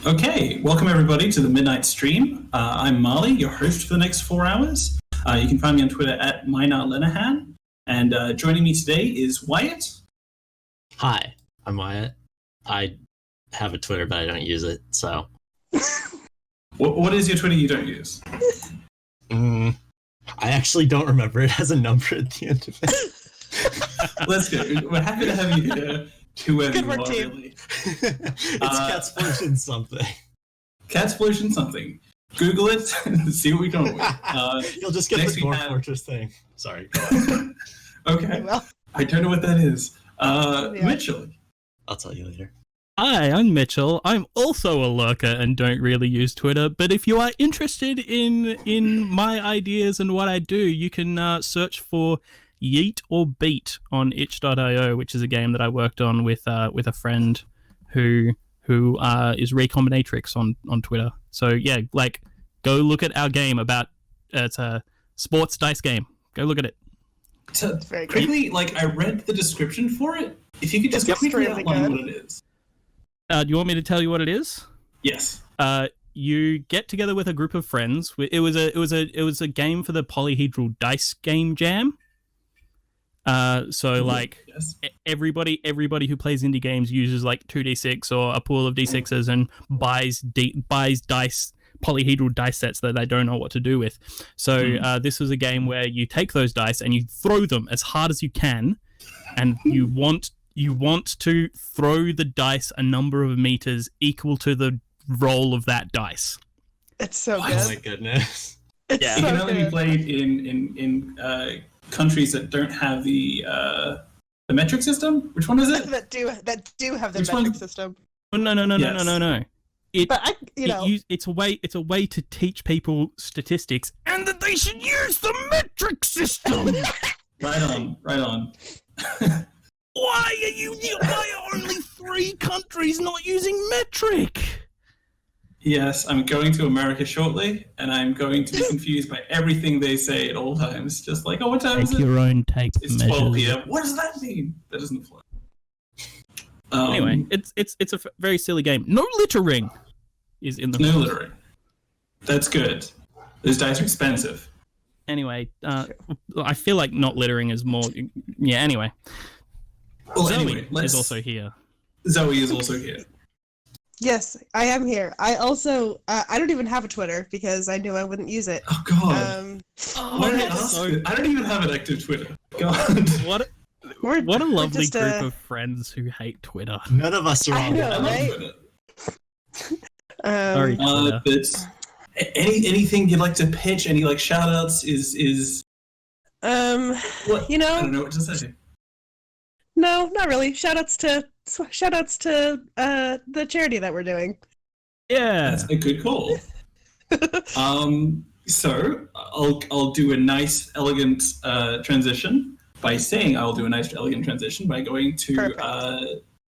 Okay, welcome everybody to the Midnight Stream. I'm Marley, your host for the next 4 hours. You can find me on Twitter at @MinarLenahan. And joining me today is Wyatt. Hi, I'm Wyatt. I have a Twitter, but I don't use it, so... What is your Twitter you don't use? I actually don't remember. It has a number at the end of it. Let's go. We're happy to have you here. Whoever Good you work, are, team. really. It's Catsplosion something. Catsplosion something. Google it and see what we come up with. You'll just get next the we Dwarf have- Fortress thing. Sorry, go on. Okay. Well, I don't know what that is. Yeah. Mitchell. I'll tell you later. Hi, I'm Mitchell. I'm also a lurker and don't really use Twitter, but if you are interested in my ideas and what I do, you can search for Yeet or Beat on itch.io, which is a game that I worked on with a friend who is Recombinatrix on Twitter. So yeah, like, go look at our game about it's a sports dice game. Go look at it. very good. Quickly, like, I read the description for it. If you could just It's quickly extremely outline good. what it is. Do you want me to tell you what it is? Yes. You get together with a group of friends. It was a game for the Polyhedral Dice Game Jam. So like Yes. everybody who plays indie games uses like 2d6 or a pool of d6s and buys dice, polyhedral dice sets that they don't know what to do with. So this was a game where you take those dice and you throw them as hard as you can, and you want to throw the dice a number of meters equal to the roll of that dice. It's so Oh my good. goodness. It's Yeah. It so can only be good. played in countries that don't have the metric system. Which one is it? that do have the Which metric one? system. No. Yes. It, But it's a way to teach people statistics and that they should use the metric system. Right on. Why are only 3 countries not using metric? Yes, I'm going to America shortly, and I'm going to be confused by everything they say at all times. Just like, oh, what time is Take it? your own tape It's 12 measures. p.m. What does that mean? That doesn't fly. Anyway, it's a very silly game. No littering is in the No littering. That's good. Those dice are expensive. Anyway, I feel like not littering is more. Yeah. Anyway, Well, Zoe anyway, is also here. Zoe is also here. yes, I am here. I also I don't even have a Twitter because I knew I wouldn't use it. Oh God. Why did I that's ask? so- I don't even have an active Twitter. God. What a lovely just, group of friends who hate Twitter. None of us are I on know. I love Right? Twitter. Sorry. But anything you'd like to pitch? Any like shout outs? Is what? you I know, don't know what to say. no, not really. Shout outs to the charity that we're doing. Yeah. That's a good call. So I'll do a nice, elegant transition by saying I'll do a nice, elegant transition by going to Perfect.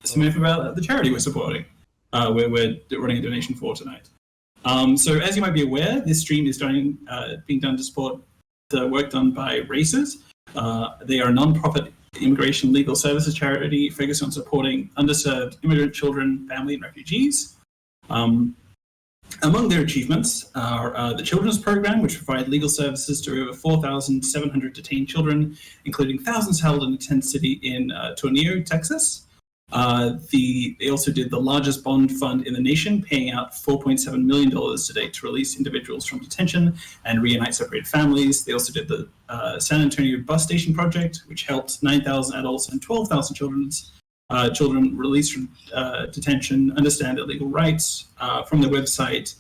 some info about the charity we're supporting, where we're running a donation for tonight. So as you might be aware, this stream is being done to support the work done by Races. They are a non-profit immigration legal services charity focused on supporting underserved immigrant children, family, and refugees. Among their achievements are the Children's Program, which provide legal services to over 4,700 detained children, including thousands held in a tent city in Tornillo, Texas. They also did the largest bond fund in the nation, paying out $4.7 million to date to release individuals from detention and reunite separated families. They also did the San Antonio Bus Station Project, which helped 9,000 adults and 12,000 children released from detention understand their legal rights. From their website,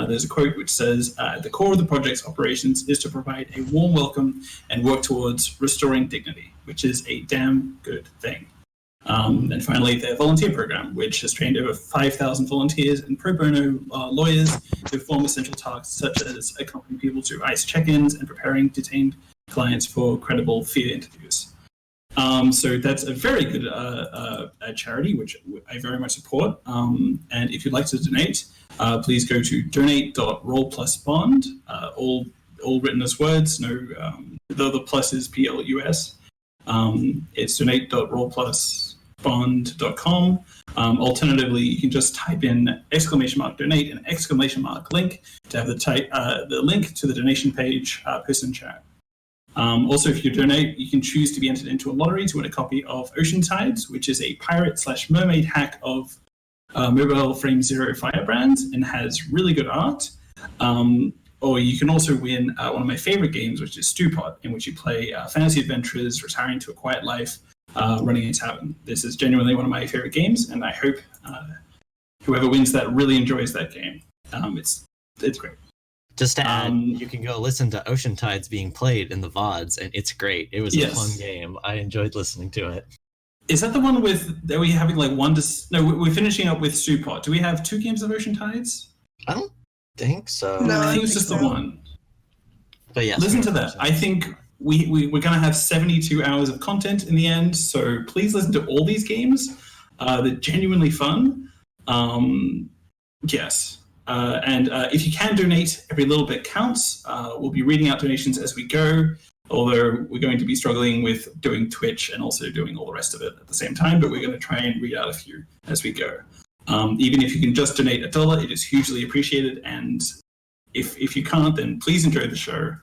there's a quote which says, "The core of the project's operations is to provide a warm welcome and work towards restoring dignity," which is a damn good thing. And finally, their volunteer program, which has trained over 5,000 volunteers and pro bono lawyers to perform essential tasks such as accompanying people to ICE check-ins and preparing detained clients for credible fear interviews. So that's a very good charity, which I very much support. And if you'd like to donate, please go to donate.rollplusbond, all written as words. No, the plus is PLUS. It's donate.rollplusbond roll+bond.com. Alternatively, you can just type in !donate and !link to have the link to the donation page posted in chat. Also, if you donate, you can choose to be entered into a lottery to win a copy of Ocean Tides, which is a pirate/mermaid hack of Mobile Frame Zero Firebrand and has really good art. Or you can also win one of my favorite games, which is Stewpot, in which you play fantasy adventurers, retiring to a quiet life, running a tavern. This is genuinely one of my favorite games, and I hope whoever wins that really enjoys that game. It's great. Just to add, you can go listen to Ocean Tides being played in the VODs, and it's great. It was a fun game. I enjoyed listening to it. Is that the one are we having like one to... No, we're finishing up with Stewpot. Do we have 2 games of Ocean Tides? I don't think so. No, I think it's just the one. But yes, listen to that. I think we're going to have 72 hours of content in the end, so please listen to all these games. They're genuinely fun. Yes. And if you can donate, every little bit counts. We'll be reading out donations as we go, although we're going to be struggling with doing Twitch and also doing all the rest of it at the same time, but we're going to try and read out a few as we go. Even if you can just donate $1, it is hugely appreciated, and if you can't, then please enjoy the show.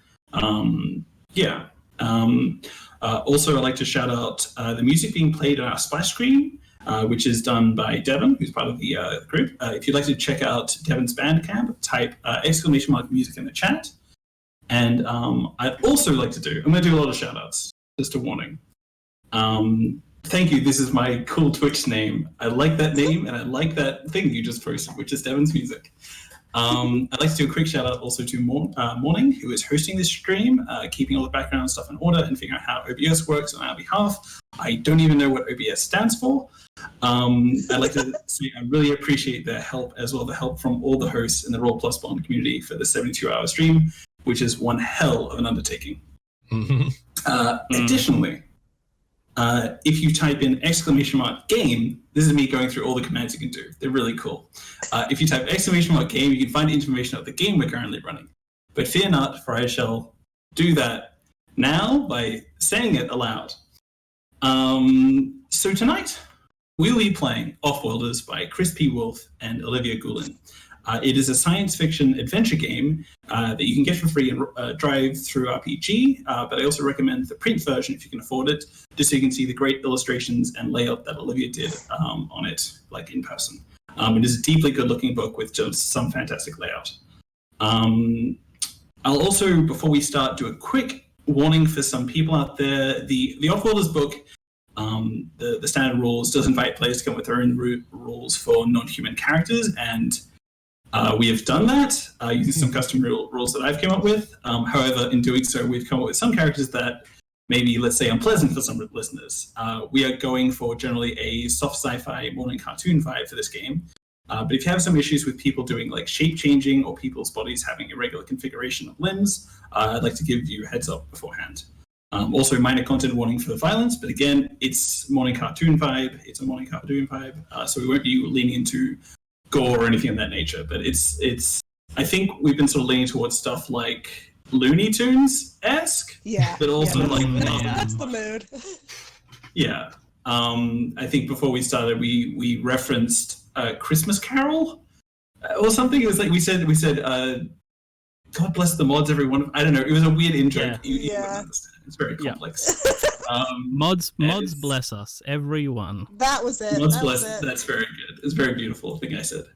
Also, I'd like to shout out the music being played on our splash screen, which is done by Devon, who's part of the group. If you'd like to check out Devon's Bandcamp, type !music in the chat. And I'd also like to I'm going to do a lot of shout outs, just a warning. Thank you, this is my cool Twitch name. I like that name, and I like that thing you just posted, which is Devon's Music. I'd like to do a quick shout out also to Morning, who is hosting this stream, keeping all the background stuff in order and figuring out how OBS works on our behalf. I don't even know what OBS stands for. I'd like to say I really appreciate their help, as well the help from all the hosts in the Roll+Bond community for the 72-hour stream, which is one hell of an undertaking. Additionally, if you type in !game, this is me going through all the commands you can do. They're really cool. If you type !game, you can find information of the game we're currently running. But fear not, for I shall do that now by saying it aloud. So tonight, we'll be playing Offworlders by Chris P. Wolf and Olivia Goulin. It is a science fiction adventure game that you can get for free in Drive-Thru RPG, but I also recommend the print version if you can afford it, just so you can see the great illustrations and layout that Olivia did on it, like in person. It is a deeply good-looking book with just some fantastic layout. I'll also, before we start, do a quick warning for some people out there. The Offworlders book, the standard rules, does invite players to come up with their own rules for non-human characters, and we have done that using some custom rules that I've come up with. However, in doing so, we've come up with some characters that may be, let's say, unpleasant for some listeners. We are going for generally a soft sci-fi morning cartoon vibe for this game. But if you have some issues with people doing like shape changing or people's bodies having irregular configuration of limbs, I'd like to give you a heads up beforehand. Also, minor content warning for violence, but again, it's morning cartoon vibe. It's a morning cartoon vibe, so we won't be leaning into gore or anything of that nature. But it's. I think we've been sort of leaning towards stuff like Looney Tunes-esque. Yeah. But also that's the mood. Yeah. I think before we started, we referenced Christmas Carol or something. It was like we said. God bless the mods, everyone. I don't know. It was a weird intro. Yeah. You wouldn't understand. It's very complex. Mods bless us, everyone. That was it. Mods bless us. That's very good. It's very beautiful, thing I said.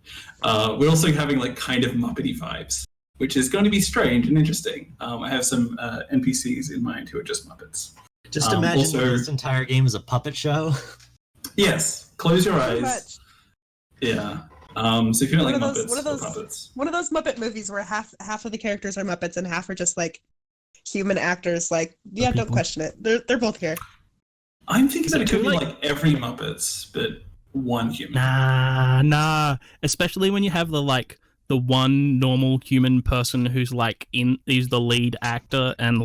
We're also having like kind of Muppety vibes, which is going to be strange and interesting. I have some NPCs in mind who are just Muppets. Just imagine this entire game is a puppet show. Yes. Close your eyes. Much. Yeah. So if you don't like Muppets, Puppets. One of those Muppet movies where half of the characters are Muppets and half are just like human actors. Like, yeah, don't question it. They're both here. I'm thinking that it could be like every Muppets, but one human. Nah. Especially when you have the one normal human person who's is the lead actor and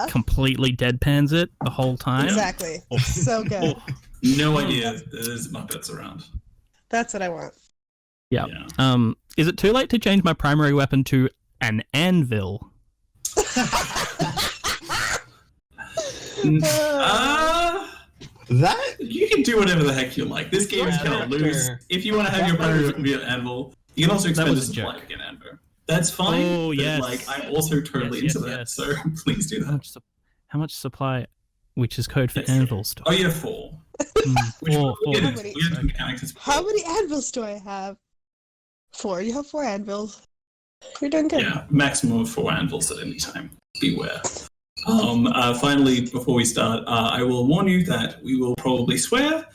completely deadpans it the whole time. Exactly. So good. No idea there's Muppets around. That's what I want. Yeah. Is it too late to change my primary weapon to an anvil? That you can do whatever the heck you like. This game is gonna lose. If you want to have your player be an anvil, you can also expend a supply to get an anvil. That's fine. Oh, but, yes. like, I'm also totally into that, so please do that. How much supply, which is code for anvils? Oh, yeah, 4. Four. How many anvils do I have? 4. You have 4 anvils. You're doing good. Yeah, maximum of 4 anvils at any time. Beware. Finally, before we start, I will warn you that we will probably swear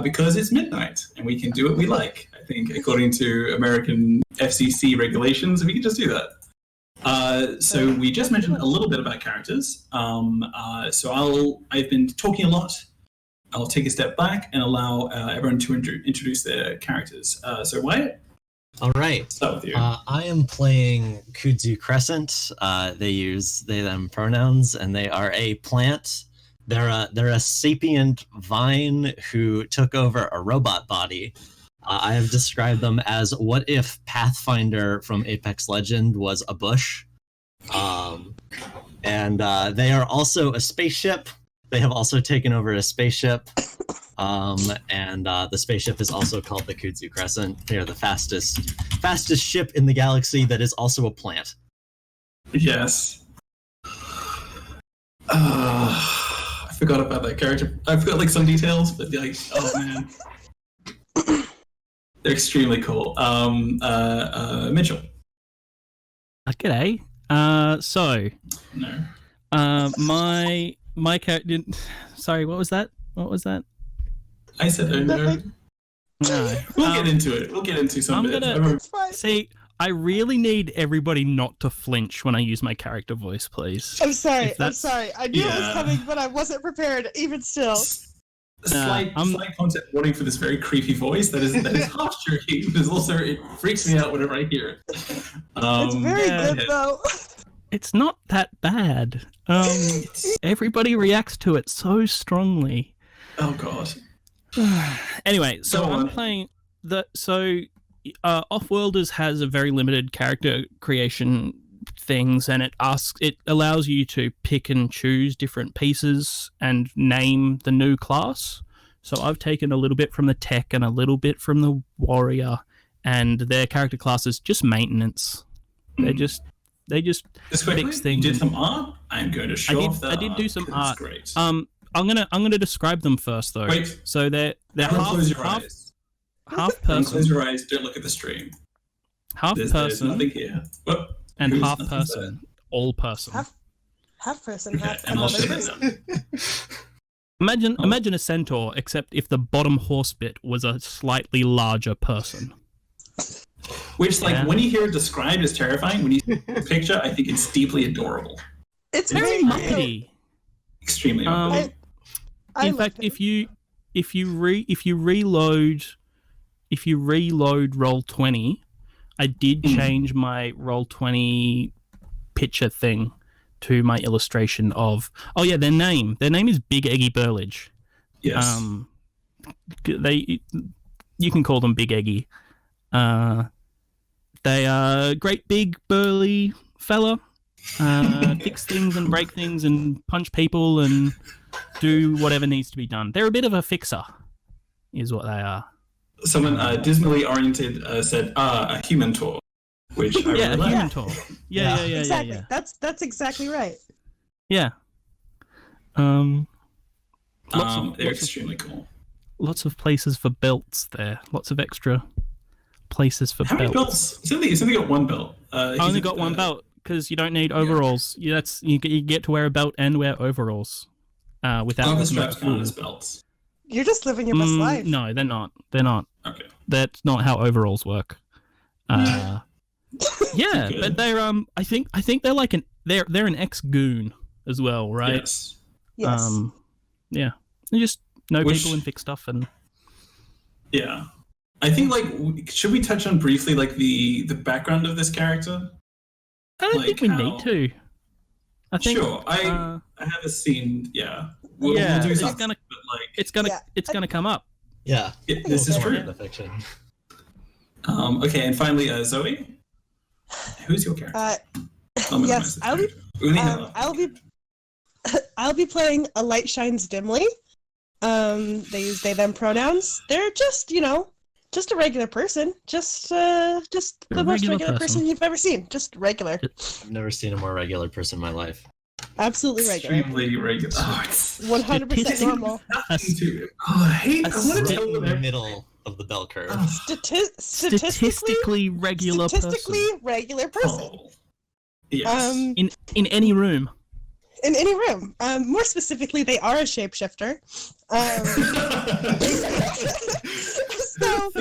because it's midnight and we can do what we like. I think, according to American FCC regulations, we can just do that. So we just mentioned a little bit about characters. So I've been talking a lot. I'll take a step back and allow everyone to introduce their characters. So Wyatt? All right. Start with you. I am playing Kudzu Crescent. They use they/them pronouns, and they are a plant. They're a sapient vine who took over a robot body. I have described them as what if Pathfinder from Apex Legend was a bush. And they are also a spaceship. They have also taken over a spaceship. And the spaceship is also called the Kudzu Crescent. They are the fastest ship in the galaxy that is also a plant. Yes. I forgot about that character. I forgot like some details, but like, oh man, they're extremely cool. Mitchell. G'day. So. No. My character. Sorry, what was that? I said no. No. We'll get into it. We'll get into some bits. It's fine. See, I really need everybody not to flinch when I use my character voice, please. I'm sorry. If that's- I knew it was coming, but I wasn't prepared. Even still. Slight concept warning for this very creepy voice that is half jerky, but also it freaks me out whenever I hear it. It's very good though. It's not that bad. Everybody reacts to it so strongly. Oh god. Anyway, so I'm playing Offworlders has a very limited character creation things, and it allows you to pick and choose different pieces and name the new class. So I've taken a little bit from the tech and a little bit from the warrior, and their character class is just maintenance. They just fix things. You did some art. I'm going to show off that. I did do some art. Great. I'm gonna describe them first though. Wait. So they're close your eyes. half person. Close your eyes. Don't look at the stream. There's nothing here. Whoop. And half person. All person. Half person. Half and another person. Imagine a centaur, except if the bottom horse bit was a slightly larger person. Which, when you hear it described as terrifying, when you see the picture, I think it's deeply adorable. It's very muppety. Extremely muppety. In fact, if you reload Roll20, I did change my Roll20 picture thing to my illustration of their name. Their name is Big Eggy Burlage. Yes. You can call them Big Eggy. They are great big burly fella. Fix things and break things and punch people and do whatever needs to be done. They're a bit of a fixer, is what they are. Someone dismally oriented said, a human tour. Which I a really human like. tour. Yeah. Exactly. Yeah. That's exactly right. Yeah. They're extremely cool. Lots of places for belts there. Lots of extra places for How many belts? He's only got one belt. I only got one belt because you don't need overalls. You get to wear a belt and wear overalls without the straps count as belts. You're just living your best life. No, they're not. They're not. Okay. That's not how overalls work. Yeah, but they're I think they're like they're an ex-goon as well, right? Yes. Yeah. They just know people and fix stuff and. Yeah, I think should we touch on briefly the background of this character? I don't think we need to. I think. Sure, I have a scene. Yeah. We'll do something. It's gonna come up. Yeah. This is true. The fiction. Okay, and finally, Zoe. Who's your character? Yes, I'll be playing A Light Shines Dimly. They use they them pronouns. They're just, just a regular person. Just the most regular person you've ever seen. Just regular. I've never seen a more regular person in my life. Absolutely regular. Extremely regular. Oh, it's 100% normal. nothing to. Oh, I hate. I want to tell In them the middle of the bell curve. Statistically regular person. regular person. Oh. Yes. In any room. In any room. More specifically, they are a shapeshifter. So,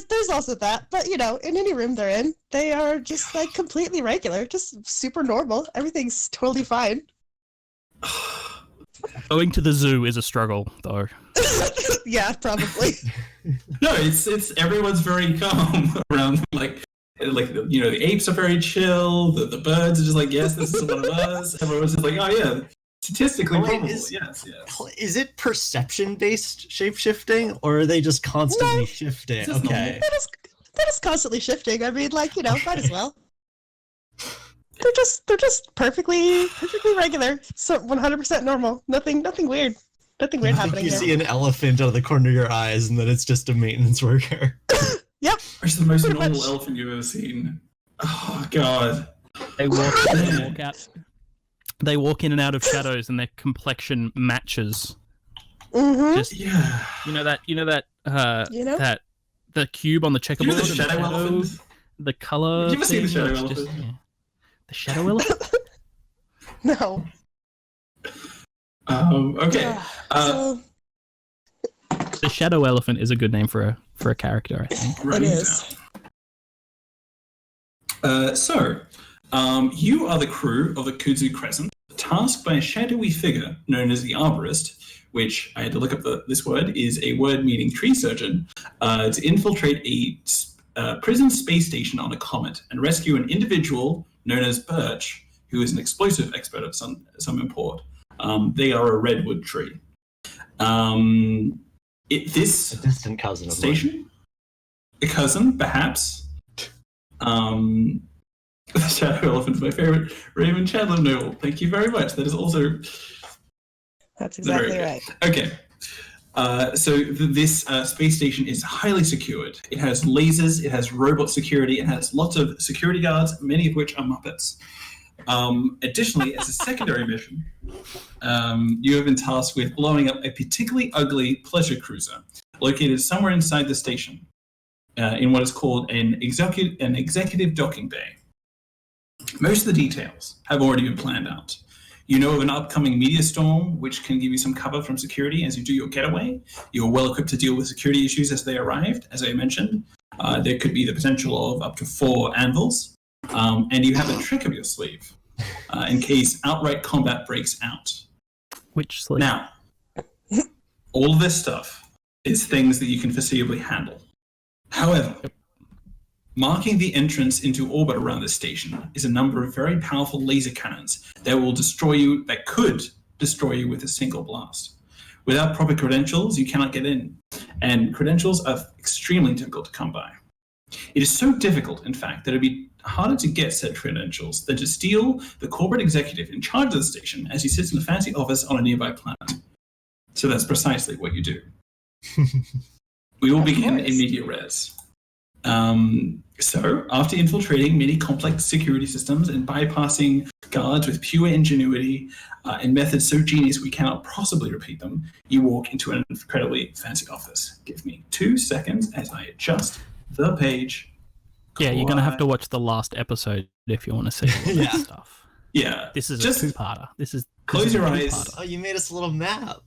there's also that. But, in any room they're in, they are just, like, completely regular. Just super normal. Everything's totally fine. Going to the zoo is a struggle, though. Yeah, probably. No, it's everyone's very calm around the apes are very chill. The birds are just like, yes, this is one of us. Everyone's just like, oh yeah, statistically probable. Yes. Is it perception-based shape-shifting, or are they just constantly shifting? Just Okay. That is constantly shifting. I mean, might as well. They're just perfectly regular. So 100% normal. Nothing weird. Nothing weird happening You here. see an elephant out of the corner of your eyes, and then it's just a maintenance worker. Yep. It's the most Pretty normal much. elephant you've ever seen. Oh god. They walk out. They walk in and out of shadows, and their complexion matches. Mm-hmm. Just Yeah. that the cube on the You checkerboard. know the and shadow elephant? The color. Have you ever seen the thing, shadow it's elephant? just- yeah. The shadow elephant. No. Okay. So The shadow elephant is a good name for a character, I think. Writing it it is. down. You are the crew of the Kudzu Crescent, tasked by a shadowy figure known as the Arborist, which I had to look up this word, is a word meaning tree surgeon, to infiltrate a prison space station on a comet and rescue an individual known as Birch, who is an explosive expert of some import. They are a redwood tree. This A distant cousin of station, a cousin, perhaps. The Shadow Elephant's my favorite. Raymond Chandler Newell. Thank you very much. That is also that's exactly very good. right. Okay. This space station is highly secured. It has lasers, it has robot security, it has lots of security guards, many of which are Muppets. Additionally, as a secondary mission, you have been tasked with blowing up a particularly ugly pleasure cruiser located somewhere inside the station in what is called an executive docking bay. Most of the details have already been planned out. You know of an upcoming meteor storm, which can give you some cover from security as you do your getaway. You're well equipped to deal with security issues as they arrived. As I mentioned, there could be the potential of up to 4 anvils. And you have a trick up your sleeve in case outright combat breaks out. Which sleeve? Now, all of this stuff is things that you can foreseeably handle. However, marking the entrance into orbit around this station is a number of very powerful laser cannons that could destroy you with a single blast. Without proper credentials, you cannot get in, and credentials are extremely difficult to come by. It is so difficult, in fact, that it'd be harder to get said credentials than to steal the corporate executive in charge of the station as he sits in a fancy office on a nearby planet. So that's precisely what you do. We will begin in media res. So, after infiltrating many complex security systems and bypassing guards with pure ingenuity and methods so genius we cannot possibly repeat them, you walk into an incredibly fancy office. Give me 2 seconds as I adjust the page. Yeah, you're going to have to watch the last episode if you want to see all that stuff. Yeah. This is just a two-parter. Close your eyes. two-parter. Oh, you made us a little map.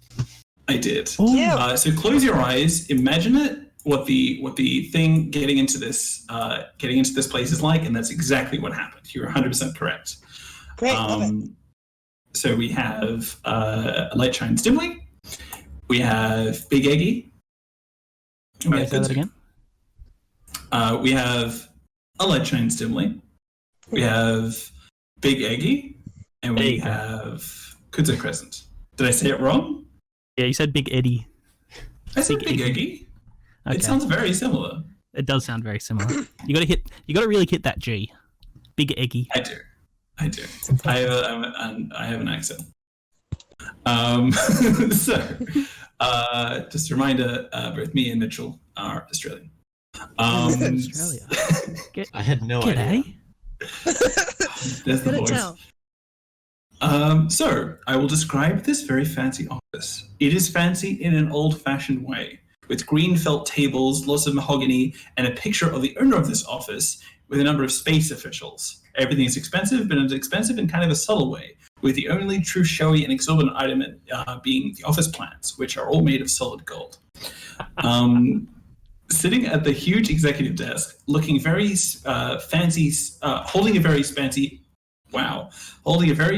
I did. Yeah. So close your eyes. Imagine it. What the thing getting into this place is like, and that's exactly what happened. You're 100% correct. Great, love it. So we have a light shines dimly. We have Big Eggy. Wait, say that again? We have a light shines dimly. We have Big Eggy, and we have Kudzu Crescent. Did I say it wrong? Yeah, you said Big Eddie. I said Big Eggy. Okay. It sounds very similar. It does sound very similar. You got to really hit that G. Big Eggy. I do. I have an accent. So, just a reminder, both me and Mitchell are Australian. Australia. I had no G'day. idea. There's the Couldn't voice. tell. So, I will describe this very fancy office. It is fancy in an old-fashioned way, with green felt tables, lots of mahogany, and a picture of the owner of this office with a number of space officials. Everything is expensive, but it's expensive in kind of a subtle way, with the only true showy and exorbitant item being the office plants, which are all made of solid gold. Sitting at the huge executive desk, looking very fancy, holding a very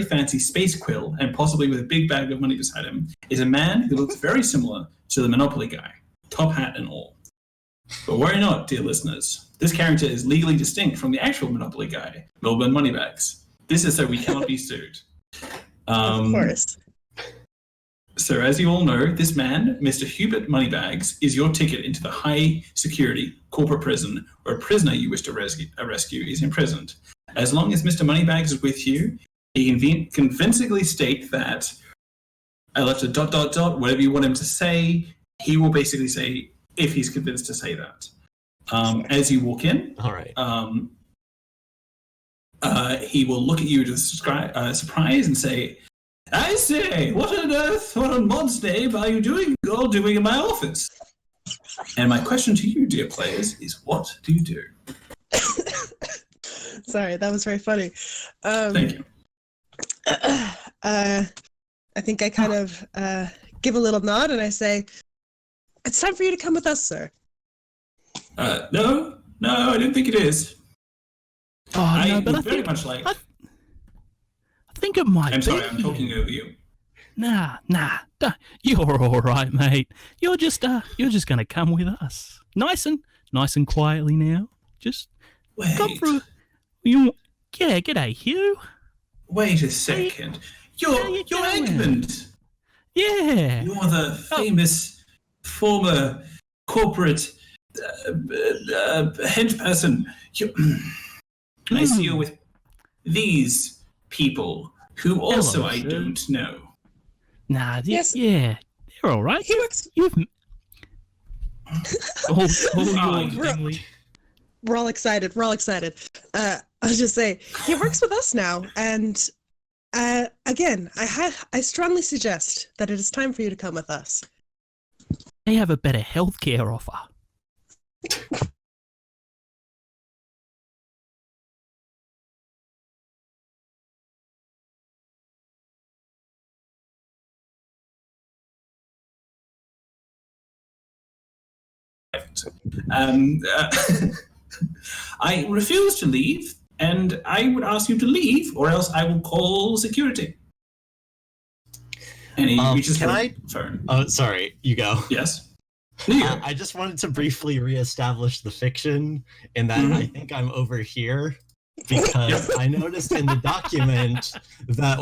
fancy space quill, and possibly with a big bag of money beside him, is a man who looks very similar to the Monopoly guy, top hat and all. But worry not, dear listeners. This character is legally distinct from the actual Monopoly guy, Melbourne Moneybags. This is so we cannot be sued. Of course. So as you all know, this man, Mr. Hubert Moneybags, is your ticket into the high-security corporate prison where a prisoner you wish to rescue is imprisoned. As long as Mr. Moneybags is with you, he can convincingly state that I left a ... whatever you want him to say, he will basically say if he's convinced to say that. As you walk in, All right. he will look at you to surprise and say, I say, what on earth, what on Mod's name are you doing in my office? And my question to you, dear players, is what do you do? Sorry, that was very funny. Thank you. I think I kind of give a little nod and I say, it's time for you to come with us, sir. No, I don't think it is. Oh, no, but I very think much like... I think it might I'm be. sorry, I'm talking over you. Nah, you're all right, mate. You're just gonna come with us, nice and quietly now. Just come Wait, through. G'day, Hugh. wait a second. You're you doing? Egmont. Yeah. You're the famous former corporate hench person. I see you with these people who also Hello, I sir. don't know. Nah, Yes. yeah, they're all right. He works. You've all Fine. your family. We're all excited. I'll just say he works with us now, and again, I strongly suggest that it is time for you to come with us. They have a better healthcare offer. I refuse to leave, and I would ask you to leave, or else I will call security. And he reaches can for I- the phone. Oh, sorry. You go. Yes. Yeah. I just wanted to briefly reestablish the fiction in that I think I'm over here because I noticed in the document that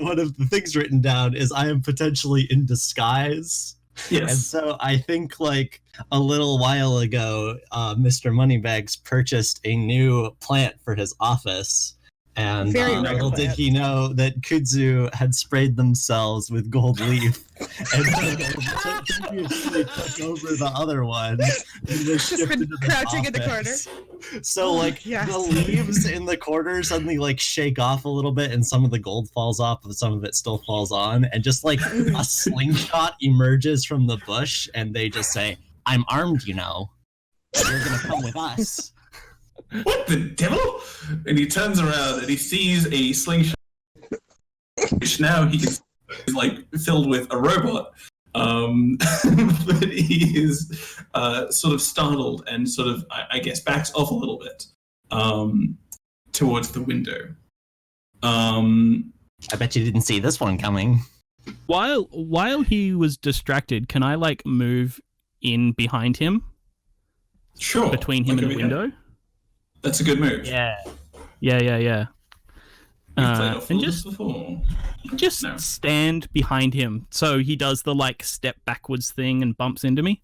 one of the things written down is I am potentially in disguise. And Yes. so I think like a little while ago, Mr. Moneybags purchased a new plant for his office. And Very rare little did plant. he know that Kudzu had sprayed themselves with gold leaf and previously took over the other one. And was Just been shifted to this crouching in the office. So like Yes. the leaves in the corner suddenly like shake off a little bit and some of the gold falls off but some of it still falls on and just like a slingshot emerges from the bush and they just say, I'm armed, you know. You're gonna come with us. What the devil? And he turns around and he sees a slingshot, which now he can is like filled with a robot. But he is sort of startled and sort of, I guess, backs off a little bit towards the window. I bet you didn't see this one coming. While he was distracted, can I like move in behind him, Sure. between him and the window? That's a good move. Yeah. We've played And Offworlders before. just No. stand behind him, so he does the like step backwards thing and bumps into me.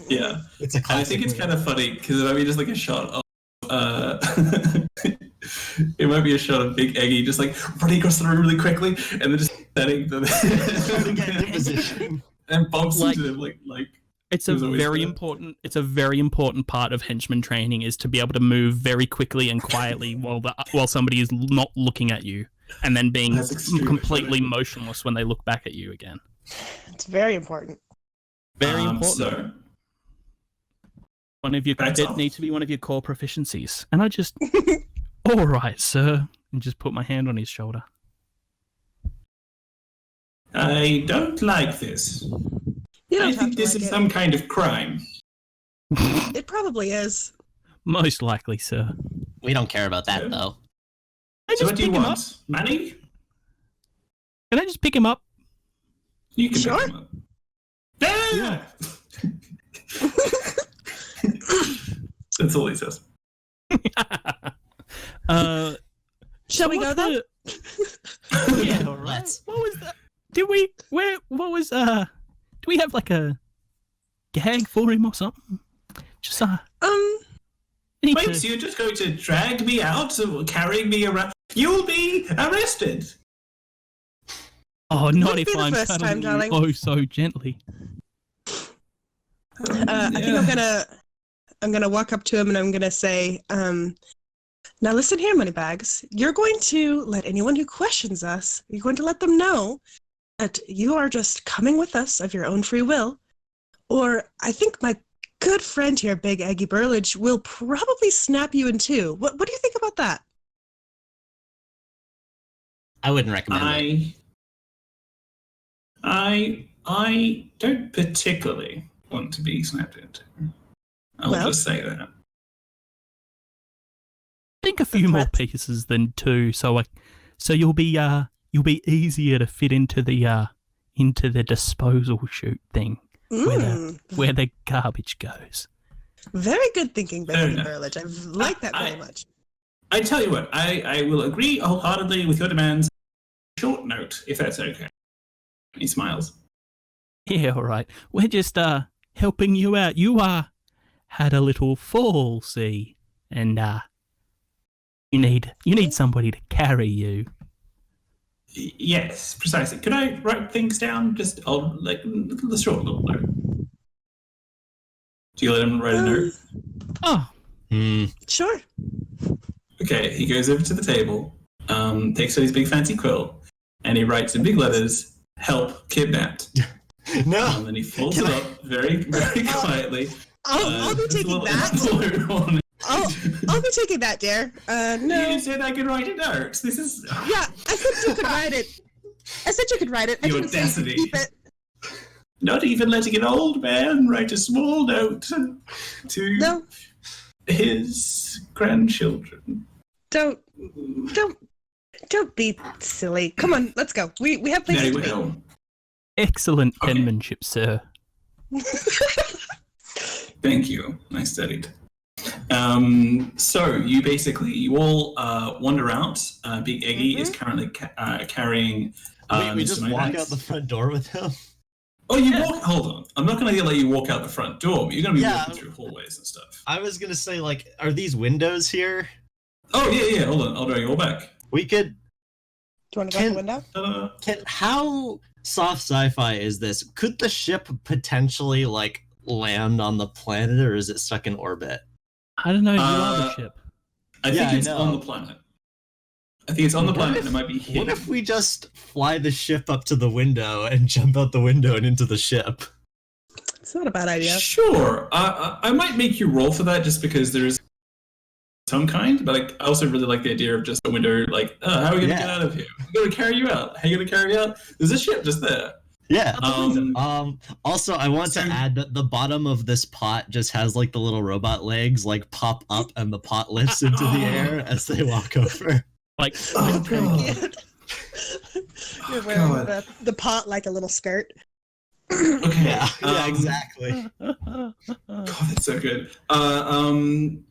Yeah. It's a And I classic think it's move. kind of funny because it might be just like a shot of it might be a shot of Big Eggy just like running across the room really quickly and then just setting Get into position. and bumps Like- into them like. It's a It was always very there. important. It's a very important part of henchman training is to be able to move very quickly and quietly while somebody is not looking at you, and then being That's extremely completely funny. motionless when they look back at you again. It's very important. Very important. So, One of your That's it all. needs to be one of your core proficiencies. And I just, all right, sir, and just put my hand on his shoulder. I don't like this. You don't I have think to this like is it. some kind of crime. It probably is. Most likely, sir. We don't care about that though. Can I So just what do you pick him up? want? Money? Can I just pick him up? You can Sure. pick him up. Ah! That's all he says. Shall we go what's then? Yeah, all right. let's. What was that? Did we? Where? What was? Do we have like a gag for him or something? Just need Wait, to- so you're just going to drag me out or carry me around? You'll be arrested. Oh, not Wouldn't if be the I'm first cuddling time, you darling. oh so gently. I think I'm gonna walk up to him and I'm gonna say, now listen here, Moneybags. You're going to let anyone who questions us, you're going to let them know that you are just coming with us of your own free will. Or I think my good friend here, Big Aggie Burlage, will probably snap you in two. What do you think about that? I wouldn't recommend it. I don't particularly want to be snapped into. I'll Well- just say that. I think a few more threat. pieces than two, so you'll be easier to fit into the disposal chute thing where the garbage goes. Very good thinking, Big Fair Aggie enough. Burlage. I like that very I- much. I tell you what, I will agree wholeheartedly with your demands. Short note, if that's okay. He smiles. Yeah, all right. We're just helping you out. You had a little fall, see, and you need somebody to carry you. Yes, precisely. Could I write things down? Just like the short little note. Do you let him write a note? Oh, Sure. Okay, he goes over to the table, takes out his big fancy quill, and he writes in big letters, "Help kidnapped." No. And then he folds it up very, very quietly. I'll be There's a taking little that. envelope on it. I'll be taking that, dear. You No. just said I could write a note. This is Yeah, I said you could write it. I said you could write it. I The didn't say you could audacity. keep it. not even letting an old man write a small note to No, his grandchildren. don't be silly. Come on, let's go. We have places Very to be. well. excellent Okay. penmanship, sir. Thank you. I studied. So you all wander out. Big Eggy is currently carrying. We Mr. just walk Monax. out the front door with him. Oh, you walk. Hold on. I'm not going to let you walk out the front door, but you're going to be Yeah. walking through hallways and stuff. I was gonna say, like, are these windows here? Oh yeah. Hold on. I'll drag you all back. We could. Do you want to go out the window? Ta-da. How soft sci-fi is this? Could the ship potentially like land on the planet, or is it stuck in orbit? I don't know. You are the Uh, ship. I Yeah, think I it's know. on the planet. I think it's on the What planet. if- It might be hidden. What if we just fly the ship up to the window and jump out the window and into the ship? It's not a bad idea. Sure. I might make you roll for that just because there's some kind, but like, I also really like the idea of just a window, like, how are we going to Yeah. get out of here? We're going to carry you out. How are you going to carry you out? There's a ship just there. Yeah. Um, Also, I want to so- add that the bottom of this pot just has like the little robot legs like pop up, and the pot lifts into the air as they walk over. Like, Oh, God. You're Oh, wearing God. the pot like a little skirt. Okay. Yeah, exactly. God, that's so good.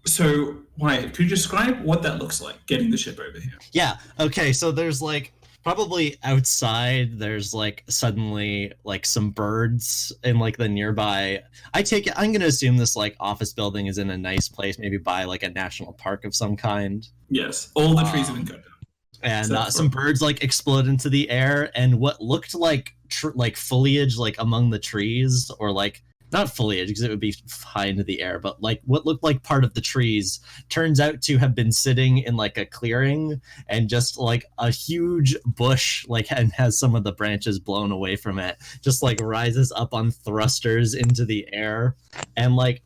So, Wyatt, could you describe what that looks like, getting the ship over here? Yeah. Okay. So there's like probably outside. There's like suddenly like some birds in like the nearby. I take it. I'm gonna assume this like office building is in a nice place, maybe by like a national park of some kind. Yes. All the trees have been cut down. and So some birds like explode into the air, and what looked like foliage like among the trees, or like not foliage because it would be high into the air, but like what looked like part of the trees turns out to have been sitting in like a clearing, and just like a huge bush like and has some of the branches blown away from it, just like rises up on thrusters into the air, and like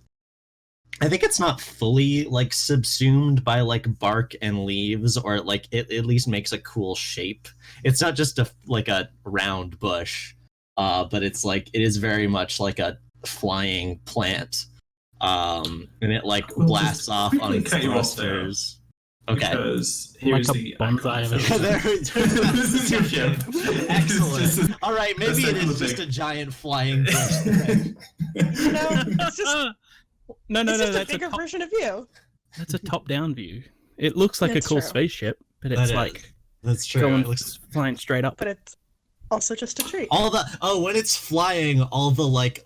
I think it's not fully like subsumed by like bark and leaves, or like it at least makes a cool shape. It's not just a round bush, but it's like it is very much like a flying plant, and it like blasts off on its thrusters. Okay. Because here's Like a the bonsai. This is your ship. Excellent. All right, maybe it is just a giant flying bush. No, it's just No, it's just a that's bigger version of you. that's a top-down view. It looks like That's a cool true. spaceship, but it's like That's true. going It looks flying straight up. But it's also just a tree. when it's flying, all the like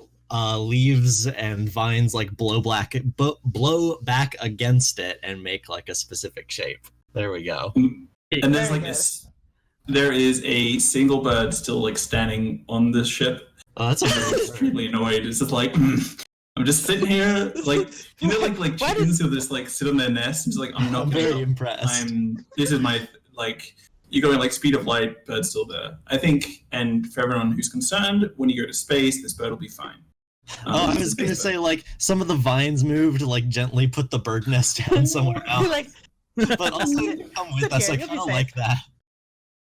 leaves and vines like blow back against it and make like a specific shape. There we go. And there's Very like good. this. There is a single bird still like standing on this ship. Oh, that's Extremely annoyed. It's just like I'm just sitting here, like like What chickens who just like sit on their nest and just like I'm not I'm gonna very go. impressed. This is my like you go in like speed of light, bird's still there. I think, and for everyone who's concerned, when you go to space, this bird will be fine. I it's a was gonna space say bird. like some of the vines moved to like gently put the bird nest down somewhere else, Like, but also come with Sit us. here, I you'll be kind of safe. like that.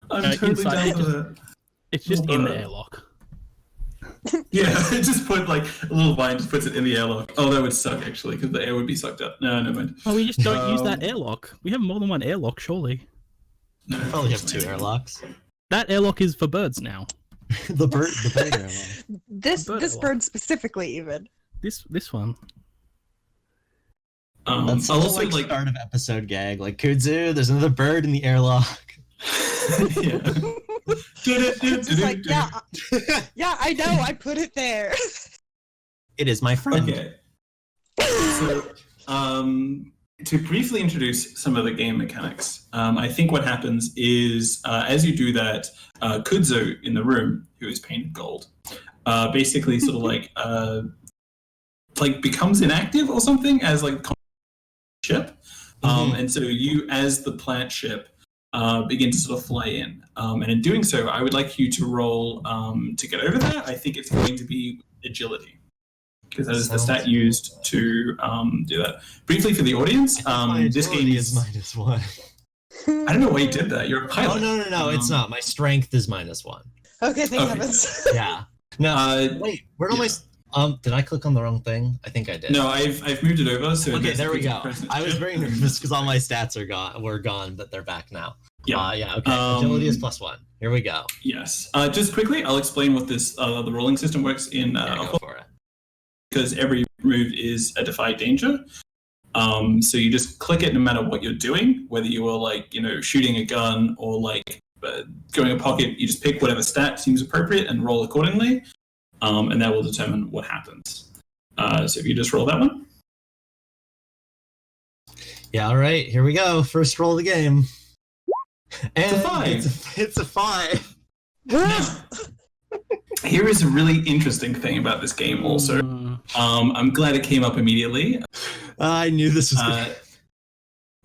I'm Uh, totally inside down for that. It's just in the bird. airlock. Yeah, just put like a little vine, just puts it in the airlock. Oh, that would suck actually, because the air would be sucked up. No, never mind. Oh, we just don't use that Um, airlock. We have more than one airlock, surely. No, Probably have two airlocks. That airlock is for birds now. the bird airlock. this Bird this airlock. bird specifically, even. This one. That's I'll also also like like start of episode gag. Like Kudzu, there's another bird in the airlock. yeah. It's just like, yeah, I know, I put it there. It is my friend. Okay. So, to briefly introduce some of the game mechanics, I think what happens is as you do that, Kudzu in the room, who is painted gold, basically sort of like becomes inactive or something as like ship, and so you as the plant ship begin to sort of fly in, and in doing so, I would like you to roll to get over that. I think it's going to be agility, because that is the stat used to do that. Briefly for the audience, this game is -1. I don't know why you did that. You're a pilot. Oh no, it's not. My strength is -1. Okay, thank Okay. heavens. Yeah. No. Wait, where am I? Did I click on the wrong thing? I think I did. No, I've moved it over. So Okay, that's there we go. present I was ship. very nervous because all my stats were gone, but they're back now. Yeah. Yeah. Okay. Agility is +1. Here we go. Yes. Just quickly, I'll explain what this the rolling system works in Yeah, go for it. because every move is a defy danger. So you just click it no matter what you're doing, whether you are like shooting a gun or like going a pocket. You just pick whatever stat seems appropriate and roll accordingly, and that will determine what happens. So if you just roll that one. Yeah. All right. Here we go. First roll of the game. And a 5. It's a 5. Here is a really interesting thing about this game also. I'm glad it came up immediately. I knew this was good.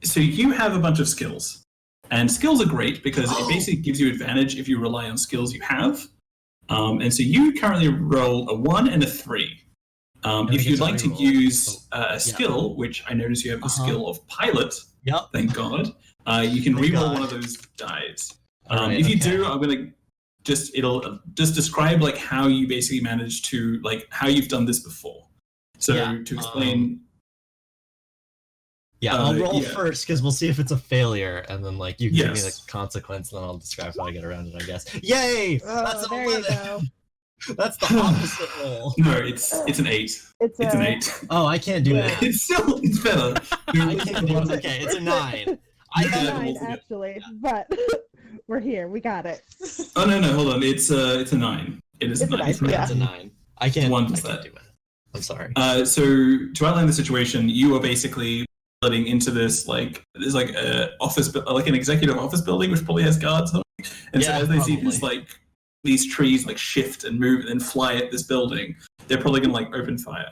So you have a bunch of skills. And skills are great because it basically gives you advantage if you rely on skills you have. And so you currently roll a 1 and a 3. If you'd like to use a skill, which I notice you have the skill of pilot, Yep. thank God, you can Thank reroll God. one of those dice. Alright, if you okay. do, I'm gonna it'll just describe like how you basically managed to like how you've done this before. So Yeah, to explain, Yeah, I'll roll yeah. first because we'll see if it's a failure, and then like you can give me the Yes. consequence, and then I'll describe how I get around it. I guess. Yay! That's an there you 11. go. That's the opposite roll. no, it's an 8. It's an 8. Oh, I can't do that. It's better. I can't do it. Okay, it's a 9. I Yeah. had Yeah. 9 actually, but we're here. We got it. Oh no, hold on. It's a 9. It is It's a a 9. 9, yeah. It's a 9. I can't. One I does can't that. do it. I'm sorry. So to outline the situation, you are basically into this like there's like a office, like an executive office building, which probably has guards on it. And so as they see this like these trees like shift and move and then fly at this building, they're probably gonna like open fire.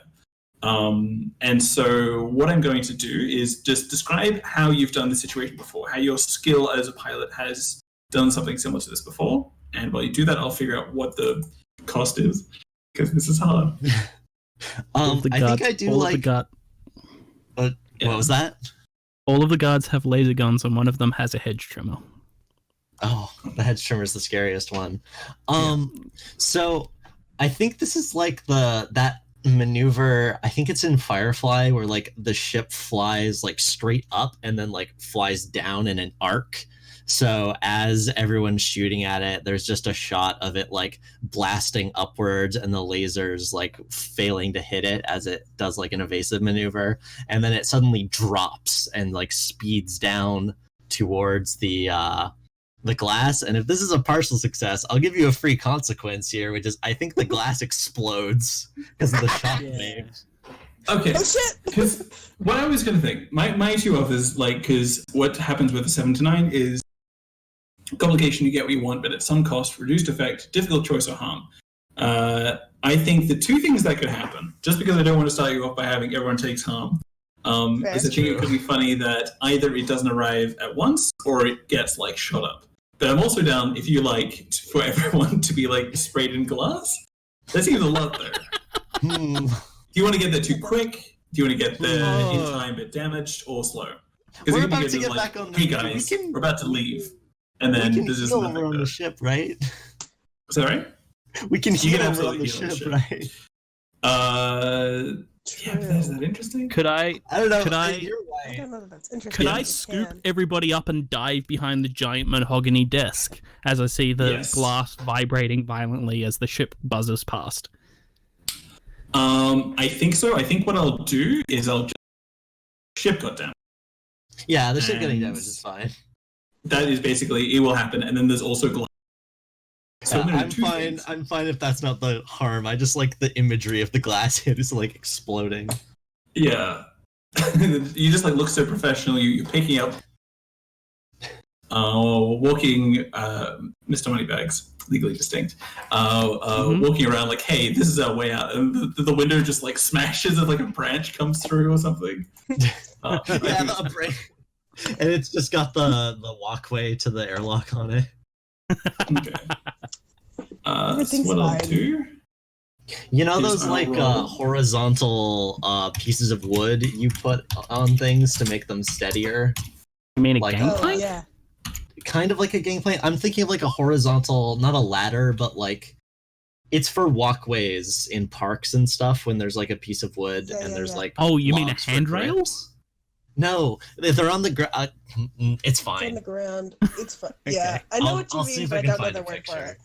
And so what I'm going to do is just describe how you've done the situation before, how your skill as a pilot has done something similar to this before. And while you do that, I'll figure out what the cost is, because this is hard. I think I do like... What was that? All of the guards have laser guns, and one of them has a hedge trimmer. Oh, the hedge trimmer is the scariest one. So I think this is like that maneuver. I think it's in Firefly where like the ship flies like straight up and then like flies down in an arc. So as everyone's shooting at it, there's just a shot of it like blasting upwards and the lasers like failing to hit it as it does like an evasive maneuver, and then it suddenly drops and like speeds down towards the glass. And if this is a partial success, I'll give you a free consequence here, which is I think the glass explodes because of the shock waves. Okay. Oh shit! Because what I was going to think, my issue of is like, because what happens with the 7 to 9 is complication, you get what you want, but at some cost, reduced effect, difficult choice, or harm. I think the two things that could happen, just because I don't want to start you off by having everyone takes harm, is I think it could be funny that either it doesn't arrive at once or it gets like shot up. But I'm also down if you like for everyone to be like sprayed in glass. That seems a lot there. Do you want to get there too quick? Do you want to get there in time but damaged or slow? Because we're about to get back on the hey guys, we're about to leave. And then this is over on the ship, right? Sorry? We can heal over on the ship, right? Yeah, but is that interesting? Could I? I don't know. I don't know that that's interesting. Could I scoop everybody up and dive behind the giant mahogany desk as I see the glass vibrating violently as the ship buzzes past? I think so. I think what I'll do is ship got down. Yeah, the ship getting damaged is fine. That is basically, it will happen, and then there's also glass. So I'm fine. I'm fine if that's not the harm. I just like the imagery of the glass hit is like exploding. Yeah, you just like look so professional. You're picking up, walking, Mr. Moneybags, legally distinct, walking around like, hey, this is our way out, and the window just like smashes and like a branch comes through or something. The branch. And it's just got the walkway to the airlock on it. Okay. So what I'll do. You know those like horizontal pieces of wood you put on things to make them steadier? You mean a like gangplank? Yeah. Kind of like a gangplank. I'm thinking of like a horizontal, not a ladder, but like it's for walkways in parks and stuff when there's like a piece of wood and there's like. Oh, you mean a logs for handrail? grips. No, if they're on the ground, it's fine. It's on the ground. It's fine. Yeah, I know what you mean, but I don't know the word for it.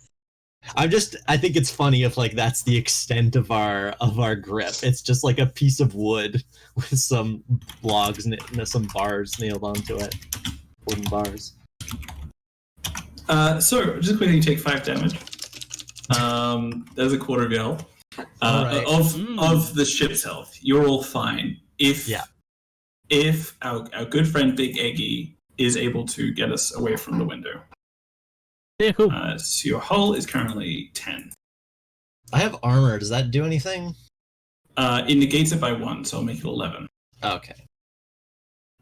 I think it's funny if like that's the extent of our grip. It's just like a piece of wood with some logs and some bars nailed onto it, wooden bars. So just quickly, take 5 damage. There's a quarter of your health. Of the ship's health. You're all fine. If our good friend Big Eggy is able to get us away from the window. Yeah, cool. So your hull is currently 10. I have armor. Does that do anything? It negates it by 1, so I'll make it 11. Okay.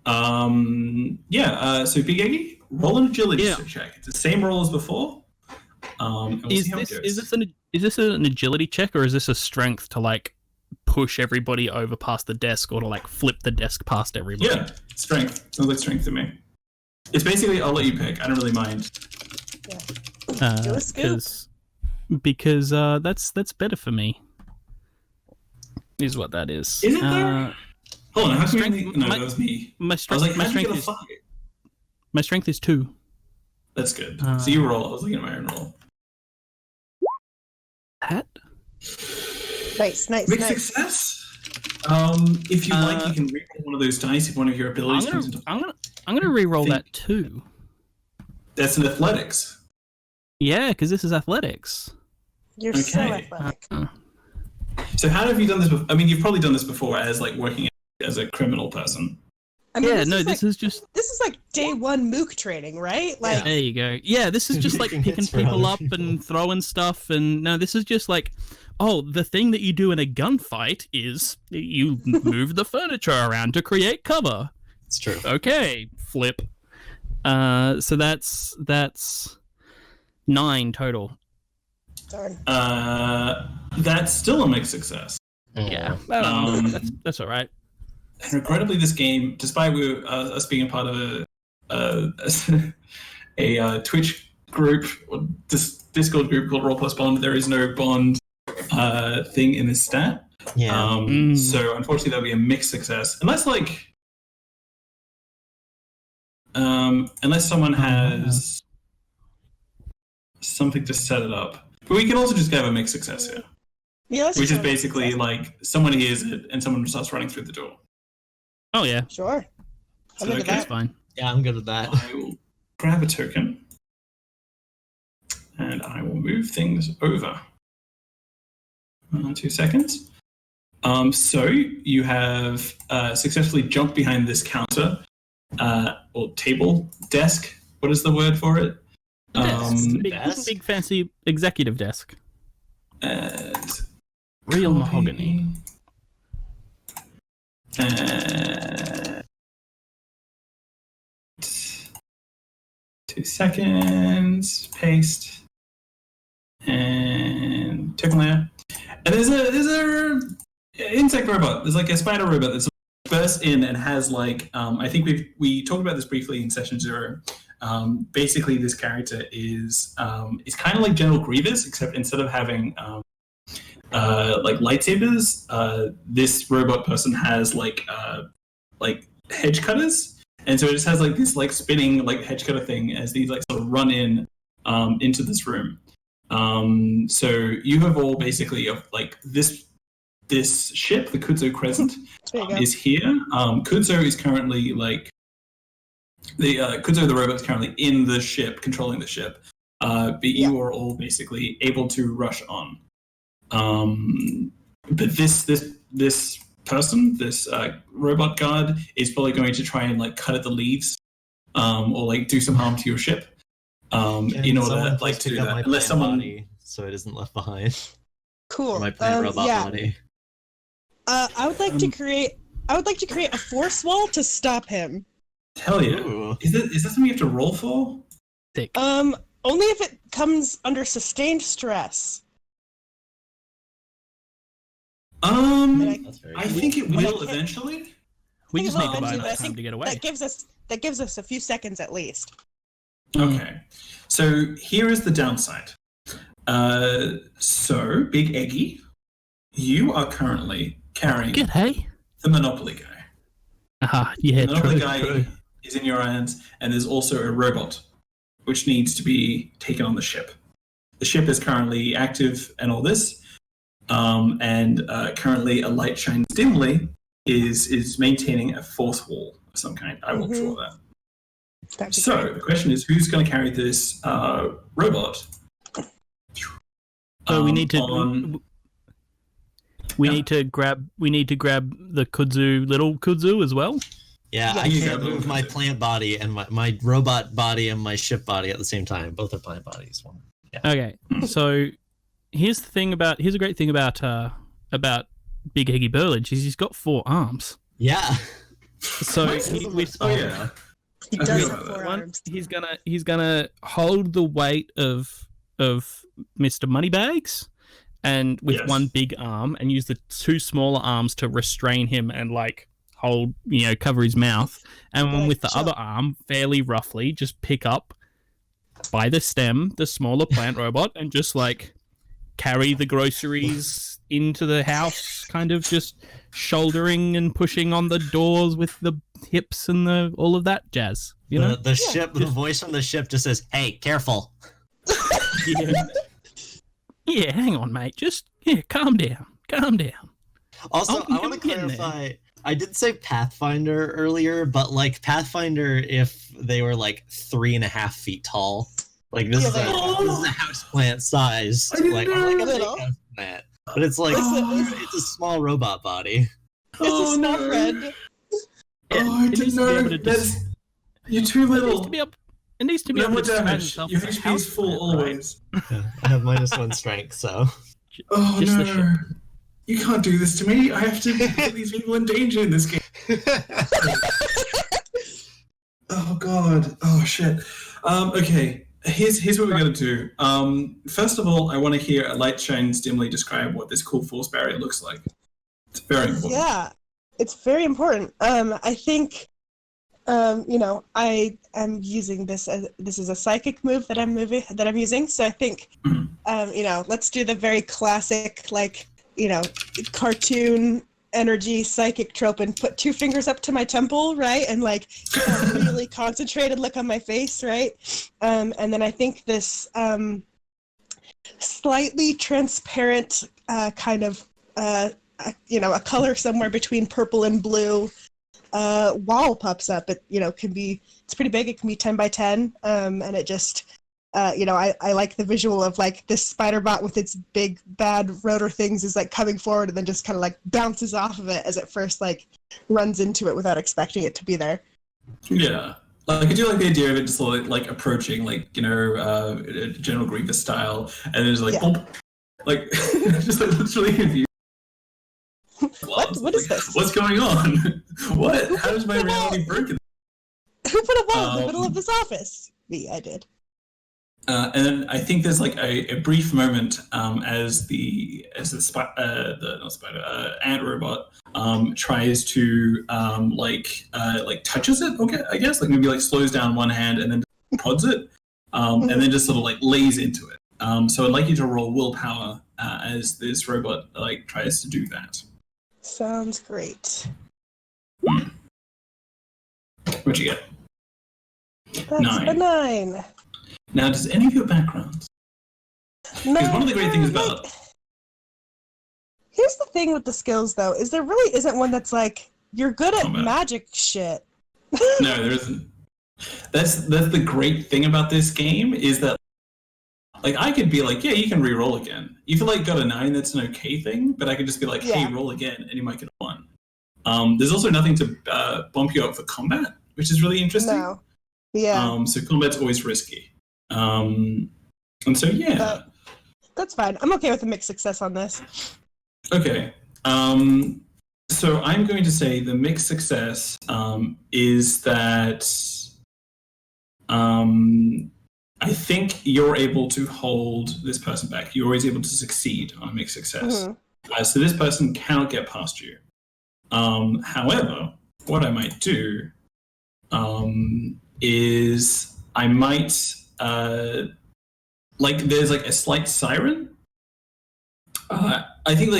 So Big Eggy, roll an agility check. It's the same roll as before. Is this an agility check, or is this a strength to like push everybody over past the desk, or to like flip the desk past everybody? Yeah, strength. Sounds like strength to me. It's basically, I'll let you pick. I don't really mind. Because that's better for me. Is what that is. Is it there? Hold on, how can that was me. My strength is 2. That's good. So you roll. I was looking at my own roll. That? Nice. Big success. If you like, you can re-roll one of those dice if one of your abilities comes into. I'm gonna re-roll that too. That's an athletics. Yeah, because this is athletics. You're so athletic. So how have you done this before? I mean, you've probably done this before as like working as a criminal person. I mean, Yeah, this is just this is like day one mook training, right? Like, there you go. Yeah, this is just like Making picking hits for people other up and throwing stuff, and no, this is just like, oh, the thing that you do in a gunfight is you move the furniture around to create cover. It's true. Okay, flip. So that's 9 total. darn. That's still a mixed success. Yeah, that's all right. And regrettably, this game, despite us being a part of a Twitch group or Discord group called Roll Plus Bond, there is no bond thing in this stat. Yeah. So unfortunately, that'll be a mixed success, unless someone has something to set it up. But we can also just have a mixed success here, Yeah, let's which just is basically like someone hears it and someone starts running through the door. Oh yeah, sure. So, I'm good with okay. that's that. fine. Yeah, I'm good with that. I will grab a token and I will move things over. 2 seconds. So you have successfully jumped behind this counter or table, desk. What is the word for it? Desk? Big fancy executive desk. And Real copy. mahogany. 2 seconds. Paste. And token layer. And there's a insect robot. There's like a spider robot that's bursts in and has like I think we talked about this briefly in session 0. Basically, this character is kind of like General Grievous, except instead of having like lightsabers, this robot person has like hedge cutters, and so it just has like this like spinning like hedge cutter thing as these like sort of run in into this room. So you have all basically like this ship, the Kudzo Crescent, is here. Kudzo is currently like Kudzo the robot is currently in the ship, controlling the ship. But you are all basically able to rush on. But this person, this robot guard, is probably going to try and like cut at the leaves, or like do some harm to your ship. In order like to do that, unless someone body, so it isn't left behind. Cool. My plant robot body. I would like to create a force wall to stop him. Hell yeah! Ooh. Is that something you have to roll for? Thick. Only if it comes under sustained stress. That's very I cool. think it will eventually. We just need to buy eventually, enough but I time think to get away. that gives us a few seconds at least. Okay, so here is the downside. So Big Eggy, you are currently carrying Good, hey? the Monopoly guy. Yeah, The Monopoly true, guy true. is in your hands, and there's also a robot, which needs to be taken on the ship. The ship is currently active and all this, and currently a light shines dimly is maintaining a fourth wall of some kind. I will draw that. That'd be So great. the question is, who's going to carry this robot? So we need to on- need to grab the little kudzu as well. Yeah, Yeah. I You can't got move it. my plant body and my robot body and my ship body at the same time. Both are plant bodies. Okay, so here's a great thing about Big Eggy Burlage is he's got 4 arms. Yeah. So Oh yeah. He I does forgot have about 4 that. arms. he's gonna hold the weight of Mr. Moneybags, and with Yes. one big arm, and use the 2 smaller arms to restrain him and like hold, cover his mouth, and then Right, with the sure. other arm, fairly roughly, just pick up by the stem the smaller plant robot and just like carry the groceries into the house, kind of just shouldering and pushing on the doors with the hips and all of that jazz. The ship, the voice from the ship just says, "Hey, careful." Yeah, hang on, mate. Just calm down. Also, Oh, I want to getting there. clarify. I did say Pathfinder earlier, but like Pathfinder, if they were like 3.5 feet tall, like this, Yeah, is, they- this is a houseplant size. I didn't Like, know. like a big Little. houseplant, but it's like Oh. it's a small robot body. It's a small friend. I it needs didn't to be know. able to That's you're too It needs little. to be able. It needs to be No able more to defend damage. itself Your as a HP is house full plant, always. Yeah, I have -1 strength, so. Oh Just the no! You can't do this to me. I have to put these people in danger in this game. Oh god. Oh shit. Okay. Here's what we're gonna do. First of all, I want to hear Light Shines dimly describe what this cool force barrier looks like. It's very important. Yeah, it's very important. I think, I am using this as this is a psychic move that I'm using. So I think, let's do the very classic, cartoon energy psychic trope and put 2 fingers up to my temple, right, and really concentrated look on my face, right, and then I think this slightly transparent kind of a color somewhere between purple and blue wall pops up. It it's pretty big. It can be 10 by 10, and it just I like the visual of this spider bot with its big bad rotor things is coming forward and then just kind of bounces off of it as it first runs into it without expecting it to be there. Yeah. I do like the idea of it just approaching General Grievous style, and there's boom, just literally confused. What is this? What's going on? What? How is my reality broken? Who put a wall in the middle of this office? Me, I did. And then I think there's a brief moment as the ant robot tries to touches it. Okay, I guess maybe slows down one hand and then prods it, and then just sort of lays into it. So I'd like you to roll willpower as this robot tries to do that. Sounds great. What'd you get? That's 9. a 9. Now, does any of your backgrounds? Because one of the great things about... Here's the thing with the skills, though, is there really isn't one that's you're good at magic shit. No, there isn't. That's the great thing about this game, is that I could be yeah, you can re-roll again. If you got a 9, that's an okay thing, but I could just be hey, roll again, and you might get a 1. There's also nothing to bump you up for combat, which is really interesting. No. Yeah. So combat's always risky. And so, yeah. That's fine. I'm okay with a mixed success on this. Okay. So I'm going to say the mixed success is that I think you're able to hold this person back. You're always able to succeed on a mixed success. Mm-hmm. So this person cannot get past you. However, what I might do is I might there's a slight siren. I think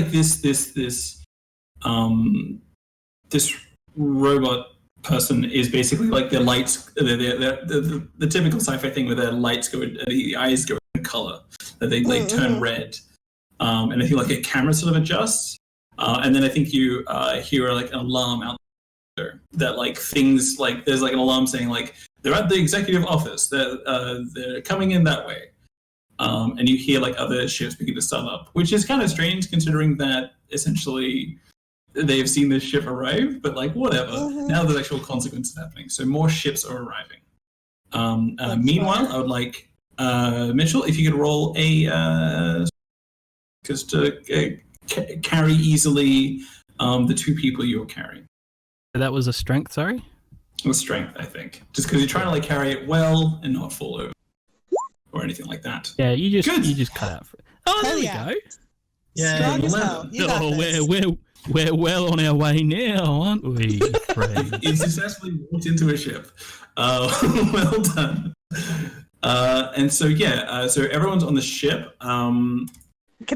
this robot person is basically their lights, the typical sci-fi thing where their lights go, the eyes go in color, that they turn red, and I think a camera sort of adjusts, and then I think you hear an alarm out there that things there's an alarm saying they're at the executive office, they're coming in that way, and you hear other ships begin to start up, which is kind of strange considering that essentially they've seen this ship arrive, but whatever. Mm-hmm. Now there's actual consequences happening, so more ships are arriving. Meanwhile, I would like Mitchell, if you could roll a just to carry easily the 2 people you're carrying. That was a strength, sorry? It was strength, I think. Just because you're trying to carry it well and not fall over or anything like that. Yeah, you just cut out for it. Oh, there we go. Yeah, strong as hell. You got this. We're well on our way now, aren't we, Craig? You successfully walked into a ship. Well done. And so so everyone's on the ship. Can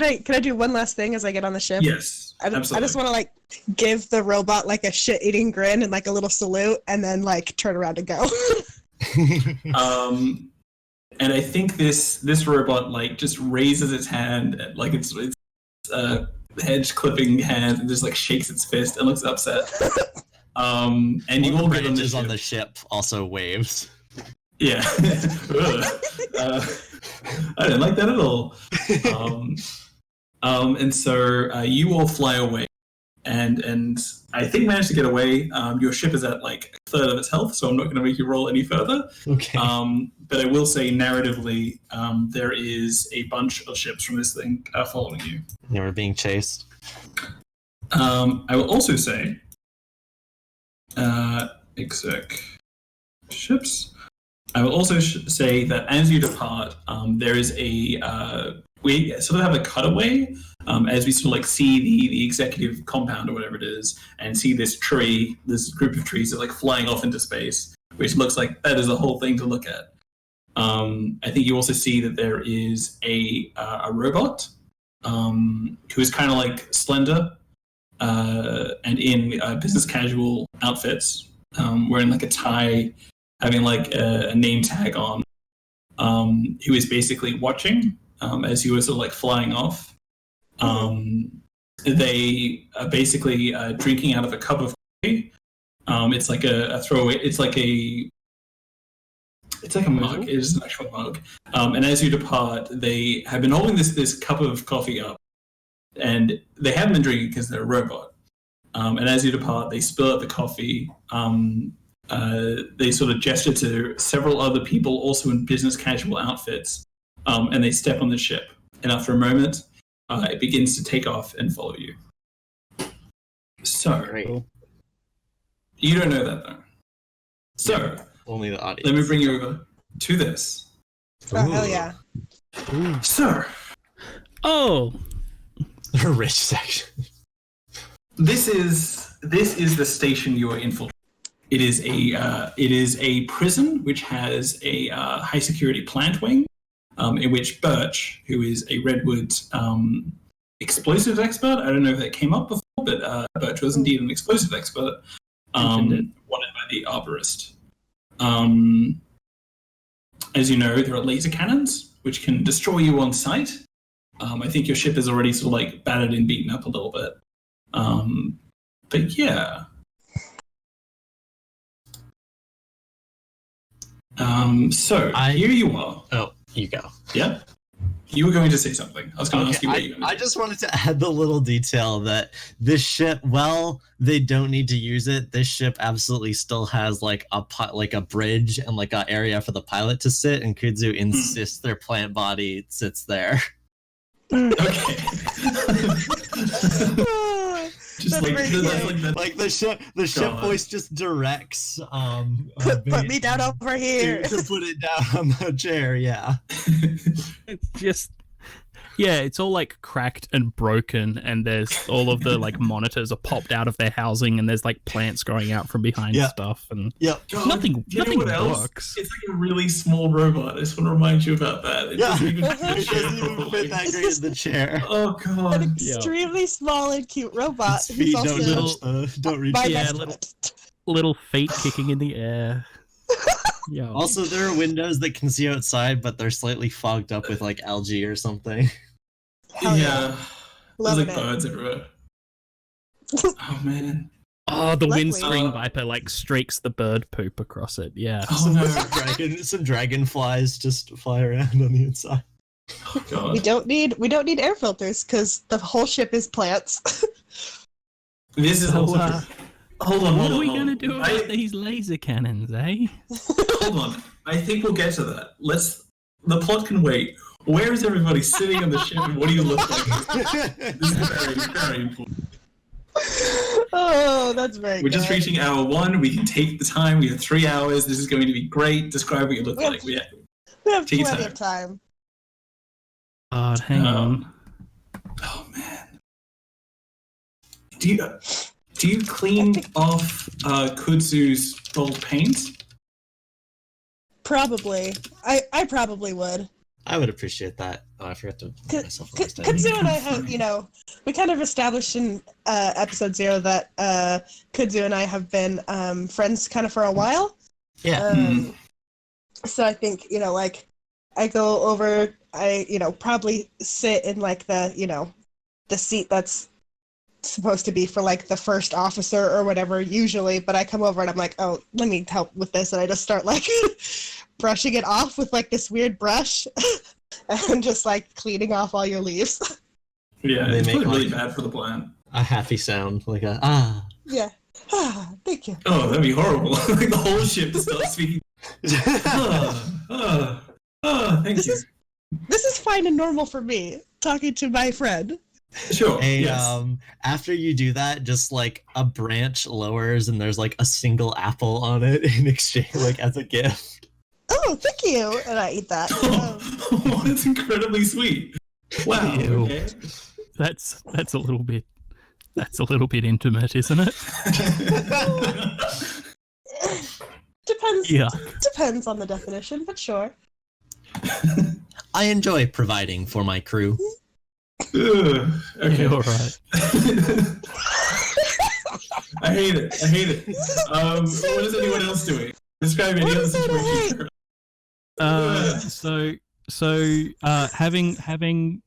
I do one last thing as I get on the ship? Yes, absolutely. I just want to give the robot a shit-eating grin and a little salute, and then turn around and go. And I think this robot just raises its hand, it's hedge clipping hand, and just shakes its fist and looks upset. And you all get on the ship also waves. Yeah. I didn't like that at all. And so you all fly away, and I think managed to get away. Your ship is at like a third of its health, so I'm not going to make you roll any further. Okay. But I will say, narratively, there is a bunch of ships from this thing following you. They were being chased. I will also say, exec ships. I will also say that as you depart, there is we sort of have a cutaway as we sort of like see the executive compound or whatever it is, and see this group of trees that like flying off into space, which looks like that is a whole thing to look at. I think you also see that there is a robot who is kind of like slender and in business casual outfits, wearing like a tie, having like a name tag on, who is basically watching as you were sort of like flying off. They are basically drinking out of a cup of coffee. It's like a throwaway. It's like a mug. It is an actual mug. And as you depart, they have been holding this cup of coffee up, and they haven't been drinking because they're a robot. And as you depart, they spill out the coffee. They sort of gesture to several other people also in business casual outfits, and they step on the ship. And after a moment, it begins to take off and follow you. So, Great. you don't know that though. So, Only the audience. let me bring you over to this. Oh, hell yeah. Sir, Oh, The rich section. this is the station you are infiltrating. It is a prison which has a high security plant wing, in which Birch, who is a Redwood explosives expert, I don't know if that came up before, but Birch was indeed an explosive expert, wanted by the arborist. As you know, there are laser cannons which can destroy you on sight. I think your ship is already sort of like battered and beaten up a little bit. But yeah. So here you are. Oh, you go. Yeah? You were going to say something. I was going to ask you what you were going to I just wanted to add the little detail that this ship, well, they don't need to use it. This ship absolutely still has like a bridge and like an area for the pilot to sit, and Kudzu insists their plant body sits there. Okay. Just That's Like the ship voice just directs put me down over here. to put it down on the chair. Yeah. it's just it's all like cracked and broken, and there's all of the like monitors are popped out of their housing, and there's like plants growing out from behind stuff, and Yep. God, nothing you know what else? works. It's like a really small robot. I just want to remind you about that. It doesn't even fit the It chair doesn't even properly. fit that great in the chair. Oh god. An extremely small and cute robot. Its feet who's don't also touch don't reach. my Yeah, best little- friend. Little feet kicking in the air. Yeah. Also, there are windows that can see outside, but they're slightly fogged up with like algae or something. Hell Yeah. There's Loving like it. birds everywhere. Oh man. Oh, the Luckily- windscreen viper like streaks the bird poop across it. Yeah. Oh no. Some dragonflies just fly around on the inside. Oh god. We don't need air filters because the whole ship is plants. This is also So, hold on. what are we hold on. gonna do about these laser cannons, eh? Hold on. I think we'll get to that. The plot can wait. Where is everybody sitting on the ship, and what do you look like? This is very, very important. Oh, that's very We're good. just reaching hour 1. We can take the time. We have 3 hours. This is going to be great. Describe what you look like. We have take your plenty time. of time. Oh, hang on. Oh man. Do you clean off Kudzu's gold paint? Probably. I probably would. I would appreciate that. Oh, I forgot to put myself on this time. Kudzu and I have, we kind of established in episode 0 that Kudzu and I have been friends kind of for a while. Yeah. So I think, I go over, probably sit in like the seat that's supposed to be for like the first officer or whatever usually, but I come over and I'm like, oh, let me help with this, and I just start like brushing it off with like this weird brush and just like cleaning off all your leaves. Yeah, They it's make, probably really like- bad for the plant. A happy sound, like a ah. Yeah. Ah, thank you. Oh, that'd be horrible. Like the whole ship starts speaking. Thank This you. This is fine and normal for me, talking to my friend. Sure. Hey, Yes. after you do that, just like a branch lowers and there's like a single apple on it in exchange, like as a gift. Oh, thank you. And I eat that. Oh, that's incredibly sweet. Wow. Ew. Okay. That's a little bit intimate, isn't it? Depends. Yeah. Depends on the definition, but sure. I enjoy providing for my crew. Ugh, okay. All right. I hate it. What is anyone else doing? Describe any What other is there to situation. Having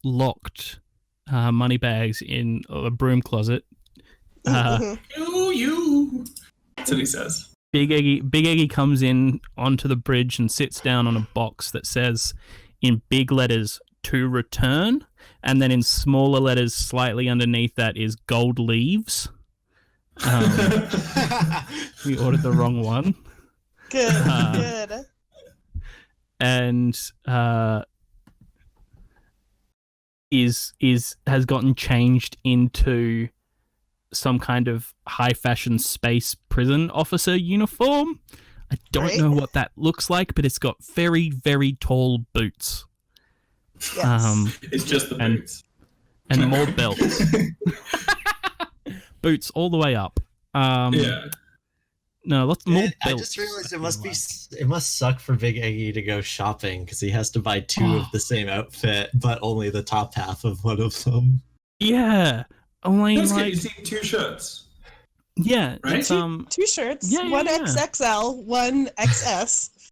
locked Moneybags in a broom closet, You. That's what he says. Big Eggy comes in onto the bridge and sits down on a box that says in big letters "to return," and then in smaller letters slightly underneath that is "gold leaves." We ordered the wrong one. Good, good. And has gotten changed into some kind of high fashion space prison officer uniform. I don't know what that looks like, but it's got very, very tall boots. Yes. It's just the boots. And more belts. Boots all the way up. Yeah. No, lots more belts. I just realized it must suck for Big Eggy to go shopping because he has to buy two of the same outfit, but only the top half of one of them. Yeah. Only That's good. like You see 2 shirts. yeah, Right? it's 2 shirts, yeah, one yeah. XXL, one XS,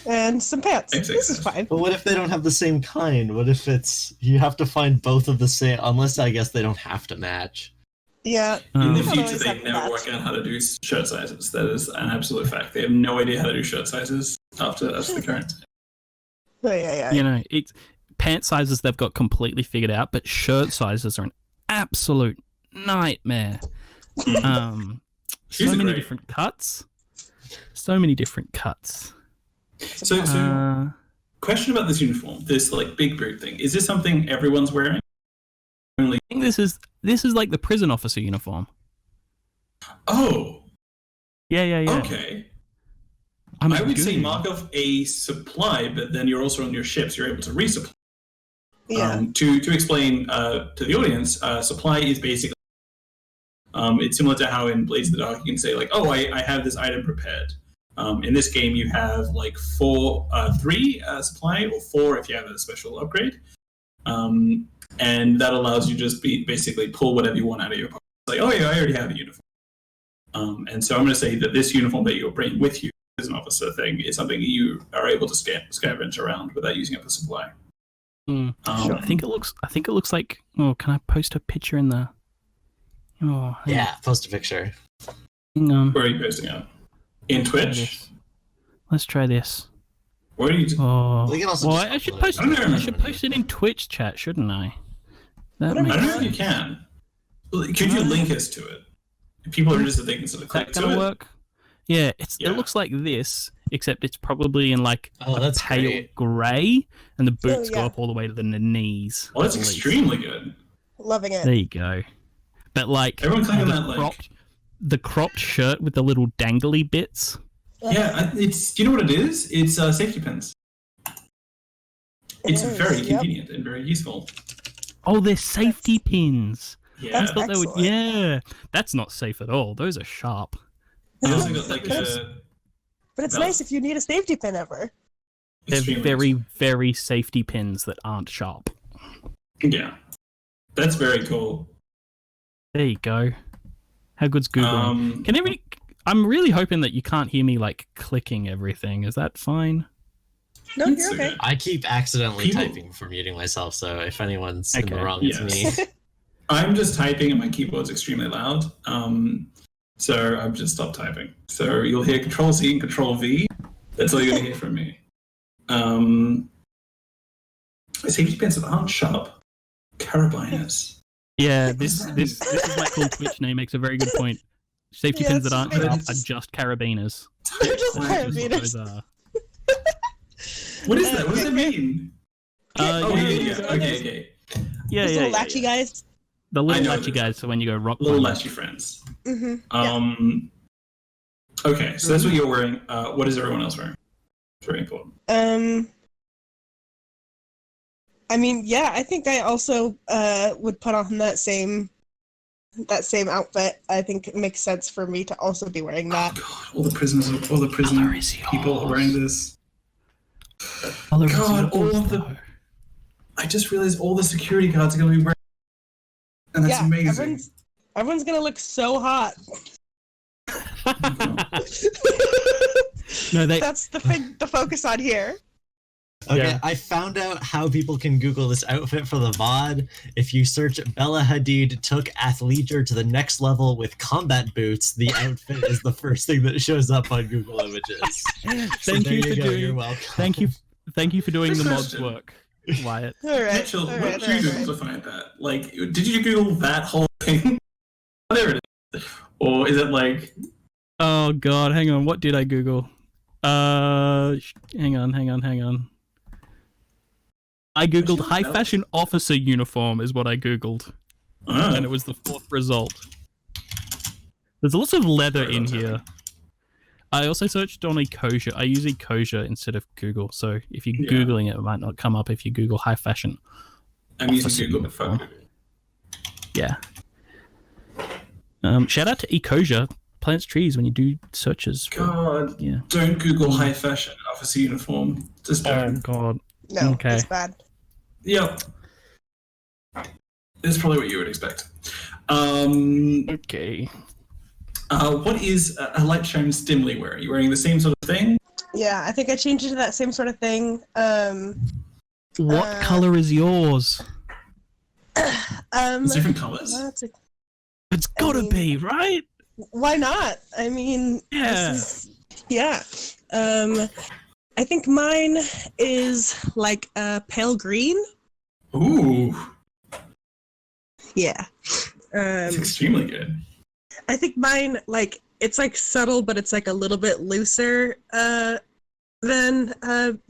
and some pants. This is fine. But what if they don't have the same kind? What if you have to find both of the same, unless I guess they don't have to match. Yeah. In the Don't future, always they have to never match. work out how to do shirt sizes. That is an absolute fact. They have no idea how to do shirt sizes after the current. Oh, yeah. you know, it's pant sizes they've got completely figured out, but shirt sizes are an absolute nightmare. So These are many great. different cuts. So many different cuts. So, question about this uniform, this like big boot thing. Is this something everyone's wearing? Only. I think this is like the prison officer uniform. Oh. Yeah. Okay. I'm I would say good. mark off a supply, but then you're also on your ships. You're able to resupply. Yeah. To explain to the audience, supply is basically it's similar to how in Blades of the Dark you can say like, oh, I have this item prepared. In this game, you have like 3 supply or 4 if you have a special upgrade, and that allows you just basically pull whatever you want out of your pocket. It's like, oh yeah, I already have a uniform. And so I'm going to say that this uniform that you're bringing with you as an officer thing is something you are able to scavenge around without using up a supply. I think it looks like. Oh, can I post a picture in the? Oh, Yeah, post a picture. hang on. Where are you posting it? In Twitch? Let's try this. Where are you? Oh, We can also well, just I should upload post. it. I should post it in Twitch chat, shouldn't I? That I makes don't know if you can. Could you link us to it? If people are interested, they can sort of click that to gonna it. work. Yeah, Yeah. it looks like this, except it's probably in like Oh, a that's pale great. grey, and the boots yeah. go up all the way to the knees. Well, that's at least. extremely good. Loving it. There you go. But like Everyone click on the that link. cropped shirt with the little dangly bits. Yeah, it's. Do you know what it is? It's safety pins. It's is, very yep. convenient and very useful. Oh, they're safety pins. Yeah. That's Thought they would. excellent. Yeah, that's not safe at all. Those are sharp. They also got like a. But it's No. nice if you need a safety pin ever. They're extremely very, useful. very safety pins that aren't sharp. Yeah, that's very cool. There you go. How good's Googling? Can every? I'm really hoping that you can't hear me like clicking everything. Is that fine? No, It's you're okay. okay. I keep accidentally People- typing for muting myself, so if anyone's in Okay, the wrong, it's yes. me. I'm just typing and my keyboard's extremely loud. So I've just stopped typing. So you'll hear Control C and Control V. That's all you're gonna hear from me. Safety pins that aren't sharp. Carabiners. Yeah, this is my cool Twitch name. Makes a very good point. Safety Yeah, pins that it's aren't right. sharp are just carabiners. They're just That's what those carabiners. are. What is that? What does that mean? Oh, Yeah. Okay. Yeah, Those yeah, little yeah, latchy yeah. guys. The I little know latchy this. guys. So when you go rock Little climbing. latchy friends. Mm-hmm. Okay, so that's what you're wearing. What is everyone else wearing? It's very important. I mean, yeah, I think I also would put on that same outfit. I think it makes sense for me to also be wearing that. Oh God, all the prison people are wearing this. God, all of the. I just realized all the security guards are going to be wearing, and that's amazing. Everyone's gonna look so hot. No, That's the focus on here. Okay, Yeah. I found out how people can Google this outfit for the VOD. If you search Bella Hadid took athleisure to the next level with combat boots, the outfit is the first thing that shows up on Google Images. Thank you for doing. You're welcome. Thank you for doing Quick the mod's question. work, Wyatt. All right. Mitchell, all what right, did you all Google right. to find that? Like, did you Google that whole thing? Oh, there it is. Or is it like? Oh God, hang on. What did I Google? Hang on. I googled high fashion officer uniform is what I googled, and it was the fourth result. There's lots of leather in here. I also searched on Ecosia. I use Ecosia instead of Google, so if you're googling it, it might not come up if you Google high fashion. I'm using Google, but fuck Google. Yeah. Shout out to Ecosia. Plants trees when you do searches. God, Yeah. don't Google high fashion officer uniform. Just Oh don't. God. No, Okay. it's bad. Yep. That's probably what you would expect. Okay. What is a light shine Stimley wearing? Are you wearing the same sort of thing? Yeah, I think I changed it to that same sort of thing. What color is yours? It's different colors. It's gotta be, right? Why not? I mean, Yeah. I think mine is like pale green. Ooh, Yeah. that's extremely good. I think mine, like, it's like subtle, but it's like a little bit looser than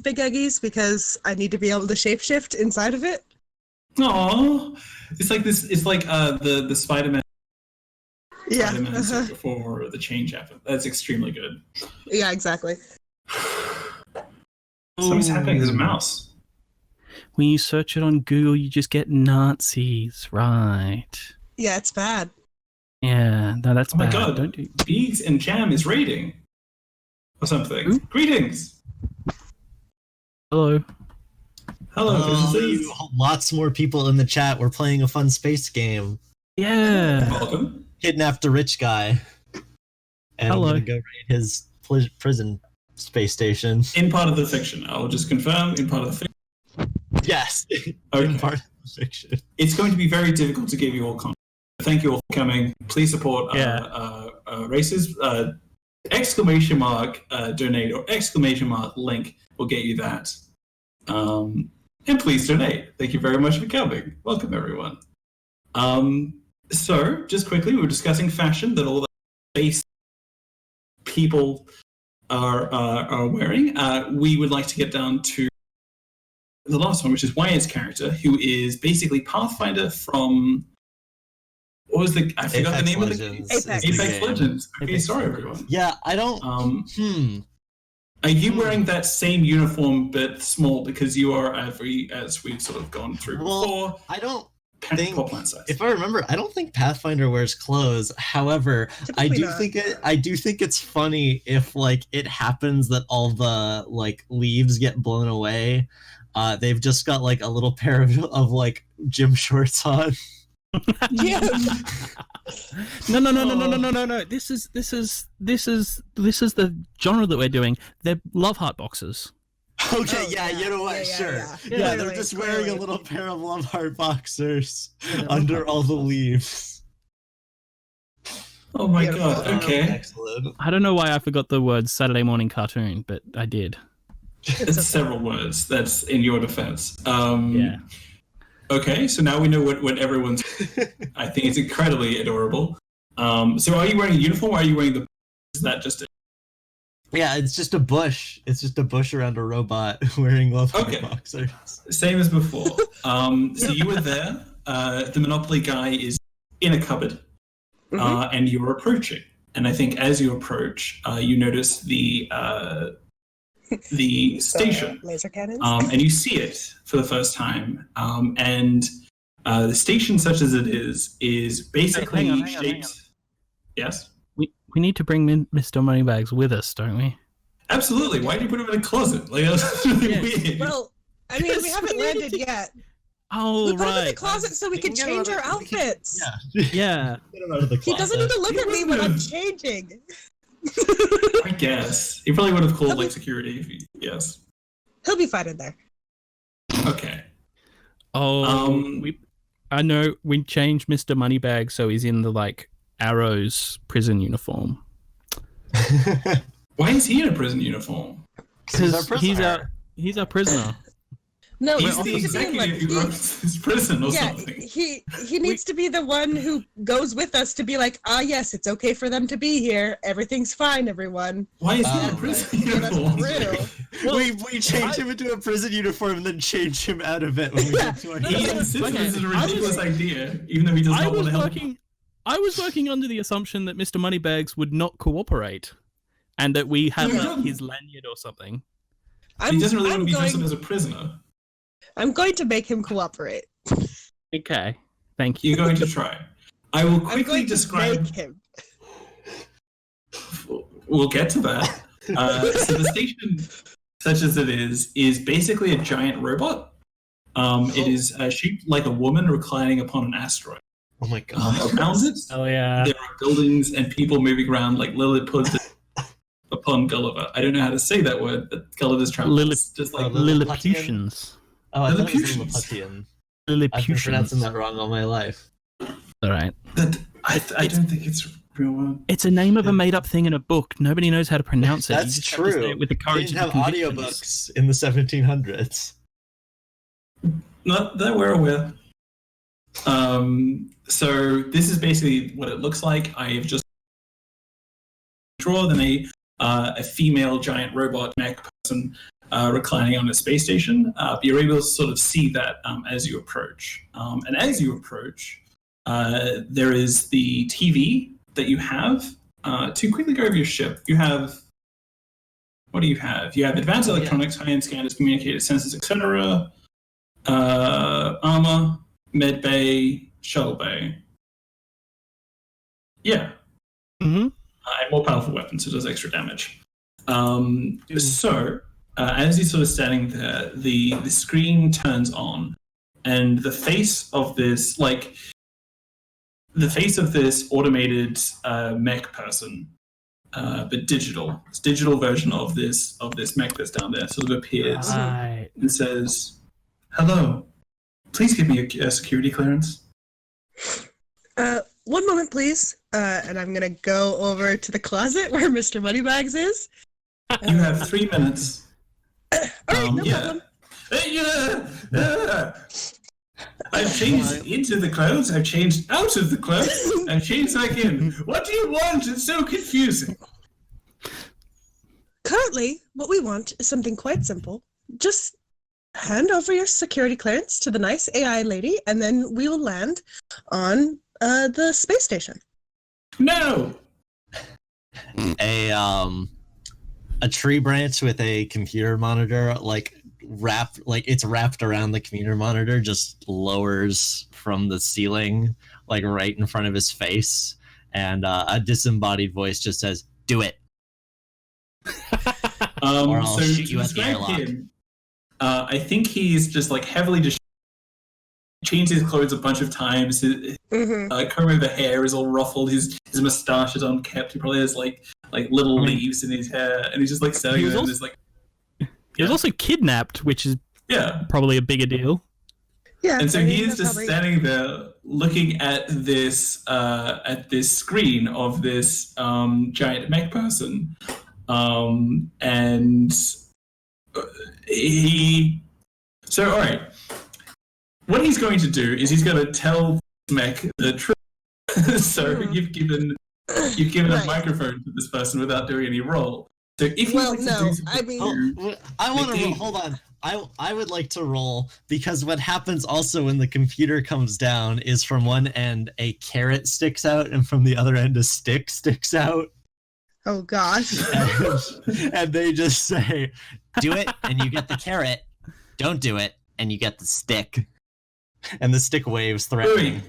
Big Eggie's because I need to be able to shapeshift inside of it. Aww. It's like this. It's like the Spider-Man. Yeah. Spider-Man suit before the change happened. That's extremely good. Yeah, exactly. Something's happening. There's a mouse. When you search it on Google, you just get Nazis, right? Yeah, it's bad. Yeah, no, that's Oh my bad. God. Don't do. Beads and Jam is raiding. Or something. Who? Greetings. Hello. Hello. businesses. Lots more people in the chat. We're playing a fun space game. Yeah. Welcome. Kidnapped a rich guy. And Hello. I'm gonna go raid his prison space station. In part of the fiction. I'll just confirm. In part of the fiction. Yes. Okay. In part of the fiction. It's going to be very difficult to give you all content. Thank you all for coming. Please support races. Exclamation mark donate or exclamation mark link will get you that. And please donate. Thank you very much for coming. Welcome everyone. So just quickly, we were discussing fashion that all the space people are wearing. We would like to get down to the last one, which is Wyatt's character, who is basically Pathfinder from. What was the? I forgot the name of the. Apex Legends. Okay, sorry everyone. Yeah, I don't. Are you wearing that same uniform but small because you are, as we've sort of gone through before? I don't think. Size. If I remember, I don't think Pathfinder wears clothes. However, I do think it's funny if like it happens that all the like leaves get blown away. They've just got like a little pair of like gym shorts on. Yeah. No. This is the genre that we're doing. They're love heart boxes. Okay, you know what? Yeah, they're just wearing a little pair of love heart boxers under all the leaves. Oh my god, okay. Excellent. I don't know why I forgot the word Saturday morning cartoon, but I did. It's several words. That's in your defense. Yeah. Okay, so now we know what everyone's. I think it's incredibly adorable. So are you wearing a uniform or are you wearing the? Is that just it? Yeah, it's just a bush. It's just a bush around a robot wearing love boxers. Same as before. So you were there. The Monopoly guy is in a cupboard, and you're approaching. And I think as you approach, you notice the station, laser cannons, and you see it for the first time. And the station, such as it is basically hang on. shaped. Yes. We need to bring Mr. Moneybags with us, don't we? Absolutely. Why did you put him in a closet? Like, that's really weird. Well, I mean, we haven't landed yet. Oh, We put him in the right. closet so we can change our outfits. Yeah. Get him out of the He doesn't need to look at me when I'm changing. I guess. He probably would have called like security if he, yes. He'll be fine in there. Okay. Oh, I know we changed Mr. Moneybags so he's in the like Arrow's prison uniform. Why is he in a prison uniform? Because he's our prisoner. No, He's the executive who runs his prison or something. He needs to be the one who goes with us to be like, yes, it's okay for them to be here. Everything's fine, everyone. Why is he in a prison uniform? We change him into a prison uniform and then change him out of it when we get to our He insists this is a ridiculous idea, even though he does not want to help. I was working under the assumption that Mr. Moneybags would not cooperate, and that we have his lanyard or something. He doesn't really want to be dressed up as a prisoner. I'm going to make him cooperate. Okay, thank you. You're going to try. I will quickly describe. Him. We'll get to that. So the station, such as it is basically a giant robot. It is shaped like a woman reclining upon an asteroid. Oh my god! Around it, yeah. There are buildings and people moving around like Lilliputians upon Gulliver. I don't know how to say that word, but Gulliver's Travels. Just like Lilliputians. Oh, I thought it was Lilliputians. Lilliputian. I've been pronouncing that wrong all my life. All right. I don't think it's a real word. It's a name of a made-up thing in a book. Nobody knows how to pronounce it. That's true. With the courage they didn't have audiobooks in the 1700s. Not that we're aware. So this is basically what it looks like. I have just drawn a female giant robot mech person reclining on a space station. But you're able to sort of see that as you approach. And as you approach, there is the TV that you have. To quickly go over your ship, you have. What do you have? You have advanced electronics, high-end scanners, communicators, sensors, etc. Armor, med bay, shuttle bay. Yeah. Mm-hmm. And more powerful weapons, so it does extra damage. So, as you're sort of standing there, the screen turns on, and the face of this, automated mech person, but digital. This digital version of this mech that's down there sort of appears and says, "Hello, please give me a security clearance." 1 moment, please. And I'm gonna go over to the closet where Mr. Moneybags is. You have 3 minutes. All right, no problem. I've changed into the clothes. I've changed out of the clothes. I've changed back in. What do you want? It's so confusing. Currently, what we want is something quite simple. Just hand over your security clearance to the nice AI lady, and then we will land on the space station. No. A tree branch with a computer monitor, it's wrapped around the computer monitor, just lowers from the ceiling, like right in front of his face, and a disembodied voice just says, "Do it." Or I'll shoot you at the airlock. I think he's just heavily changed his clothes a bunch of times. His comb over hair is all ruffled. His mustache is unkept. He probably has little leaves in his hair, and he's just standing there. He was also kidnapped, which is probably a bigger deal. Yeah, and so he's just standing there looking at this screen of this giant mech person, and he. So all right. what he's going to do is he's going to tell Smek the truth. So you've given a microphone to this person without doing any roll. So if you I want to roll. Hold on. I would like to roll because what happens also when the computer comes down is from one end a carrot sticks out and from the other end a stick sticks out. Oh gosh. And they just say, do it and you get the carrot. Don't do it and you get the stick. And the stick waves threatening.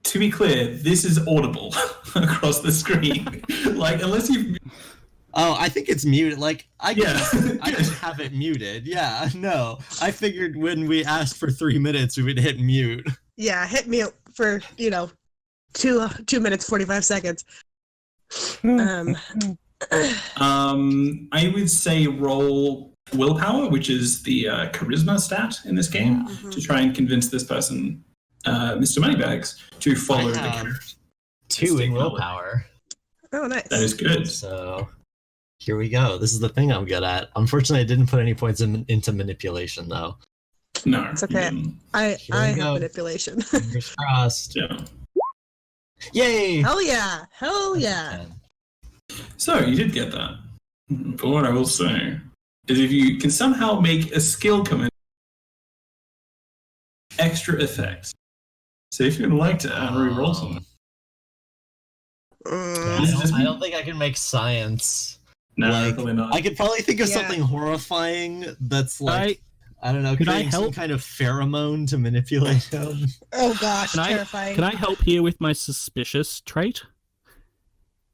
To be clear, this is audible across the screen. Like, unless you... Oh, I think it's muted. Like, I can have it muted. Yeah, no. I figured when we asked for 3 minutes, we would hit mute. Yeah, hit mute for, 2 minutes, 45 seconds. I would say roll willpower, which is the charisma stat in this game, to try and convince this person, Mr. Moneybags, to follow the carrot. 2 in willpower. Oh, nice. That is good. So... here we go. This is the thing I'm good at. Unfortunately, I didn't put any points into manipulation, though. No. It's okay. I have manipulation. Fingers crossed. Yeah. Yay! Hell yeah! Hell yeah! So, you did get that. But what I will say is if you can somehow make a skill come in, extra effects. So if you'd like to re-roll something. I don't think I can make science. No, probably not. I could probably think of something horrifying that's like, I don't know, creating some kind of pheromone to manipulate him. Oh gosh, terrifying. Can I help here with my suspicious trait?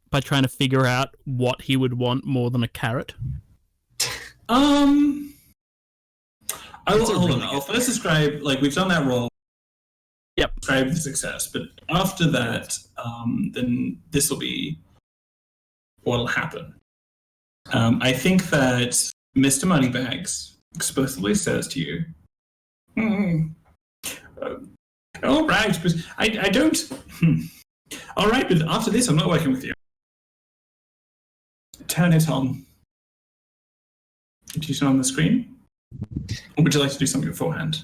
By trying to figure out what he would want more than a carrot? Hold on. I'll first describe, we've done that roll. Yep. Describe the success, but after that, then this will be what'll happen. I think that Mr. Moneybags explicitly says to you, all right, but I don't... All right, but after this, I'm not working with you. Turn it on. Do you turn on the screen? Or would you like to do something beforehand?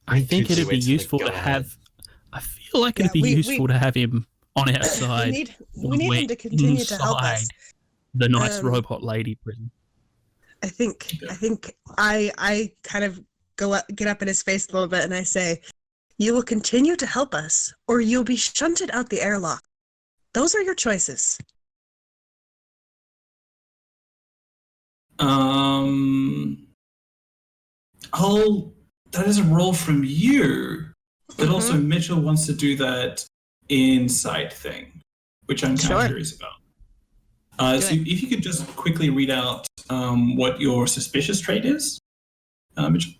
I think it'd be useful to have... I feel like it'd be useful to have him on our side. We need him to continue to help us. The nice robot lady prison. I think I kind of get up in his face a little bit and I say, you will continue to help us or you'll be shunted out the airlock. Those are your choices. That is a roll from you. But also Mitchell wants to do that inside thing, which I'm kind of curious about. So if you could just quickly read out what your suspicious trait is, Mitchell.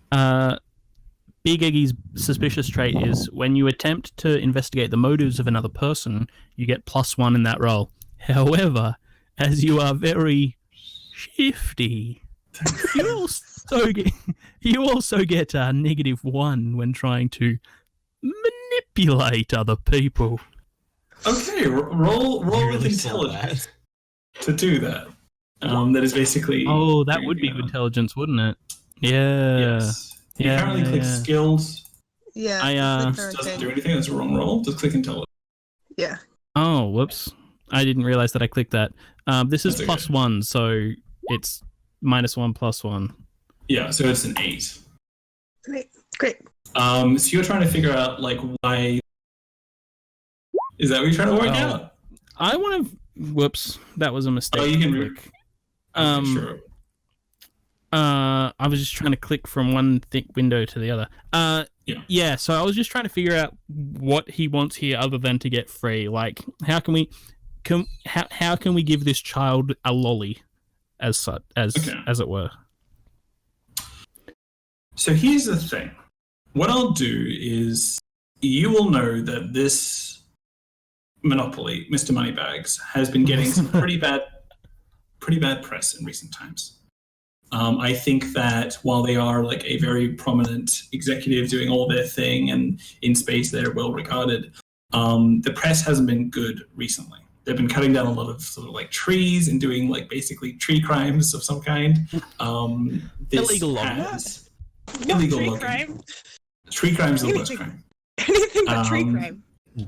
Big Eggy's suspicious trait is when you attempt to investigate the motives of another person, you get +1 in that roll. However, as you are very shifty, you also get a -1 when trying to manipulate other people. Okay, roll with intelligence to do that. That is basically... Oh, that would be intelligence, wouldn't it? Yeah. Yes. You currently click skills. Yeah. Doesn't do anything. That's a wrong roll. Just click intelligence. Yeah. Oh, whoops. I didn't realize that I clicked that. This is +1, so it's -1 +1. Yeah, so it's an 8. Great. So you're trying to figure out, why... Is that what you're trying to work out? I want to... Whoops. That was a mistake. Oh, you can... Sure. I was just trying to click from one window to the other. Yeah, so I was just trying to figure out what he wants here other than to get free. Like, how can we give this child a lolly as it were? So here's the thing. What I'll do is you will know that this monopoly, Mr. Moneybags, has been getting some pretty bad press in recent times. I think that while they are a very prominent executive doing all their thing and in space they're well regarded, the press hasn't been good recently. they've been cutting down a lot of sort of like trees and doing like basically tree crimes of some kind. This Illegal logging. has No illegal tree logging. crime. Tree crimes are the worst Anything. crime. Anything but tree crime.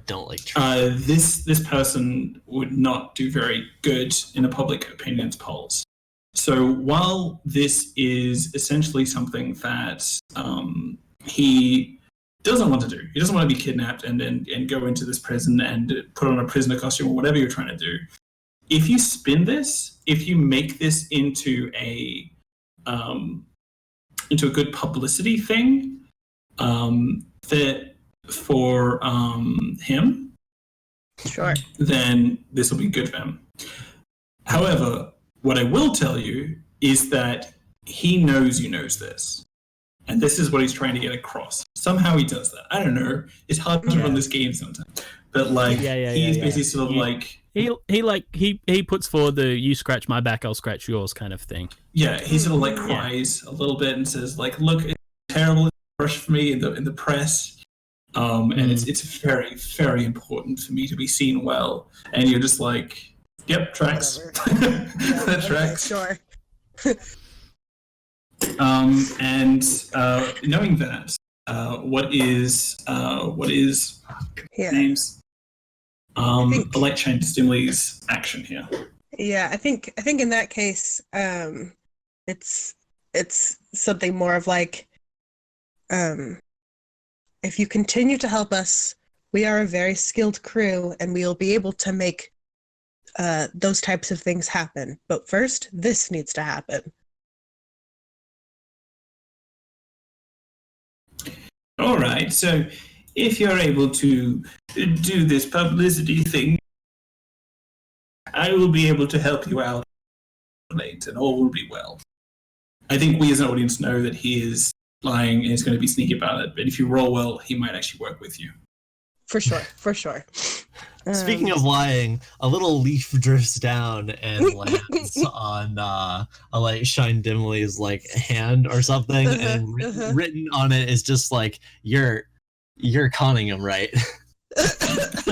Don't like trees. This person would not do very good in the public opinions polls. So while this is essentially something that he doesn't want to do, he doesn't want to be kidnapped and go into this prison and put on a prisoner costume or whatever you're trying to do. If you spin this, if you make this into a good publicity thing, that for him, Sure. then this will be good for him. However, what I will tell you is that he knows you knows this. And this is what he's trying to get across. Somehow he does that. I don't know. It's hard to run this game sometimes. But like he's basically sort of like he puts forward the "you scratch my back, I'll scratch yours" kind of thing. Yeah, he sort of like cries a little bit and says like, "Look, it's terrible. It's a rush for me in the press, and it's very, very important for me to be seen well." And you're just like, "Yep, tracks. That tracks." Sure. And knowing that, what is names? Light chain Stimley's action here. Yeah, I think in that case, it's something more of like, if you continue to help us, we are a very skilled crew, and we will be able to make those types of things happen. But first, this needs to happen. All right, so if you're able to do this publicity thing, I will be able to help you out late, and all will be well. I think we as an audience know that he is lying and is going to be sneaky about it, but if you roll well, he might actually work with you. For sure, for sure. Speaking of lying, a little leaf drifts down and lands on a light shine dimly's like hand or something, and written on it is just like, "You're conning him, right?"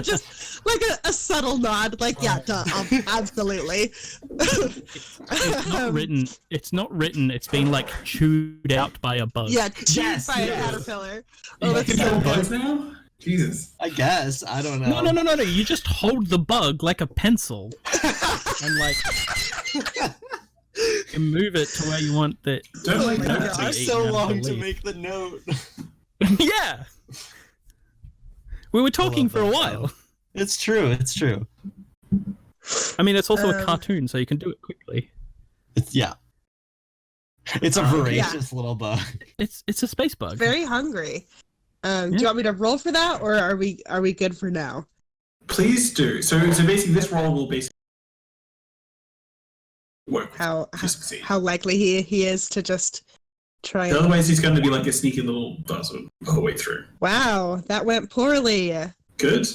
Just like a subtle nod, like yeah, duh, absolutely. It's not written. It's not written. It's been like chewed out by a bug. Yeah, chewed by a caterpillar. Oh, You that's can so tell good. bugs now? Jesus. I guess. I don't know. No. You just hold the bug like a pencil, and like you move it to where you want the. Don't like my that. God. It took so long to make the note. Yeah. We were talking for a while. It's true. It's true. I mean, it's also a cartoon, so you can do it quickly. It's It's a voracious little bug. It's a space bug. Very hungry. Do you want me to roll for that, or are we good for now? Please do. So basically, this roll will basically work. How succeed. how likely he is to just try and... Otherwise, he's going to be like a sneaky little buzzard the whole way through. Wow, that went poorly. Good.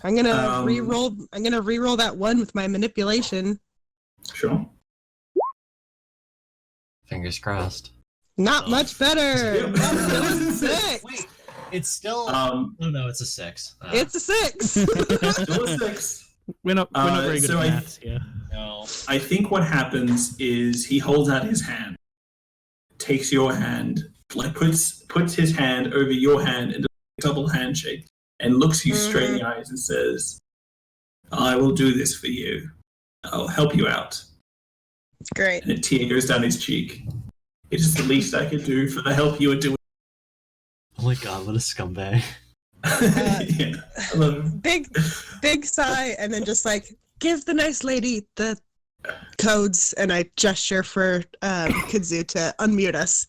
I'm gonna re-roll. I'm gonna re-roll that one with my manipulation. Sure. Fingers crossed. Not much better. Yeah. Six. Wait, it's still. No, it's a 6. It's a 6. Still a 6. We're not very good so at maths here. No. I think what happens is he holds out his hand, takes your hand, like puts his hand over your hand in a double handshake, and looks you straight in the eyes and says, "I will do this for you. I'll help you out." Great. And a tear goes down his cheek. It is the least I could do for the help you are doing. Oh my god, what a scumbag. Yeah, I love him. Big sigh, and then just like give the nice lady the codes, and I gesture for Kudzu to unmute us.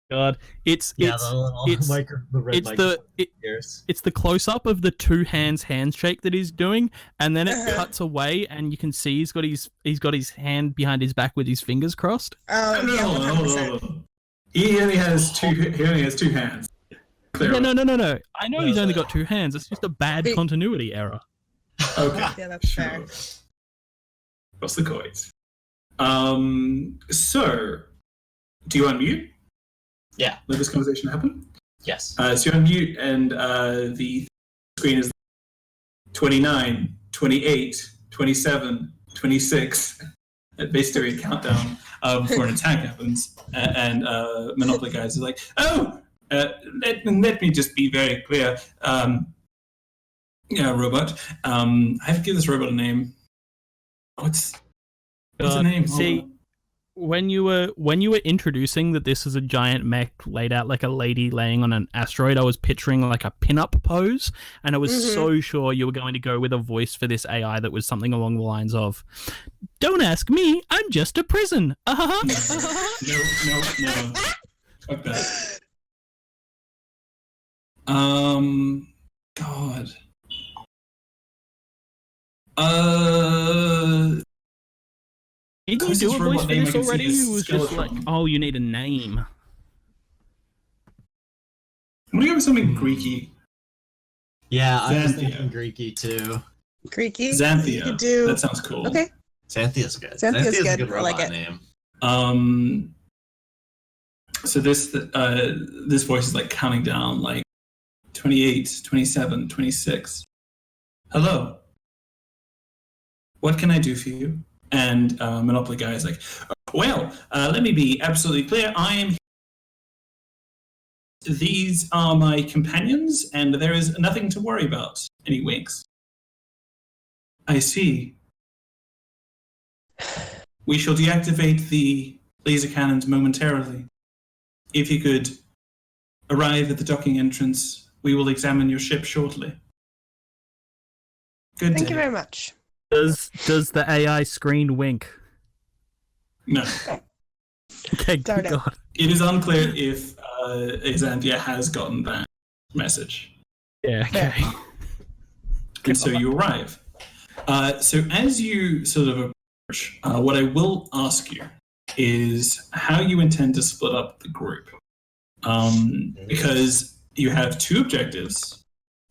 God, it's the close up of the two hands handshake that he's doing, and then it cuts away, and you can see he's got his hand behind his back with his fingers crossed. Oh yeah, 100%. He only has two hands. Clearly. No. I know he's only got two hands. It's just a bad continuity error. Okay. Yeah, that's fair. What's the coins? So, do you unmute? Yeah. Let this conversation happen? Yes. So you unmute, and the screen is 29. 28, 27, 26. Basically a countdown before an attack happens. And Monopoly guys are like, let me just be very clear. Robot. I have to give this robot a name. What's the name? See, when you were introducing that this is a giant mech laid out like a lady laying on an asteroid, I was picturing like a pin-up pose, and I was so sure you were going to go with a voice for this AI that was something along the lines of, "Don't ask me, I'm just a prison." No. Fuck that. God. Did you do a voice for this already? It was just like, oh, you need a name. I'm gonna go with something Greeky. Yeah, I was thinking Greeky too. Greeky? Xanthia. You could do... That sounds cool. Okay. Xanthia's good. Xanthia's good. A good I like robot it. name. So this voice is like counting down like 28, 27, 26. Hello. What can I do for you? And Monopoly guy is like, well, let me be absolutely clear. These are my companions, and there is nothing to worry about. And he winks. I see. We shall deactivate the laser cannons momentarily. If you could arrive at the docking entrance, we will examine your ship shortly. Good day. Thank you very much. Does the AI screen wink? No. Okay, Darn good it. God. It is unclear if Xanthia has gotten that message. Yeah, okay. And so you arrive. So as you sort of approach, what I will ask you is how you intend to split up the group. Because you have two objectives,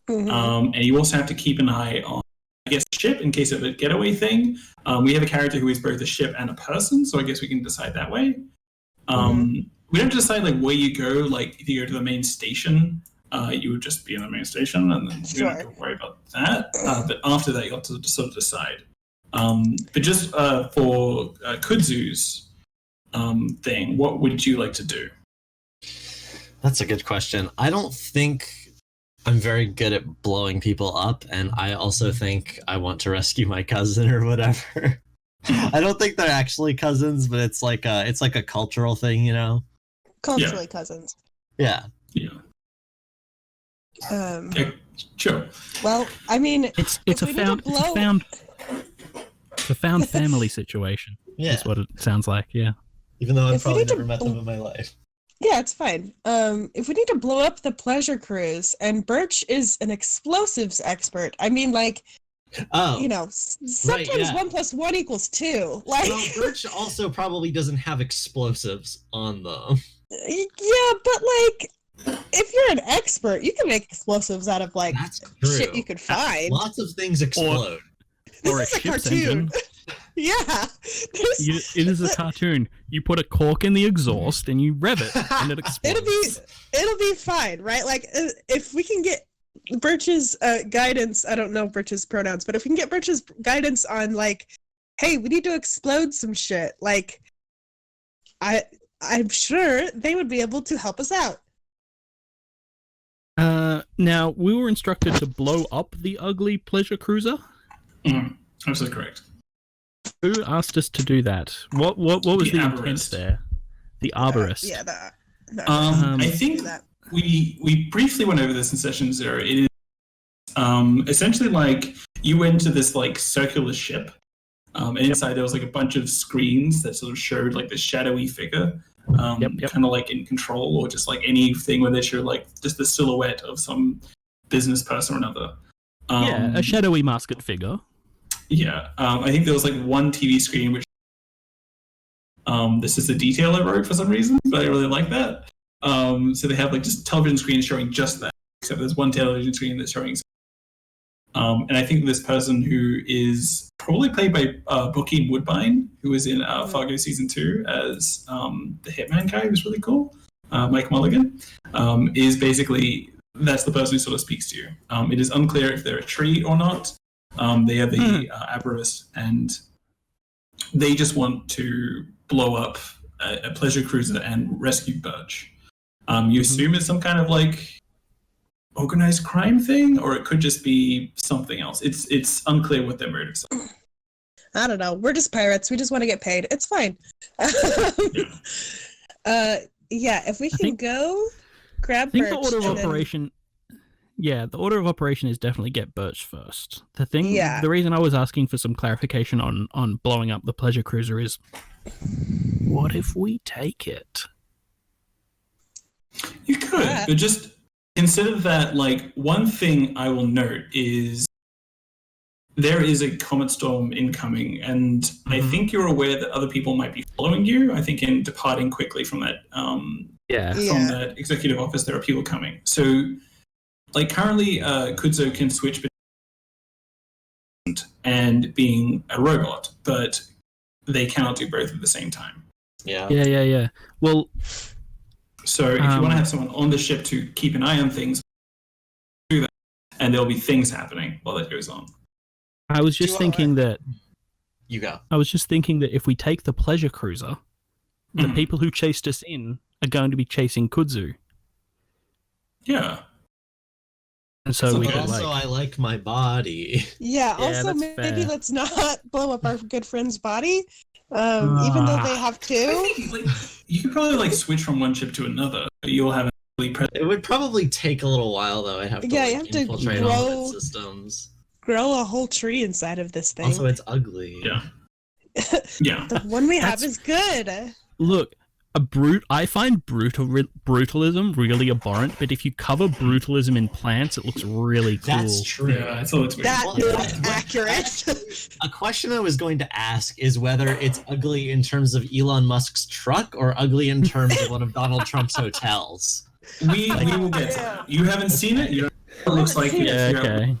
and you also have to keep an eye on, I guess, ship in case of a getaway thing. We have a character who is both a ship and a person, so I guess we can decide that way. We don't decide like where you go. Like if you go to the main station, you would just be in the main station, and then you don't have to worry about that. But after that, you have to sort of decide. But just for Kudzu's thing, what would you like to do? That's a good question. I don't think I'm very good at blowing people up, and I also think I want to rescue my cousin or whatever. I don't think they're actually cousins, but it's like a cultural thing, you know? Culturally cousins. Yeah. Yeah. Yeah, sure. Well, I mean, It's a found family situation. Yeah. That's what it sounds like. Yeah. Even though I've If we probably need to never met them in my life. yeah, it's fine. If we need to blow up the pleasure cruise, and Birch is an explosives expert, I mean, like, you know, sometimes 1 + 1 = 2. Like, Well, Birch also probably doesn't have explosives on them. yeah, but like, if you're an expert, you can make explosives out of like That's true. shit you could find. Lots of things explode. Or a This is a ship's cartoon. engine. Yeah, It is a cartoon. You put a cork in the exhaust and you rev it, and it explodes. it'll be fine, right? Like, if we can get Birch's guidance, I don't know Birch's pronouns, but if we can get Birch's guidance on like, hey, we need to explode some shit, like, I'm sure they would be able to help us out. Now, we were instructed to blow up the ugly pleasure cruiser. Absolutely correct. Who asked us to do that? What was the intent arborist. there? The arborist. Yeah, I think we briefly went over this in session 0. It is essentially like you went to this like circular ship, and inside there was like a bunch of screens that sort of showed like the shadowy figure, kind of like in control, or just like anything where they showed like just the silhouette of some business person or another. A shadowy masked figure. Yeah, I think there was like one TV screen which this is the detail I wrote for some reason, but I really like that. So they have like just television screens showing just that, except there's one television screen that's showing. And I think this person who is probably played by Bokeem Woodbine, who was in Fargo season 2 as the hitman guy, who's really cool, Mike Mulligan, is basically that's the person who sort of speaks to you. It is unclear if they're a tree or not. They are the Avarice, and they just want to blow up a pleasure cruiser and rescue Birch. You assume it's some kind of like organized crime thing, or it could just be something else. It's unclear what their motives are. I don't know. We're just pirates. We just want to get paid. It's fine. Yeah, if we can go grab I think Birch. the order of and then- operation. Yeah, the order of operation is definitely get Birch first. Yeah. The reason I was asking for some clarification on blowing up the pleasure cruiser is, what if we take it? You could, but just instead of that, like, one thing I will note is there is a comet storm incoming, and I think you're aware that other people might be following you. I think in departing quickly from that from that executive office, there are people coming. So, like, currently, Kudzo can switch between and being a robot, but they cannot do both at the same time. Yeah. Well, so if you want to have someone on the ship to keep an eye on things, do that, and there'll be things happening while that goes on. I was just thinking that. You go. I was just thinking that if we take the pleasure cruiser, the people who chased us in are going to be chasing Kudzu. Yeah. And so we but could also, I like my body. Yeah, also that's maybe fair. let's not blow up our good friend's body, even though they have I two. think, like, you could probably like switch from one ship to another. You'll have It would probably take a little while, though. I'd have to, Yeah, you like, have to infiltrate all grow- of its systems. Grow a whole tree inside of this thing. Also, it's ugly. Yeah. Yeah. The one we have That's- is good. look. I find brutalism really abhorrent, but if you cover brutalism in plants, it looks really cool. That's true. Yeah, it's all it's weird. That Well, is accurate. A question I was going to ask is whether it's ugly in terms of Elon Musk's truck or ugly in terms of one of Donald Trump's hotels. We will get to that. You haven't seen it? You don't know what it looks like. Yeah, You're- okay.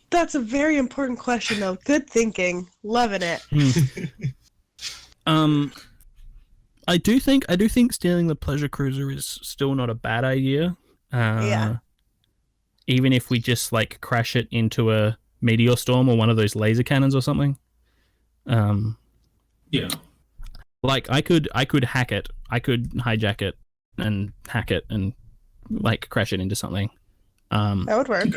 That's a very important question, though. Good thinking. Loving it. I do think stealing the pleasure cruiser is still not a bad idea. Yeah. Even if we just like crash it into a meteor storm or one of those laser cannons or something. Yeah. Like I could hack it. I could hijack it and hack it and like crash it into something. That would work.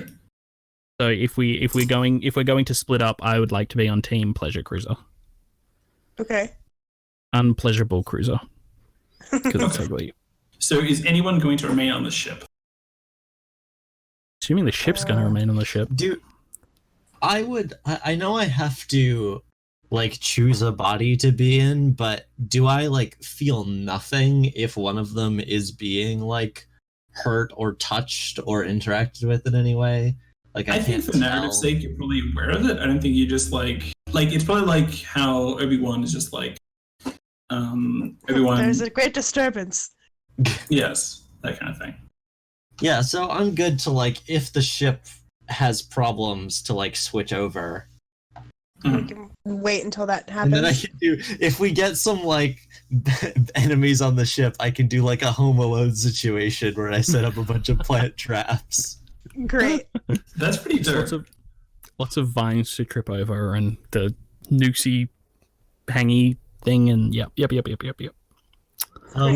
So if we're going to split up, I would like to be on team pleasure cruiser. Okay. Unpleasurable cruiser. Because it's Okay. ugly. So is anyone going to remain on the ship? Assuming the ship's going to remain on the ship. I know I have to, like, choose a body to be in, but do I, like, feel nothing if one of them is being, like, hurt or touched or interacted with in any way? Like, I I think can't for narrative's tell. sake, you're probably aware of it. I don't think you just like it's probably like how Obi-Wan is just like Obi-Wan. There's a great disturbance. Yes, that kind of thing. Yeah, so I'm good to, like, if the ship has problems, to, like, switch over. We can wait until that And then I happens. can do, if we get some, like, enemies on the ship, I can do, like, a Home Alone situation where I set up a bunch of plant traps. Great. That's pretty dope. Lots of vines to trip over and the noosey hangy thing and yep. We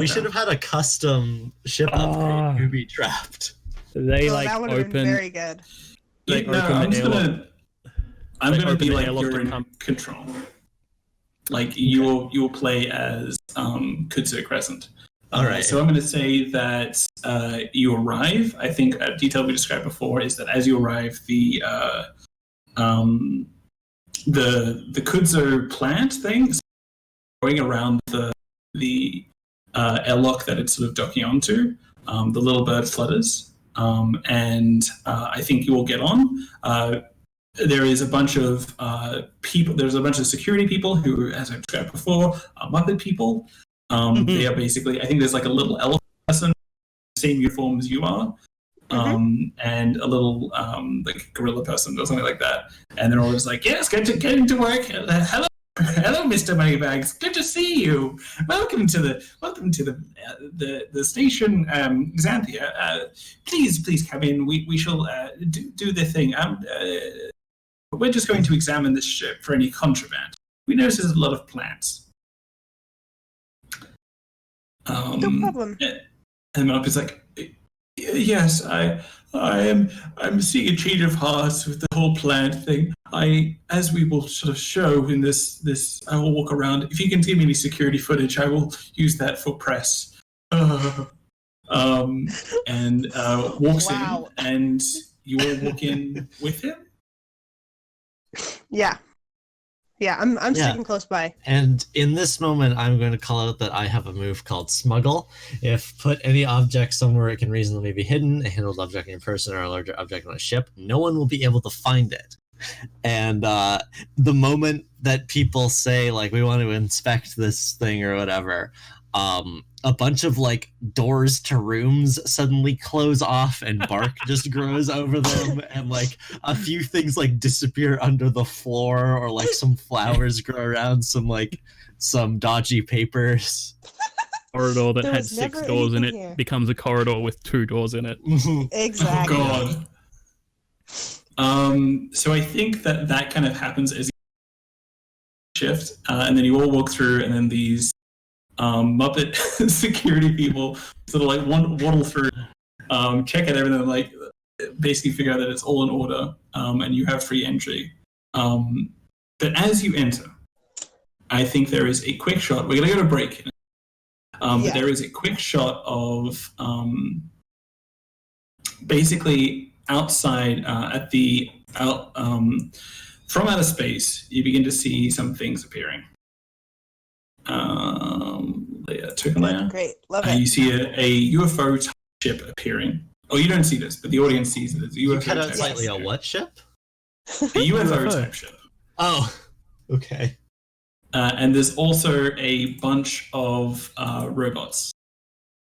should have had a custom ship upgrade to be trapped. They Oh, like that would have been open very good. they No, open I'm the just airlock. I'm They gonna open be the like airlock you're to in come- control. Like you'll play as Kutsu Crescent. All right. So I'm going to say that you arrive. I think a detail we described before is that as you arrive, the Kudzu plant thing is going around the airlock that it's sort of docking onto. The little bird flutters, and I think you will get on. There is a bunch of people. There's a bunch of security people who, as I've described before, are Muppet people. They are basically, I think there's like a little elephant person, same uniform as you are, and a little like gorilla person or something like that. And they're all just like, yes, get into work. Hello, Mr. Moneybags. Good to see you. Welcome to the station, Xanthia. Please come in. We shall do the thing. but we're just going to examine this ship for any contraband. We notice there's a lot of plants. No problem. And Mark is like, yes, I'm seeing a change of heart with the whole plant thing. As we will sort of show in this, I will walk around. If you can give me any security footage, I will use that for press. And walks in, and you all walk in with him. Yeah. Yeah, I'm sticking close by. And in this moment, I'm going to call out that I have a move called Smuggle. If put any object somewhere it can reasonably be hidden, a handled object in your person or a larger object on a ship, no one will be able to find it. And the moment that people say, like, we want to inspect this thing or whatever, a bunch of, like, doors to rooms suddenly close off and bark just grows over them, and, like, a few things, like, disappear under the floor, or, like, some flowers grow around some dodgy papers. Corridor that There had was 6 never doors in it anything here. becomes a corridor with 2 doors in it. Exactly. Oh, God. So I think that kind of happens as you shift, and then you all walk through, and then these Muppet security people sort of like waddle through, check out everything, like basically figure out that it's all in order, and you have free entry. But as you enter, I think there is a quick shot. We're going to go to break. But there is a quick shot of basically outside from outer space, you begin to see some things appearing. Token layer. Great, love it. You see a UFO type ship appearing. Oh, you don't see this, but the audience sees it. It's a UFO You cut out type slightly ship. a what ship? A UFO type ship. Oh, okay. And there's also a bunch of robots.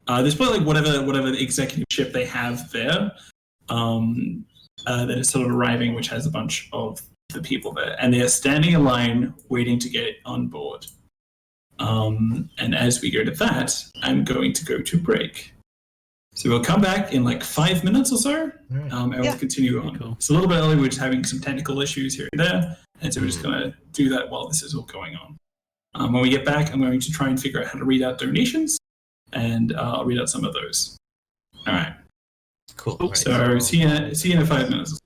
There's probably like whatever executive ship they have there that is sort of arriving, which has a bunch of the people there, and they are standing in line waiting to get on board. And as we go to that, I'm going to go to break. So we'll come back in like 5 minutes or so, and we'll continue on. Cool. It's a little bit early, we're just having some technical issues here and there, and so we're just going to do that while this is all going on. When we get back, I'm going to try and figure out how to read out donations, and I'll read out some of those. All right. Cool. Right. So see you in 5 minutes.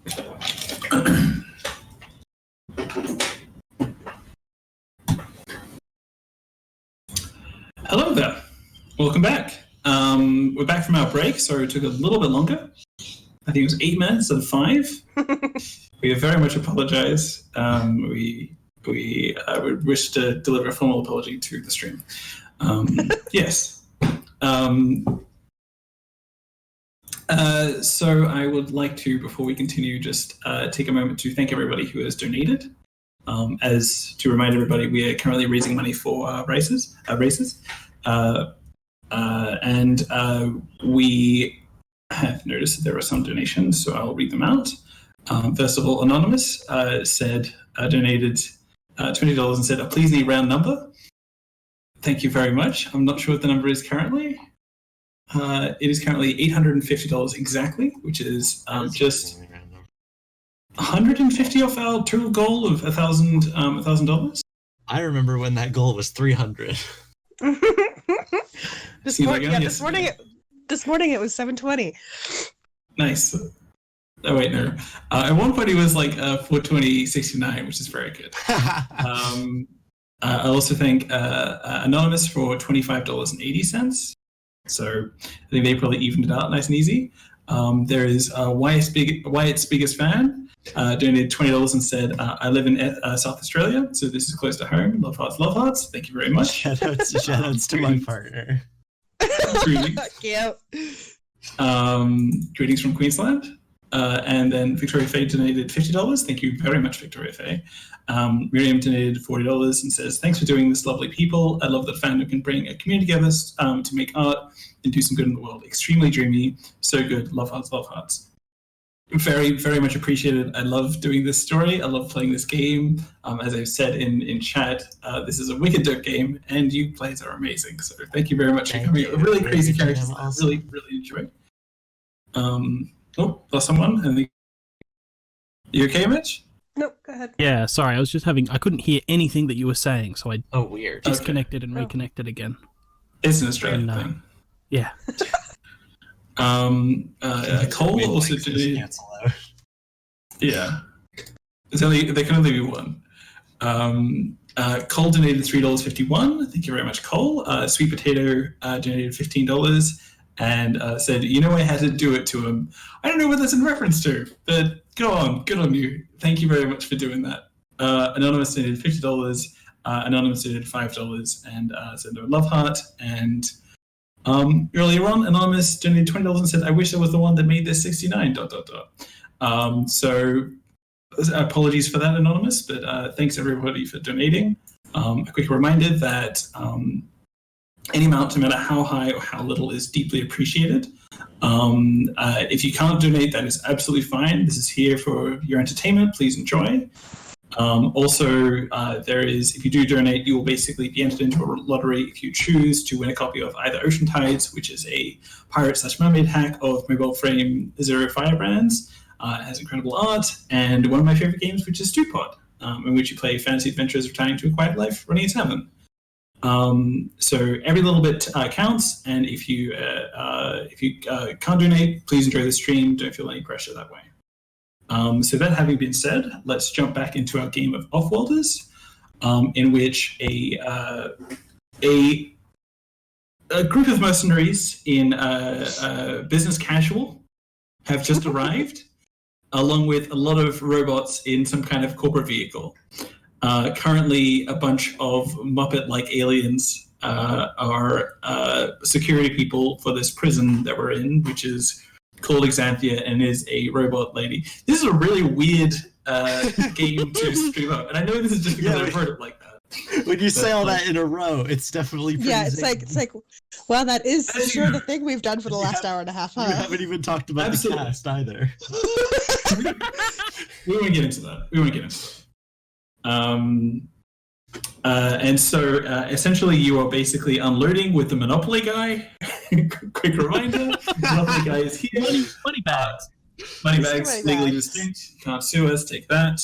Hello there. Welcome back. We're back from our break, so it took a little bit longer. I think it was 8 minutes instead of 5. We very much apologize. We would wish to deliver a formal apology to the stream. Yes. So I would like to, before we continue, just take a moment to thank everybody who has donated. As to remind everybody, we are currently raising money for races. And we have noticed that there are some donations, so I'll read them out. First of all, Anonymous donated $20 and said, please need round number. Thank you very much. I'm not sure what the number is currently. It is currently $850 exactly, which is just $150 off our total goal of $1,000. I remember when that goal was 300. This morning it was 720. Nice. Oh wait, no. At one point it was like 420.69, which is very good. I also thank Anonymous for $25.80. So I think they probably evened it out nice and easy. There is Wyatt's biggest fan. Donated $20 and said, I live in South Australia, so this is close to home. Love hearts, love hearts. Thank you very much. Shoutouts to my partner. Yep. Greetings from Queensland. And then Victoria Faye donated $50. Thank you very much, Victoria Faye. Miriam donated $40 and says, thanks for doing this, lovely people. I love that fandom can bring a community together to make art and do some good in the world. Extremely dreamy. So good. Love hearts, love hearts. Very, very much appreciated. I love doing this story. I love playing this game. As I've said in chat, this is a wicked dope game, and you players are amazing. So thank you very much for coming. Really crazy characters. Awesome. Really, really enjoy. Lost someone. And you okay, Mitch? Nope, go ahead. Yeah, sorry, I couldn't hear anything that you were saying, so I weird. disconnected and reconnected again. It's an Australian thing. Yeah. Cole also did. Yeah, there can only be one. Cole donated $3.51. Thank you very much, Cole. Sweet Potato donated $15 and said, I had to do it to him. I don't know what that's in reference to, but go on, good on you. Thank you very much for doing that. Anonymous donated $50. Anonymous donated $5 and said no love heart. And earlier on, Anonymous donated $20 and said, I wish I was the one that made this 69, ... So apologies for that, Anonymous, but thanks everybody for donating. A quick reminder that any amount, no matter how high or how little, is deeply appreciated. If you can't donate, that is absolutely fine. This is here for your entertainment. Please enjoy. Also, if you do donate, you will basically be entered into a lottery if you choose to win a copy of either Ocean Tides, which is a pirate/mermaid hack of Mobile Frame Zero Firebrands. It has incredible art, and one of my favorite games, which is Stewpod, in which you play fantasy adventures returning to a quiet life running a tavern. So every little bit counts, and if you can't donate, please enjoy the stream. Don't feel any pressure that way. So that having been said, let's jump back into our game of Offworlders, in which a group of mercenaries in business casual have just arrived, along with a lot of robots in some kind of corporate vehicle. Currently, a bunch of Muppet-like aliens are security people for this prison that we're in, which is called Xanthia and is a robot lady. This is a really weird game to stream up, and I know this is just because I've heard it like that. When you say all that in a row, it's definitely pretty it's like, well, that is sure the thing we've done for the last hour and a half. Huh? You haven't even talked about the cast either. We won't get into that. And so essentially you are basically unloading with the Monopoly guy. Quick reminder, Monopoly guy is here. Money bags. Money bags, legally distinct. Can't sue us, take that.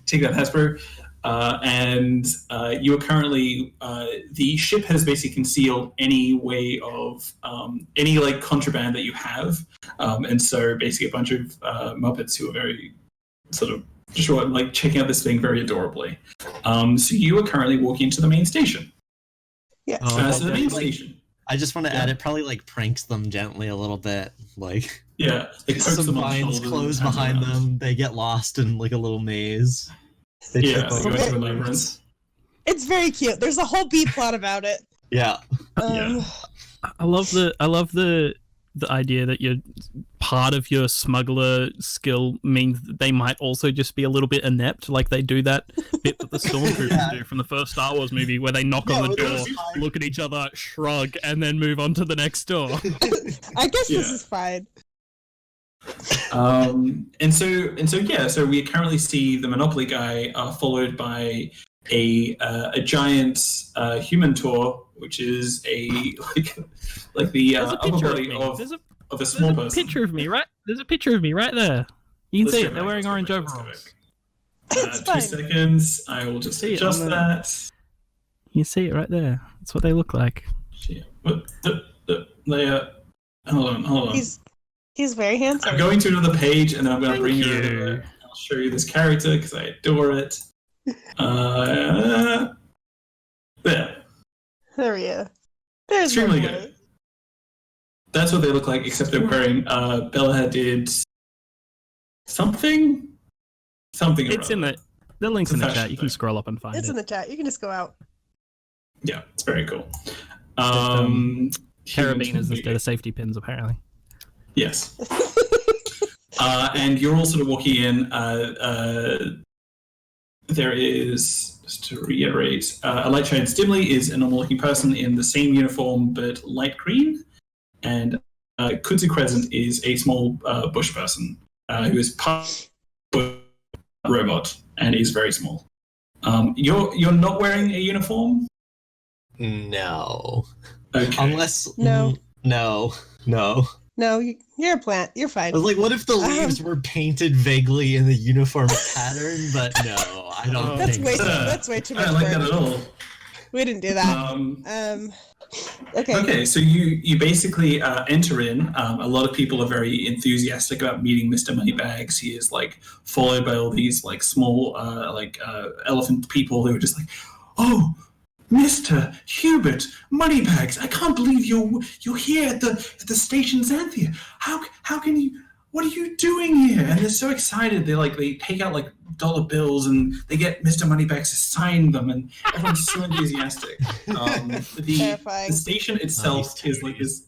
Take that, Hasbro. and you are currently the ship has basically concealed any way of any like contraband that you have, and so basically a bunch of Muppets who are very sort of just like checking out this thing very adorably. So you are currently walking into the main station. Yes. So the main station. I just want to add, it probably like pranks them gently a little bit, like like some vines close behind them. They get lost in like a little maze. They trip over into a some labyrinth. It's very cute. There's a whole B plot about it. Yeah. I love the idea that you're part of your smuggler skill means that they might also just be a little bit inept, like they do that bit that the stormtroopers do from the first Star Wars movie, where they knock on the door, look at each other, shrug, and then move on to the next door. I guess this is fine. So we currently see the Monopoly guy followed by a giant human tour, which is like the upper body of a small person. There's a picture of me, right? There's a picture of me right there. You can see it. They're wearing orange overalls. 2 seconds. I will just adjust that. You see it right there. That's what they look like. Hold on. He's very handsome. I'm going to another page, and then I'm going to bring you over. I'll show you this character because I adore it. There. There we go. There's extremely good. That's what they look like, except they're wearing. Bella did something. It's in the link's in the chat. You can scroll up and find it. It's in the chat. You can just go out. Yeah, it's very cool. Carabiners instead of safety pins, apparently. Yes. And you're all sort of walking in. There is, just to reiterate, a light shines dimly is a normal-looking person in the same uniform but light green, and Kudzu Crescent is a small bush person who is part of a robot and is very small. You're not wearing a uniform? No. Okay. Unless No, you're a plant. You're fine. I was like, what if the leaves were painted vaguely in the uniform pattern? But no, I don't think so. That's way too much. I don't like that at all. We didn't do that. Okay, so you basically enter in. A lot of people are very enthusiastic about meeting Mr. Moneybags. He is like followed by all these like small elephant people who are just like, oh, Mr. Hubert Moneybags, I can't believe you're here at the station Xanthia. How can you? What are you doing here? And they're so excited. They take out like dollar bills and they get Mr. Moneybags to sign them, and everyone's so enthusiastic. The station itself is like this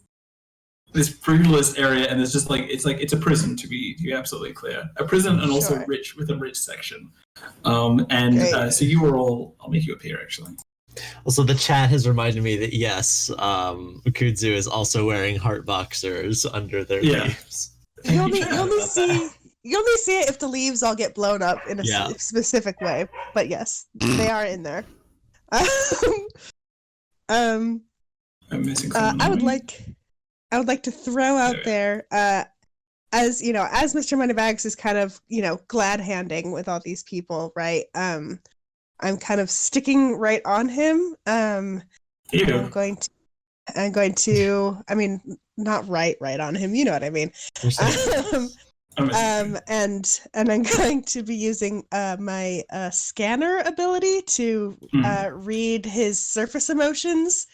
brutalist area, and it's just like it's a prison, to be absolutely clear, a prison, and also rich with a rich section. So you were all. I'll make you appear actually. Also, the chat has reminded me that yes, Kudzu is also wearing heart boxers under their leaves. You only see it if the leaves all get blown up in a specific way. But yes, they are in there. I'm missing something. I would like to throw out there, as you know, as Mr. Moneybags is kind of glad handing with all these people, right? I'm kind of sticking right on him. I'm going to. I mean, not right on him. You know what I mean. And I'm going to be using my scanner ability to read his surface emotions.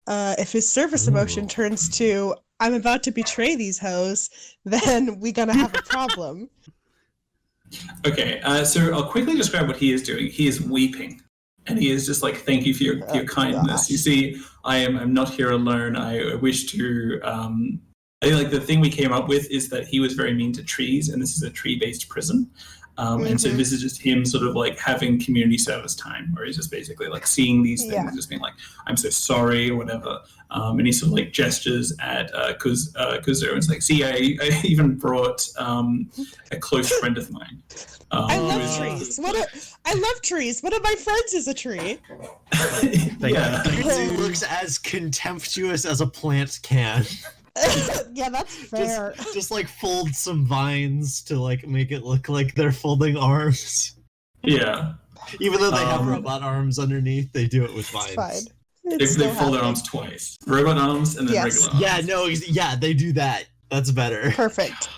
If his surface emotion turns to "I'm about to betray these hoes," then we're gonna have a problem. Okay, so I'll quickly describe what he is doing. He is weeping, and he is just like, "Thank you for your kindness." Gosh. You see, I'm not here alone. I wish to. I think like the thing we came up with is that he was very mean to trees, and this is a tree-based prison. And so this is just him sort of like having community service time, where he's just basically like seeing these things and just being like, "I'm so sorry," or whatever. And he sort of like gestures at Kuzu and it's like, "See, I even brought a close friend of mine." I love trees. I love trees. One of my friends is a tree. Kuzu looks as contemptuous as a plant can. Yeah, that's fair. Just like fold some vines to like make it look like they're folding arms. Yeah. Even though they have Um, robot arms underneath, they do it with It's vines. fine. They It's still fold their happening. arms twice. Robot arms and then Yes. regular arms. Yeah, no, yeah, they do that. That's better. Perfect.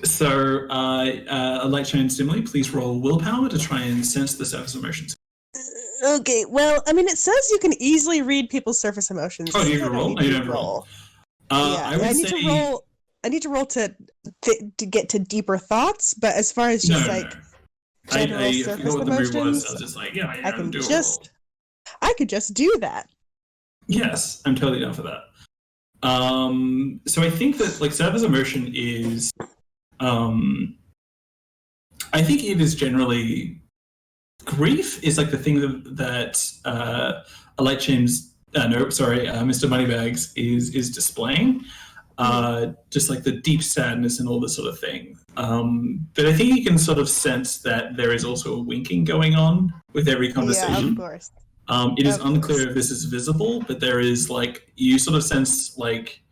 So, like shown similarly, please roll willpower to try and sense the surface emotions. Okay, well, I mean, it says you can easily read people's surface emotions. Oh, do you so have to I roll? need Oh, you to don't have to roll. Yeah, I would need say... to roll. I need to roll to get to deeper thoughts, but as far as just general I surface forgot what the move was. emotions, I was just like, yeah, I can do a roll. I could just do that. Yes, I'm totally down for that. So I think that like surface emotion is, I think it is generally grief is like the thing that Mr. Moneybags is displaying. Just like the deep sadness and all this sort of thing. But I think you can sort of sense that there is also a winking going on with every conversation. Yeah, of course. It is unclear if this is visible, but there is like you sort of sense like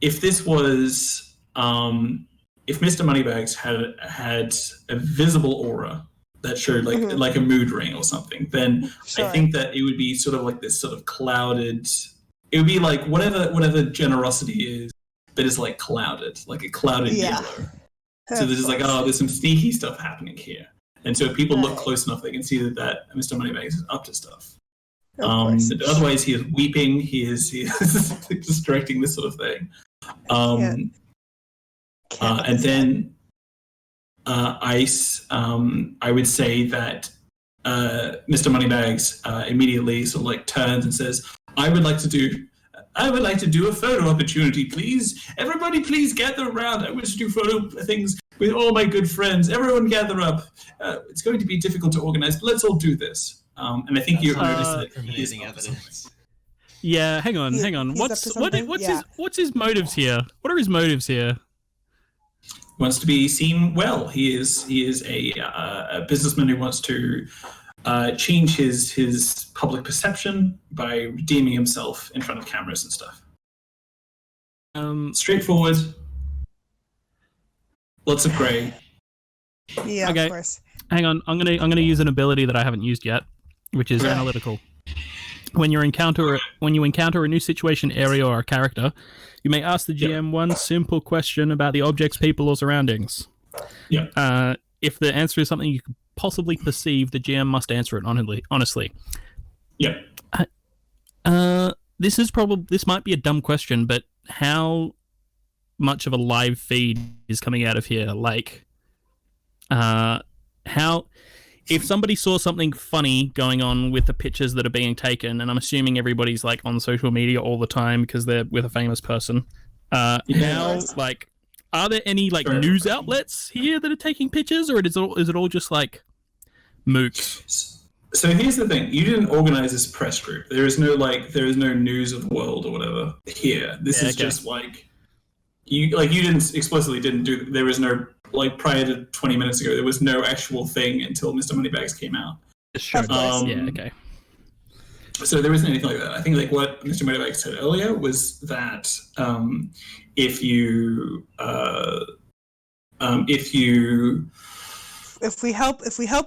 if this was if Mr. Moneybags had a visible aura that showed like a mood ring or something, then Sure. I think that it would be sort of like this sort of clouded. It would be like whatever generosity is, but it's like clouded, like a clouded yellow. So there's just like, oh, there's some sneaky stuff happening here. And so if people look close enough, they can see that Mr. Moneybags is up to stuff. But otherwise, he is weeping. He is just directing this sort of thing. And then Ice, I would say that Mr. Moneybags immediately sort of like turns and says, I would like to do a photo opportunity, please. Everybody, please gather around. I wish to do photo things with all my good friends. Everyone gather up. It's going to be difficult to organize, but let's all do this. And I think you notice that he is evidence. Yeah, hang on. What's his motives here? What are his motives here? Wants to be seen well. He is a businessman who wants to change his public perception by redeeming himself in front of cameras and stuff. Straightforward. Lots of grey. Yeah, okay. of course. Hang on. I'm gonna use an ability that I haven't used yet, which is analytical. When you encounter a new situation, area, or a character, you may ask the GM one simple question about the objects, people, or surroundings. Yeah. If the answer is something you could possibly perceive, the GM must answer it honestly. Yeah. This might be a dumb question, but how much of a live feed is coming out of here? Like, if somebody saw something funny going on with the pictures that are being taken, and I'm assuming everybody's like on social media all the time because they're with a famous person, are there any like news outlets here that are taking pictures, or is it all just like mooks? So here's the thing: you didn't organize this press group. There is no news of the world or whatever here. This is just like you explicitly didn't do. There was no like prior to 20 minutes ago. There was no actual thing until Mr. Moneybags came out. Sure. Okay. So there isn't anything like that. I think like what Mr. Moneybags said earlier was that if we help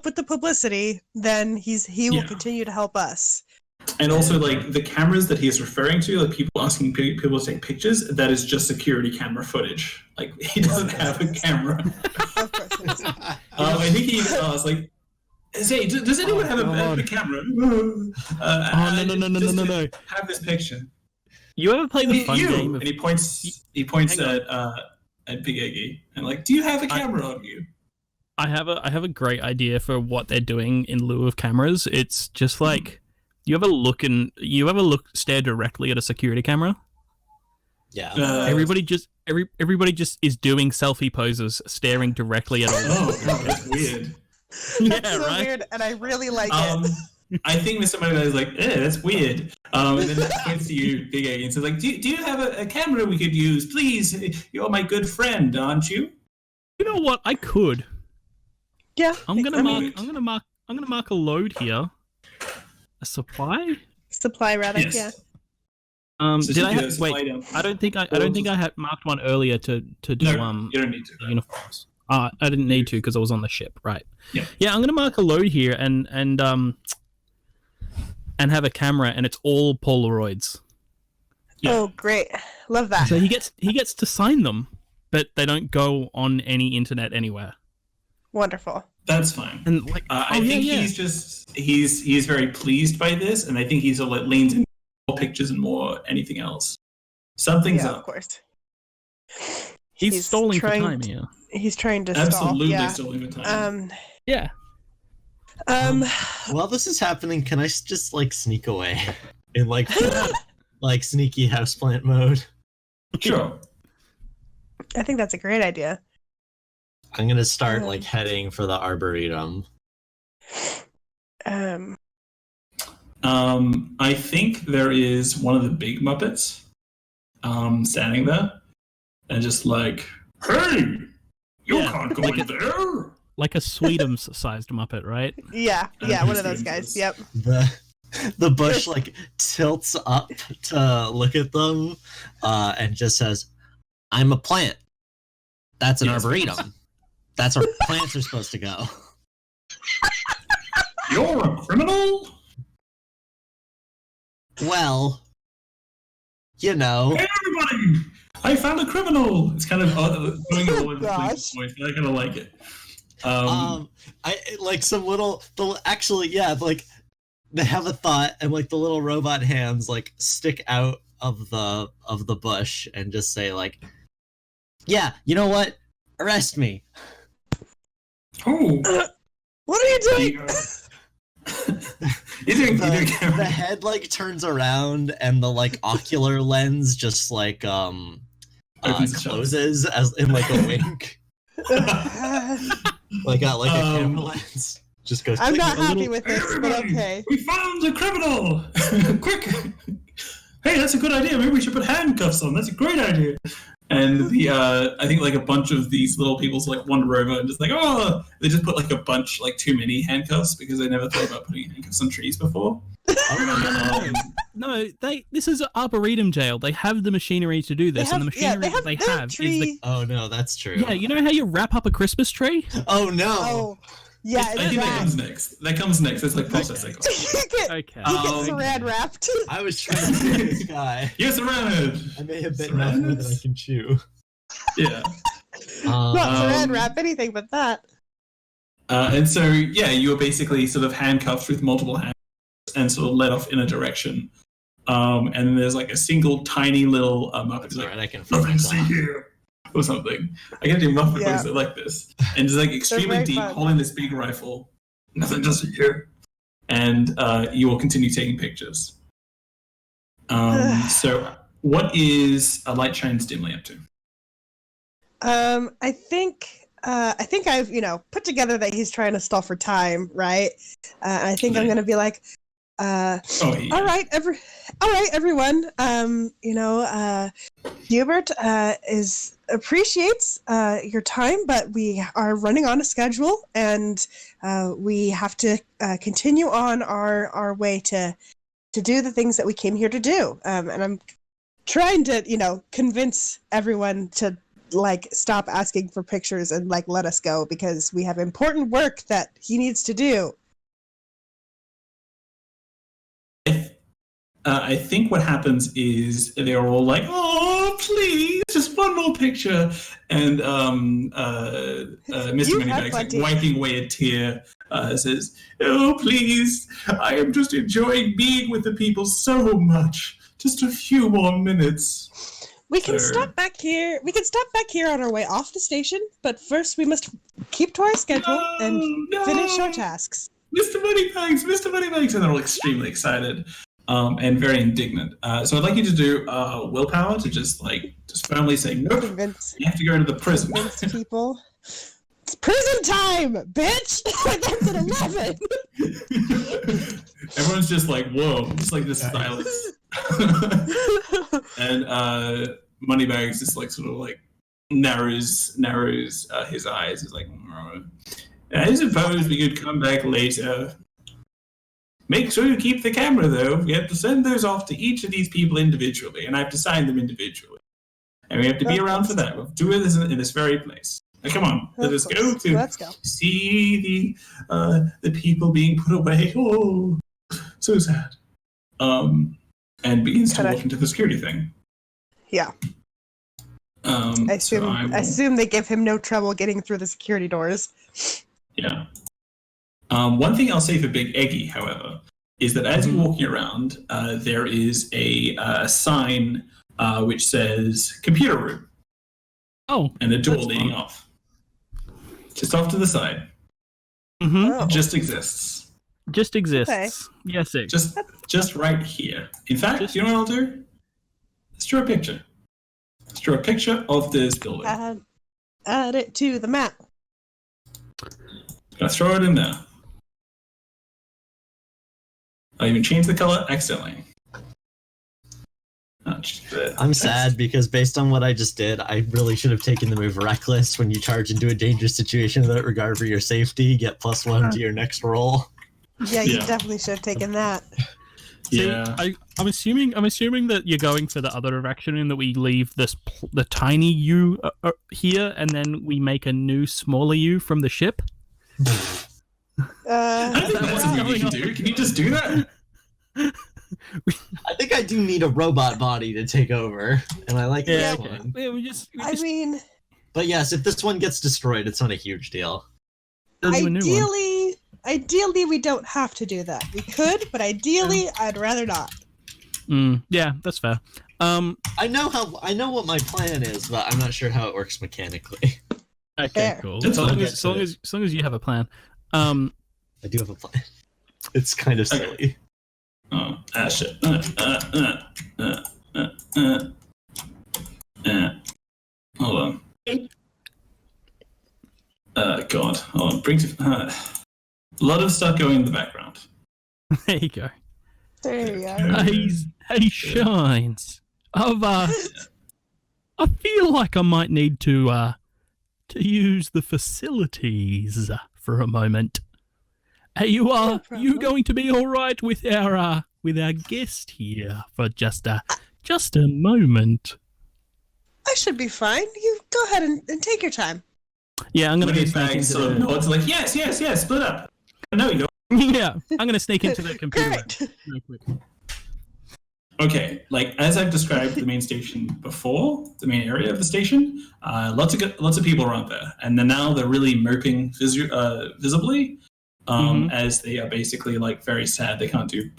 with the publicity, then he will continue to help us. And also, like, the cameras that he is referring to, like, people asking people to take pictures, that is just security camera footage. Like, he doesn't have a camera. Of course it is. I think he even asked, like, say, does anyone have a camera? No. Have this picture. You ever play the fun game? And he points at Big Eggy, and like, do you have a camera on you? I have a great idea for what they're doing in lieu of cameras. It's just like you ever stare directly at a security camera? Yeah. Everybody just is doing selfie poses, staring directly at all. Oh, that's weird. That's so weird, and I really like it. I think Mr. Moneybags is like, that's weird. And then he points to you, Big Egg, and says, like, do you have a camera we could use? Please, you're my good friend, aren't you? You know what? I could. Yeah. I'm gonna mark a load here. A supply? Supply rather, yes. yeah. So Did I just have, apply wait? down. I don't think I had marked one earlier to do No, you don't need to. the uniforms. I didn't need to because I was on the ship, right? Yeah. Yeah, I'm gonna mark a load here and have a camera, and it's all Polaroids. Yeah. Oh, great. Love that. So he gets to sign them, but they don't go on any internet anywhere. Wonderful. That's fine. And like, I think he's very pleased by this, and I think he's leans into more pictures and more anything else. Something's Yeah, up. of course. he's stalling for time here. He's trying to Absolutely stall. Yeah. stalling the time. Yeah. While this is happening, can I just like sneak away in like like sneaky houseplant mode? Sure. I think that's a great idea. I'm gonna start like heading for the arboretum. I think there is one of the big Muppets standing there and just like, hey, you can't go in there. Like a Sweetums-sized Muppet, right? Yeah, Yeah, one of those guys. Yep. The bush like tilts up to look at them and just says, I'm a plant. That's an arboretum. That's where plants are supposed to go. You're a criminal? Well, you know. Hey, everybody! I found a criminal! It's kind of doing a little gosh. voice, but I kind of like it. I like some actually, yeah, like they have a thought and like the little robot hands like stick out of the bush and just say like, yeah, you know what? Arrest me. Oh! What are you doing? The head like turns around and the like ocular lens just like closes as in like a wink. like a camera lens. Just goes. I'm click. not happy with this, but okay. We found a criminal! Quick! Hey, that's a good idea. Maybe we should put handcuffs on. That's a great idea. And the I think like a bunch of these little people like wander over and just like, oh, they just put like a bunch, like too many handcuffs because they never thought about putting handcuffs on trees before. No, this is Arboretum jail. They have the machinery to do this, and the machinery they have is the. Oh no, that's true. Yeah, you know how you wrap up a Christmas tree? Oh no. Oh, yeah. I think that comes next. That comes next. It's like processing. Okay. He gets saran wrapped. I was trying to see this guy. Yes, around. I may have bitten off more than I can chew. Yeah. Not saran wrap, anything but that. And so, yeah, you were basically sort of handcuffed with multiple hands and sort of led off in a direction. And then there's like a single tiny little Muppet. That's like, right, I can nothing to see here. Or something. I get to do Muppet voice like this. And just like extremely deep, fun. holding this big rifle. Nothing to see here. And you will continue taking pictures. So, what is a Light Shines Dimly up to? I think I've put together that he's trying to stall for time, right? I think I'm gonna be like, all right, everyone. Hubert appreciates your time, but we are running on a schedule, and we have to continue on our way to do the things that we came here to do. And I'm trying to, convince everyone to like stop asking for pictures and like let us go because we have important work that he needs to do. I think what happens is they're all like, "Oh, please, just one more picture." And Mr. Moneybags, like, wiping away a tear, says, "Oh, please, I am just enjoying being with the people so much. Just a few more minutes." We can stop back here. We can stop back here on our way off the station, but first we must keep to our schedule and finish our tasks. Mr. Moneybags, and they're all extremely excited. And very indignant. So I'd like you to do willpower to just firmly say, nope, you have to go to the prison. Convince people. It's prison time, bitch! That's at 11! Everyone's just like, whoa, just like this silence. And Moneybags just like sort of like narrows his eyes. He's like, I suppose we could come back later. Make sure you keep the camera, though. We have to send those off to each of these people individually, and I have to sign them individually. And we have to be around for that. We'll do it in this very place. Now, come on, let's go see the people being put away. Oh, so sad. And begins to walk into the security thing. Yeah. I assume they give him no trouble getting through the security doors. Yeah. One thing I'll say for Big Eggy, however, is that as you're walking around, there is a sign which says computer room. Oh. And a door leading off. Just off to the side. Mm-hmm. Oh. It just exists. Just exists. Okay. Yes, it. Just right here. In fact, you know what I'll do? Let's draw a picture. Let's draw a picture of this building. Add it to the map. Gonna throw it in there. I'll even change the color accidentally. I'm sad because based on what I just did, I really should have taken the move reckless. When you charge into a dangerous situation without regard for your safety, get +1 to your next roll. Yeah, you definitely should have taken that. See, Yeah. I'm assuming that you're going for the other direction, in that we leave the tiny U here, and then we make a new smaller U from the ship. I don't think that's what you can do. Can you just do that? I think I do need a robot body to take over, and I like this one. Yeah, I mean, But yes, if this one gets destroyed, it's not a huge deal. ideally we don't have to do that. We could, but ideally I'd rather not. Yeah, that's fair. I know what my plan is, but I'm not sure how it works mechanically. Okay, Fair. cool. As long as you have a plan. I do have a plan. It's kind of silly. Oh, shit. Hold on. God. Hold on. A lot of stuff going in the background. There you go. There you go. Hey, Shines. I feel like I might need to use the facilities for a moment. Hey, you going to be all right with our guest here for just a moment? I should be fine. You go ahead and take your time. Yeah, I'm gonna When be he's sneaking back, so Nord's like, yes, split up. No, you don't. Yeah, I'm gonna sneak into the computer Great. real quick. Okay, like as I've described the main station before, the main area of the station, lots of people around there, and then now they're really moping visibly, as they are basically like very sad. They can't do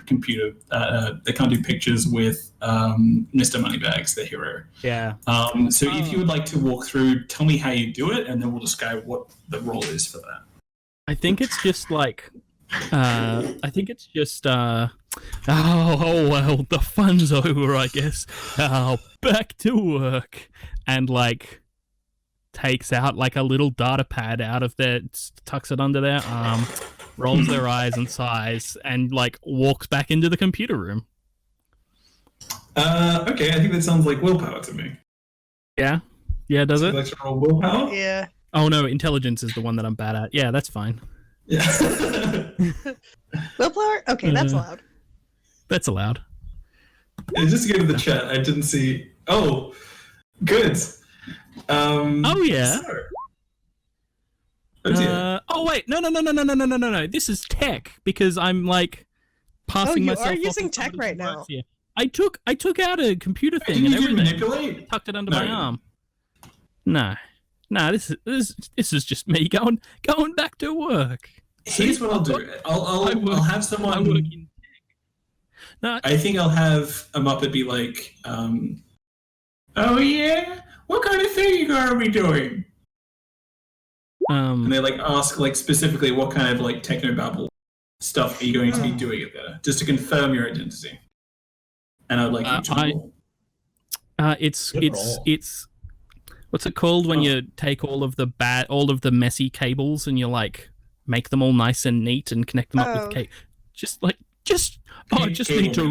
they can't do pictures with Mr. Moneybags, the hero. Yeah. So if you would like to walk through, tell me how you do it, and then we'll describe what the role is for that. I think it's just like, oh well, the fun's over, I guess. Back to work. And like takes out like a little data pad out of their, tucks it under their arm, rolls their eyes and sighs, and like walks back into the computer room. Okay, I think that sounds like willpower to me. Yeah? Yeah, does it? Would you like to roll willpower? Yeah. Oh no, intelligence is the one that I'm bad at. Yeah, that's fine. Yeah. Willpower? Okay, that's allowed. That's allowed. Just to go to the chat, I didn't see. Oh, good. Oh yeah. Oh dear. Oh wait, no. This is tech, because I'm like passing myself. Oh, you are off using as tech somebody right who now. works here. I took out a computer thing Didn't and you everything. manipulate? Tucked it under my arm. No, this is just me going back to work. Here's what I'll do. I'll have someone. I work in tech. No, I think I'll have a Muppet be like, "Oh yeah, what kind of thing are we doing?" And they like ask like specifically what kind of like technobabble stuff are you going to be doing it there, just to confirm your identity. And I'd like you to roll. It's what's it called when you take all of the messy cables and you like make them all nice and neat and connect them up with cable. I just need to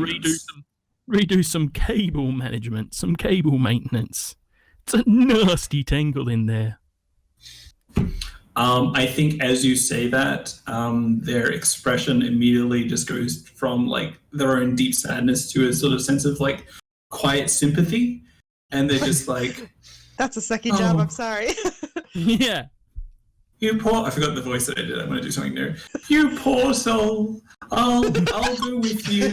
redo some cable management, some cable maintenance. It's a nasty tangle in there. I think as you say that, their expression immediately just goes from like their own deep sadness to a sort of sense of like quiet sympathy, and they're just like, That's a sucky job. Oh. I'm sorry. Yeah. "You poor." I forgot the voice that I did. I'm going to do something new. "You poor soul. I'll go with you,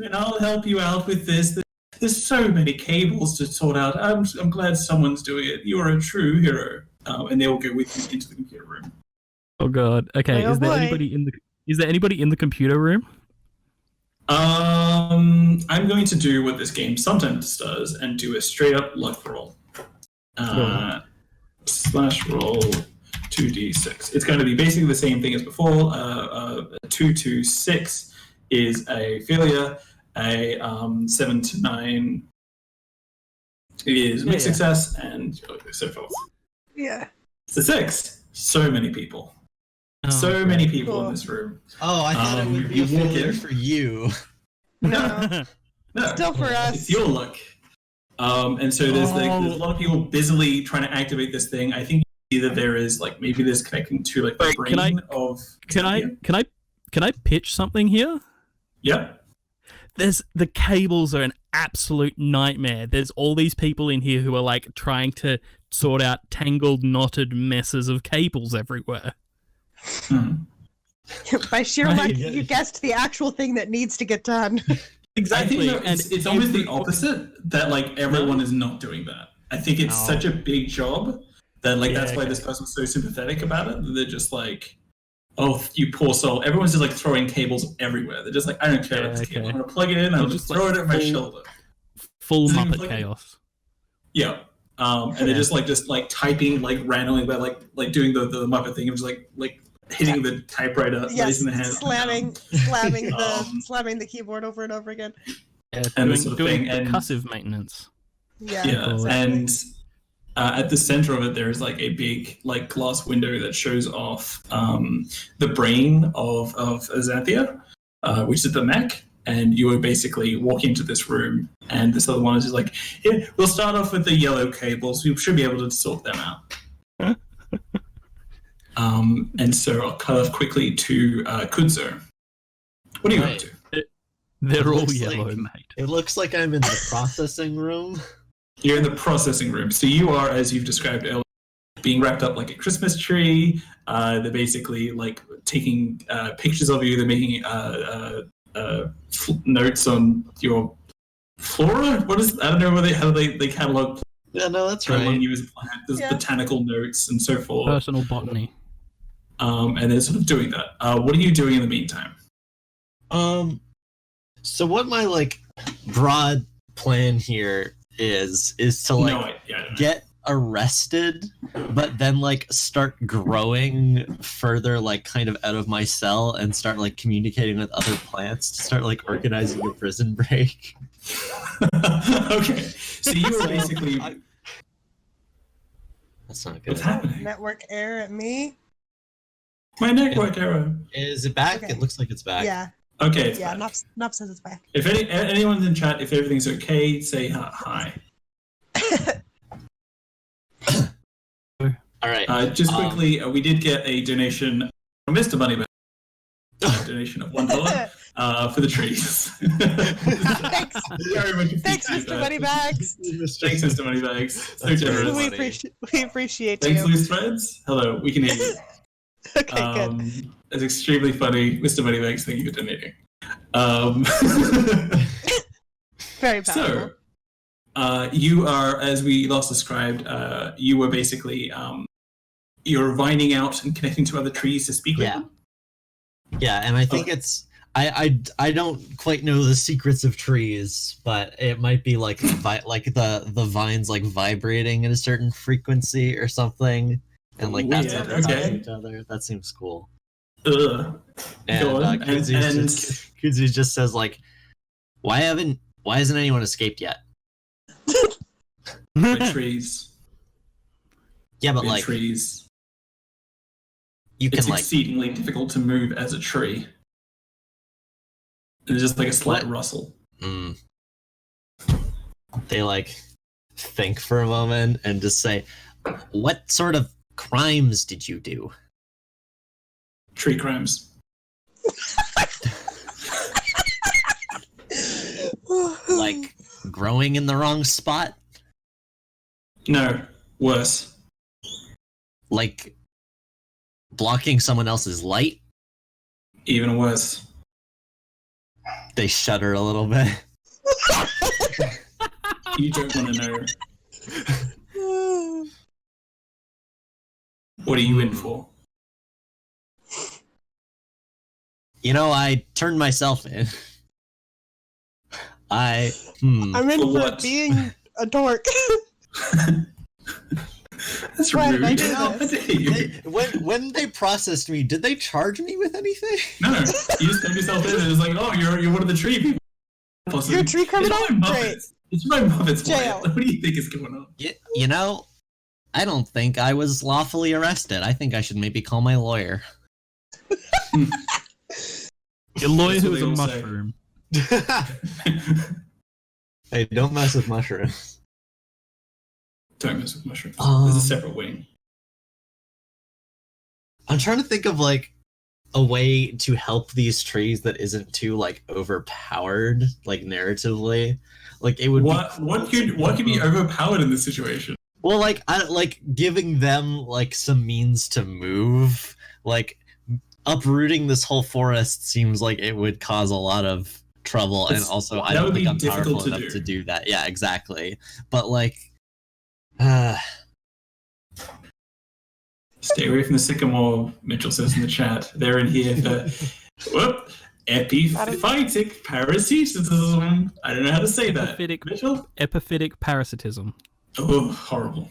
and I'll help you out with this. There's so many cables to sort out. I'm glad someone's doing it. You are a true hero." And they will go with you into the computer room. Oh god. Okay. Oh, Is there boy. anybody in the computer room? I'm going to do what this game sometimes does and do a straight up luck roll. Slash roll 2d6. It's going to be basically the same thing as before. 2 to 6 is a failure. A 7 to 9 is mixed success, and so forth. Yeah. It's a 6. So many people. Oh, So many people Cool. in this room. Oh, I thought it would be you a walk failure in. for you. No. No, Still for us. it's your luck. And so there's a lot of people busily trying to activate this thing. I think either there is like maybe there's connecting to like the Wait, brain of. Can I pitch something here? Yep. The cables are an absolute nightmare. There's all these people in here who are like trying to sort out tangled, knotted messes of cables everywhere. By sheer luck, you guessed the actual thing that needs to get done. Exactly. I think it's almost the opposite, that like everyone is not doing that. I think it's such a big job that like that's why this person's so sympathetic about it. That they're just like, "Oh, you poor soul." Everyone's just like throwing cables everywhere. They're just like, "I don't care about this cable. I'm gonna plug it in. I'll just throw it at my shoulder." Full Doesn't Muppet even chaos. Yeah. And they're just like typing like randomly, but like doing the Muppet thing of just like hitting the typewriter, Yes, raising the hand, slamming the keyboard over and over again. Yeah, and this sort of doing thing. And percussive maintenance. Yeah, yeah, exactly. and at the center of it, there is like a big like glass window that shows off the brain of Xanthia, which is the mech. And you would basically walk into this room, and this other one is just like, "Yeah, we'll start off with the yellow cables. We should be able to sort them out." And so I'll cut off quickly to Kudzo. What are you up to? They're all looks yellow, like- mate. It looks like I'm in the processing room. You're in the processing room. So you are, as you've described earlier, being wrapped up like a Christmas tree. They're basically like taking pictures of you. They're making notes on your flora. What is? I don't know how they catalog. Yeah, no, that's Catalog right. you as a plant. There's Yeah. botanical notes and so forth. Personal botany. And they're sort of doing that. What are you doing in the meantime? So what my like broad plan here is to like I don't know. get arrested, but then like start growing further, like kind of out of my cell and start like communicating with other plants to start like organizing a prison break. Okay, so you were basically. That's not good. What's happening? Network error at me. My network error. Is it back? Okay. It looks like it's back. Yeah, Okay, it's yeah. back. Nop says it's back. If anyone's in chat, if everything's okay, say hi. All right. Just quickly, we did get a donation from Mr. Moneybag. A donation of $1 for the trees. Thanks. Very much Thanks, appreciate Mr. that. Moneybags. Thanks, Mr. Moneybags. So That's generous. very We appreciate Thanks, you. Loose Threads. Hello, we can hear you. Okay, good. It's extremely funny. Mr. Moneybags, thank you for donating. Very powerful. So, you are, as we last described, you were basically, you're vining out and connecting to other trees to speak with Yeah. them. Yeah, and I think it's I don't quite know the secrets of trees, but it might be like like the vines like vibrating at a certain frequency or something, and like that's Yeah, how they talk okay. to each other. That seems cool. Ugh. And Go on. Kuzu just says like, why hasn't anyone escaped yet? With trees. Yeah, but With like trees. you can It's like exceedingly difficult to move as a tree. It's just like a slight rustle. they like think for a moment and just say, what sort of crimes did you do? Tree crimes. Like growing in the wrong spot? No, worse. Like blocking someone else's light? Even worse. They shudder a little bit. You don't want to know. What are you in for? You know, I turned myself in. I'm in For for what? being a dork. That's Why rude. did I do How this? dare you? when they processed me, did they charge me with anything? No, you just turned yourself in and it's like, oh, you're one of the tree people. Possibly. You're a tree criminal? It's my Great. Muppets. It's my Muppets. Jail. What do you think is going on? You know, I don't think I was lawfully arrested. I think I should maybe call my lawyer. Your lawyer That's who what is a they all say. mushroom. Hey, don't mess with mushrooms. Don't mess with mushrooms. There's a separate wing. I'm trying to think of like a way to help these trees that isn't too like overpowered, like narratively. Like it would What could be overpowered in this situation? Well, like I like giving them like some means to move. Like uprooting this whole forest seems like it would cause a lot of trouble, and also I that don't would think be I'm difficult powerful to enough do. to do that. Yeah, exactly. But like, Stay away from the sycamore, Mitchell says in the chat. They're in here for epiphytic parasitism. I don't know how to say that. Mitchell? Epiphytic parasitism. Oh, horrible.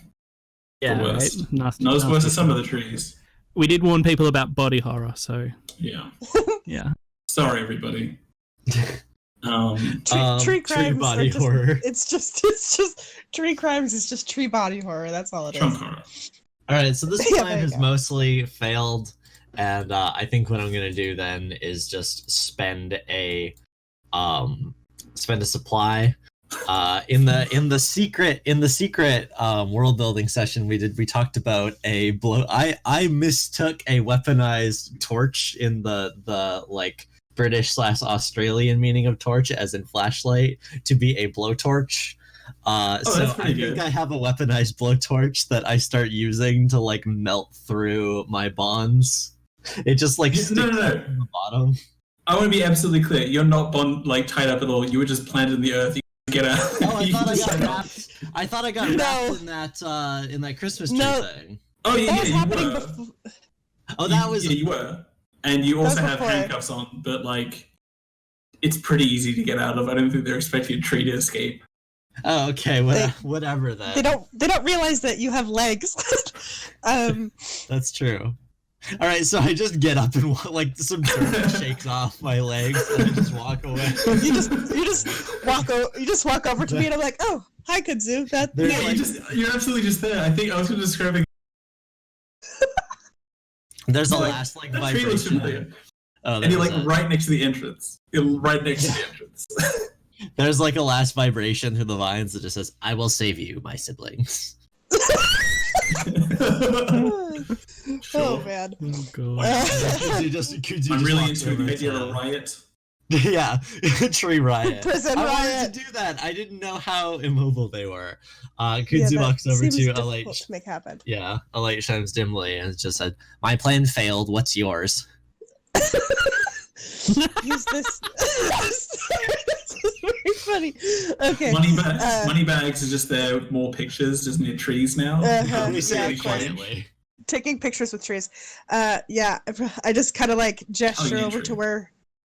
Yeah, worst. right? Nasty, Not as worse nasty as some of stuff. the trees. We did warn people about body horror, so Yeah. yeah. Sorry, everybody. Tree crimes body are just, horror. It's just tree crimes is just tree body horror. That's all it is. Trunk horror. All right, so this Yeah, plan there you has go. mostly failed, and I think what I'm gonna do then is just spend a supply. In the secret world building session we talked about a blow. I mistook a weaponized torch in the like British/Australian meaning of torch, as in flashlight, to be a blowtorch. So that's I pretty think good. I have a weaponized blowtorch that I start using to like melt through my bonds. It just like sticks No. out from the bottom. I want to be absolutely clear. You're not tied up at all. You were just planted in the earth. You can get out. Oh, You I just- thought I got wrapped in that Christmas tree No. thing. Oh yeah, That was you happening were. before. Oh, that was Yeah, you were. And you also That was have before. handcuffs on, but like, it's pretty easy to get out of. I don't think they're expecting a tree to escape. Oh, okay. Whatever then. They don't realize that you have legs. That's true. All right, so I just get up and like some dirt shakes off my legs, and I just walk away. you just walk over to me, and I'm like, oh, hi, Kudzu. That There's Yeah, like- you're absolutely just there. I think I was going to describe it. There's a Like, last like that tree looks familiar. vibration. Oh, And you're there's like a- right next to the entrance. You're right next to the entrance. There's like a last vibration through the vines that just says, "I will save you, my siblings." Oh man. Oh god. I'm really into the idea of a riot. Yeah, tree riot. Prison I riot. wanted to do that. I didn't know how immobile they were. Yeah, Kudzu that walks over seems to a difficult light. to make happen. Yeah, a light shines dimly, and it just said, "My plan failed. What's yours?" Use this. This is very funny. Okay. Moneybags are just there with more pictures, just near trees now. Uh-huh, We say yeah, it of course. quietly. Taking pictures with trees. Yeah, I just kind of like gesture yeah, over true. to where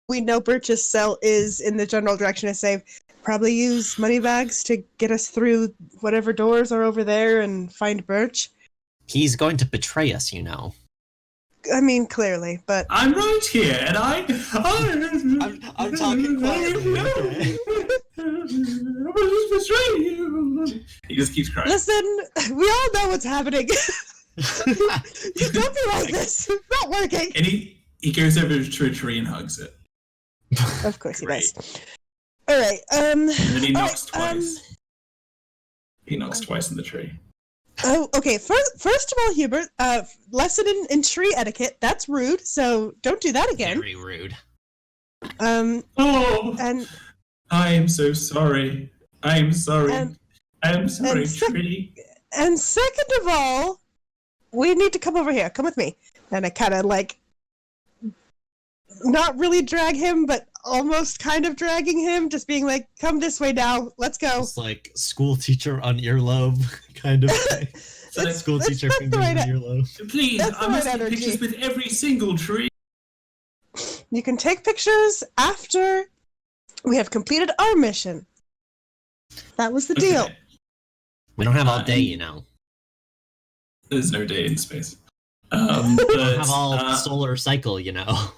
we know Birch's cell is in the general direction to say, probably use money bags to get us through whatever doors are over there and find Birch. He's going to betray us, you know. I mean, clearly, but I'm right here, and I'm talking quietly, okay? I will just betray you. He just keeps crying. listen, we all know what's happening. You don't be like this. It's not working. And he goes over to a tree and hugs it. Of course he Great. does. All right. And then he all knocks right, twice. He knocks twice in the tree. Oh, okay. First of all, Hubert, lesson in tree etiquette. That's rude. So don't do that again. Very rude. Oh, And I am so sorry. I am sorry. I am sorry, and Tree. and second of all, we need to come over here. Come with me. And I kind of like, not really drag him, but almost kind of dragging him, just being like, "Come this way now. Let's go." It's like school teacher on earlobe kind of thing. School teacher fingers on earlobe. Please, That's I the must right take energy. pictures with every single tree. You can take pictures after we have completed our mission. That was the deal. Okay. We don't have all day, you know. There's no day in space. We But don't have all solar cycle, you know.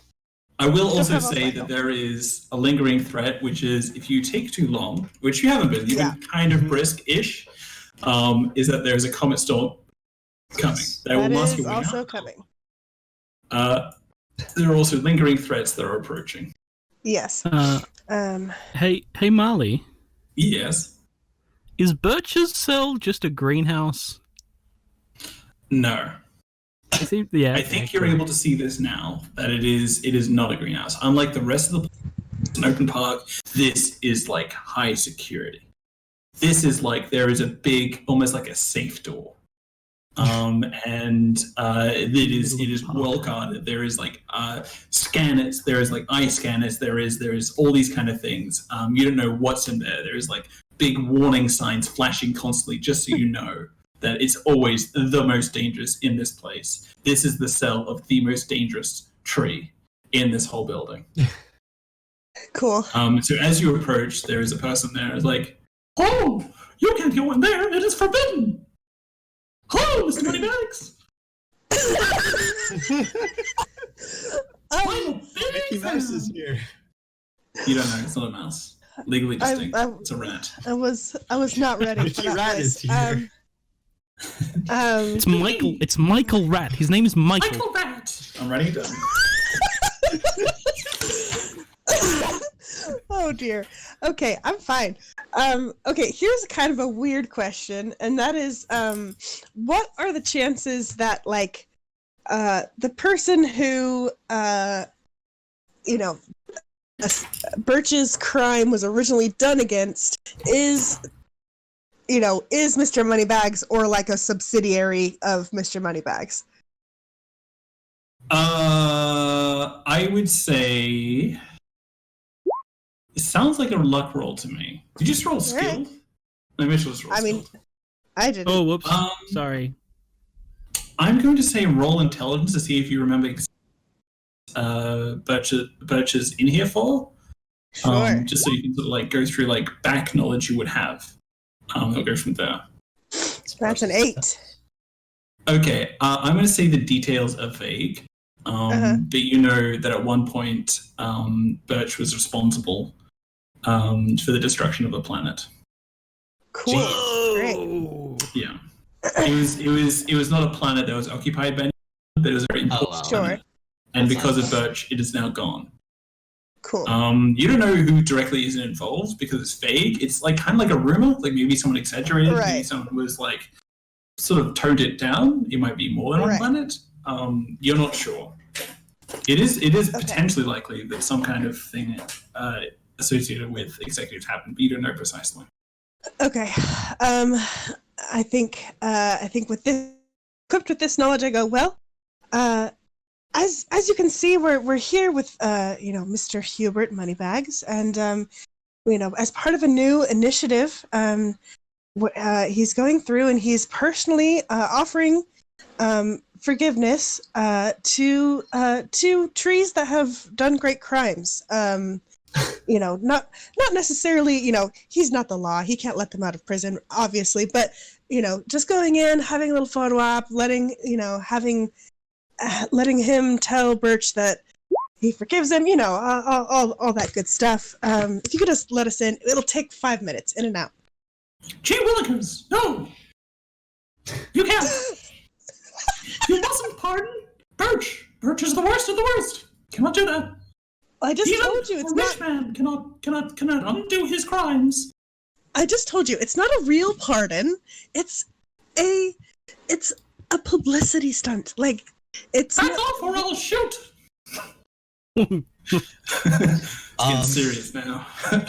I will Just also have all say cycle. that there is a lingering threat, which is if you take too long, which you haven't been, you've been kind of brisk-ish, is that there's a comet storm coming. That will That mask is your way also out. coming. There are also lingering threats that are approaching. Yes. Hey, Marley, Yes. is Birch's cell just a greenhouse? No. I think, yeah. I think you're able to see this now, that it is not a greenhouse. Unlike the rest of the it's an open park, this is like high security. This is like there is a big, almost like a safe door. And it is well guarded. There is like scanners, there is like eye scanners, there is all these kind of things. You don't know what's in there. There is like big warning signs flashing constantly, just so you know that it's always the most dangerous in this place. This is the cell of the most dangerous tree in this whole building. Cool. So as you approach, there is a person there. It's like, "Oh, you can't go in there. It is forbidden." "Hello, Mr. Moneybags." Mickey Mouse is here. You don't know. It's not a mouse. Legally distinct. I- It's a rat. I was not ready for Mickey that Rat voice. is here. It's Michael. It's Michael Rat. His name is Michael. Michael Rat. I'm writing it down. Oh dear. Okay, I'm fine. Okay, here's kind of a weird question, and that is, what are the chances that like the person who Birch's crime was originally done against is Mr. Moneybags or like a subsidiary of Mr. Moneybags? I would say it sounds like a luck roll to me. Did you just roll skill? Alright. No, Mitchell just rolled I mean, skill. I didn't. Oh, whoops. Um, Sorry. I'm going to say roll intelligence to see if you remember Birch is in here for. Sure. Just so you can sort of like go through like back knowledge you would have. I'll go from there. That's an 8. Okay, I'm going to say the details are vague, but you know that at one point Birch was responsible for the destruction of the planet. Cool. Great. Yeah, it was not a planet that was occupied by anyone, but it was a very important Sure. planet. And because of Birch, it is now gone. Cool. You don't know who directly is involved because it's vague. It's like kind of like a rumor, like maybe someone exaggerated, maybe Right. someone was like sort of toned it down. It might be more than one Right. planet. You're not sure. It is potentially likely that some kind of thing associated with executives happened, but you don't know precisely. Okay. I think with this, equipped with this knowledge, I go, well, as you can see, we're here with Mr. Hubert Moneybags, and as part of a new initiative, he's going through and he's personally offering forgiveness to trees that have done great crimes. Not necessarily, he's not the law. He can't let them out of prison, obviously, but just going in, having a little photo op, letting him tell Birch that he forgives him, all that good stuff. If you could just let us in, it'll take 5 minutes, in and out. Gee Willikers, no! You can't! You mustn't pardon Birch! Birch is the worst of the worst! Cannot do that! I just Even told you it's a not. rich man cannot undo his crimes. I just told you it's not a real pardon. It's a It's a publicity stunt. Like, it's Back not- off or I'll shoot. It's getting serious now.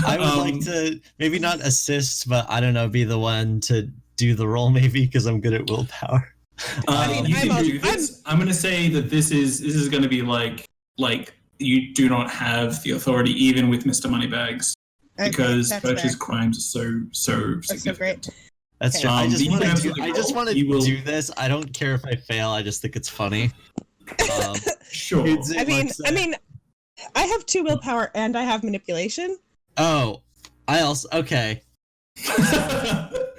I would like to maybe not assist, but I don't know, be the one to do the roll maybe because I'm good at willpower. You can do this. I'm going to say that this is going to be like you do not have the authority even with Mr. Moneybags because that's purchase fair. crimes are so That's so significant. great. That's Okay. true. I You just can want to absolutely roll. You do, will- do this. I don't care if I fail. I just think it's funny. Sure. I mean, I have 2 willpower and I have manipulation. Oh, I also okay. You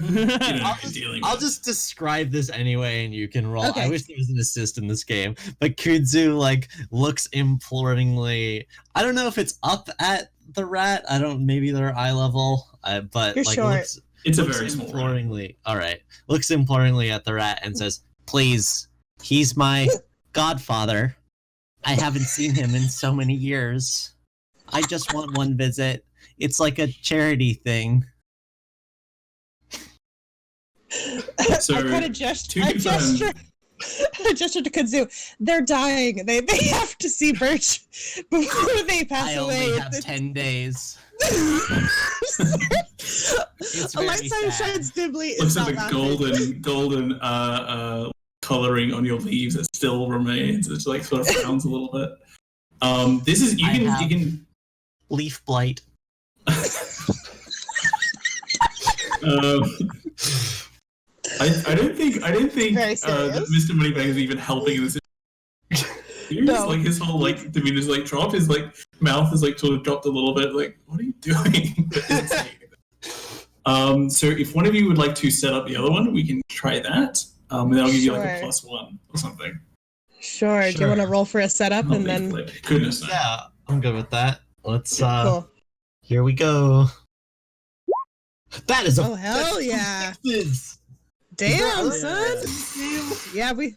know what you're dealing I'll with. just describe this anyway, and you can roll. Okay. I wish there was an assist in this game, but Kudzu like looks imploringly. I don't know if it's up at the rat. I don't. Maybe they're eye level, but You're like short. It's a looks very small rat. imploringly. All right, looks imploringly at the rat and says, "Please, he's my godfather. I haven't seen him in so many years. I just want one visit. It's like a charity thing." So, I kind of to gestured. I confirm- gestured to Kudzu. They're dying. They have to see Birch before they pass I away. only have 10 days. A light very sign sad. shines dimly. It's looks not at the laughing. golden coloring on your leaves that still remains. It's like sort of frowns a little bit. This is you can Leaf blight. I don't think Very that serious. Mr. Moneybags is even helping in this. No. Like his whole like demeanor's like drop. His like mouth is like sort of dropped a little bit. Like, what are you doing? So if one of you would like to set up the other one, we can try that. And then I'll give you like a Sure. +1 or something. Sure. Do you want to roll for a setup Oh, and then? goodness. No. Yeah, I'm good with that. Let's Cool. here we go. That is a Oh hell yeah! sixes. Damn, Yeah. son. Yeah, we.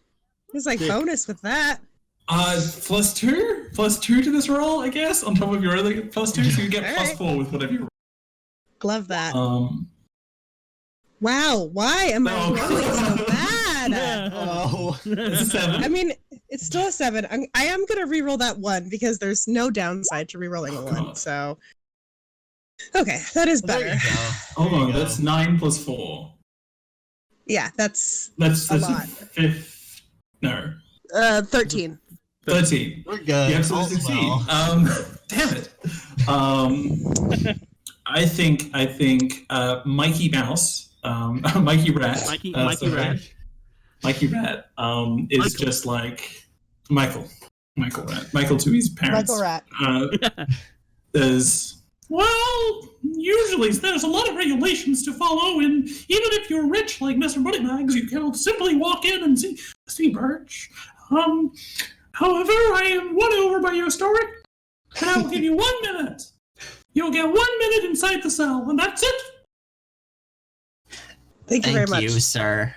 There's like Sick. bonus with that. +2 to this roll, I guess, on top of your other +2, so you get Alright. +4 with whatever you Love that. roll. Wow. Why am I Oh, rolling so bad? Oh, It's a 7. I mean, it's still a 7. I am gonna re-roll that 1 because there's no downside to re-rolling a 1. So. Okay, that is there you better. go. Hold There you on, go. that's 9 + 4. Yeah, that's That's A lot. 5th. No, 13. 13. We're good. You absolutely All's succeed. well. Damn it. I think Mikey Mouse, Mikey Rat, Mikey sorry. Rat. Mikey Rat, is Michael. just like Michael Rat, Michael to his parents. Michael Rat. Usually there's a lot of regulations to follow, and even if you're rich like Mr. Moneybags, you can simply walk in and see Birch. However, I am won over by your story, and I will give you 1 minute. You'll get 1 minute inside the cell, and that's it. Thank you very Thank much. you, sir.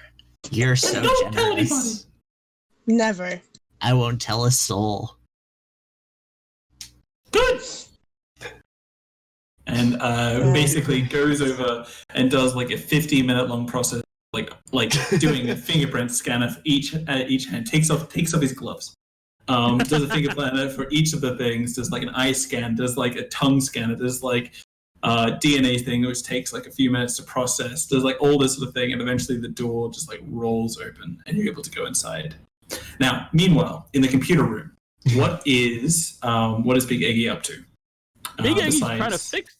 You're so Don't tell generous. Never. I won't tell a soul. Good. And basically goes over and does like a 15-minute long process, like doing a fingerprint scan of each hand. Takes off his gloves. Does a fingerprint for each of the things. Does like an eye scan. Does like a tongue scan. Does like DNA thing, which takes like a few minutes to process. Does like all this sort of thing, and eventually the door just like rolls open, and you're able to go inside. Now, meanwhile, in the computer room, what is Big Eggy up to? Big Eggy's Besides- trying to fix.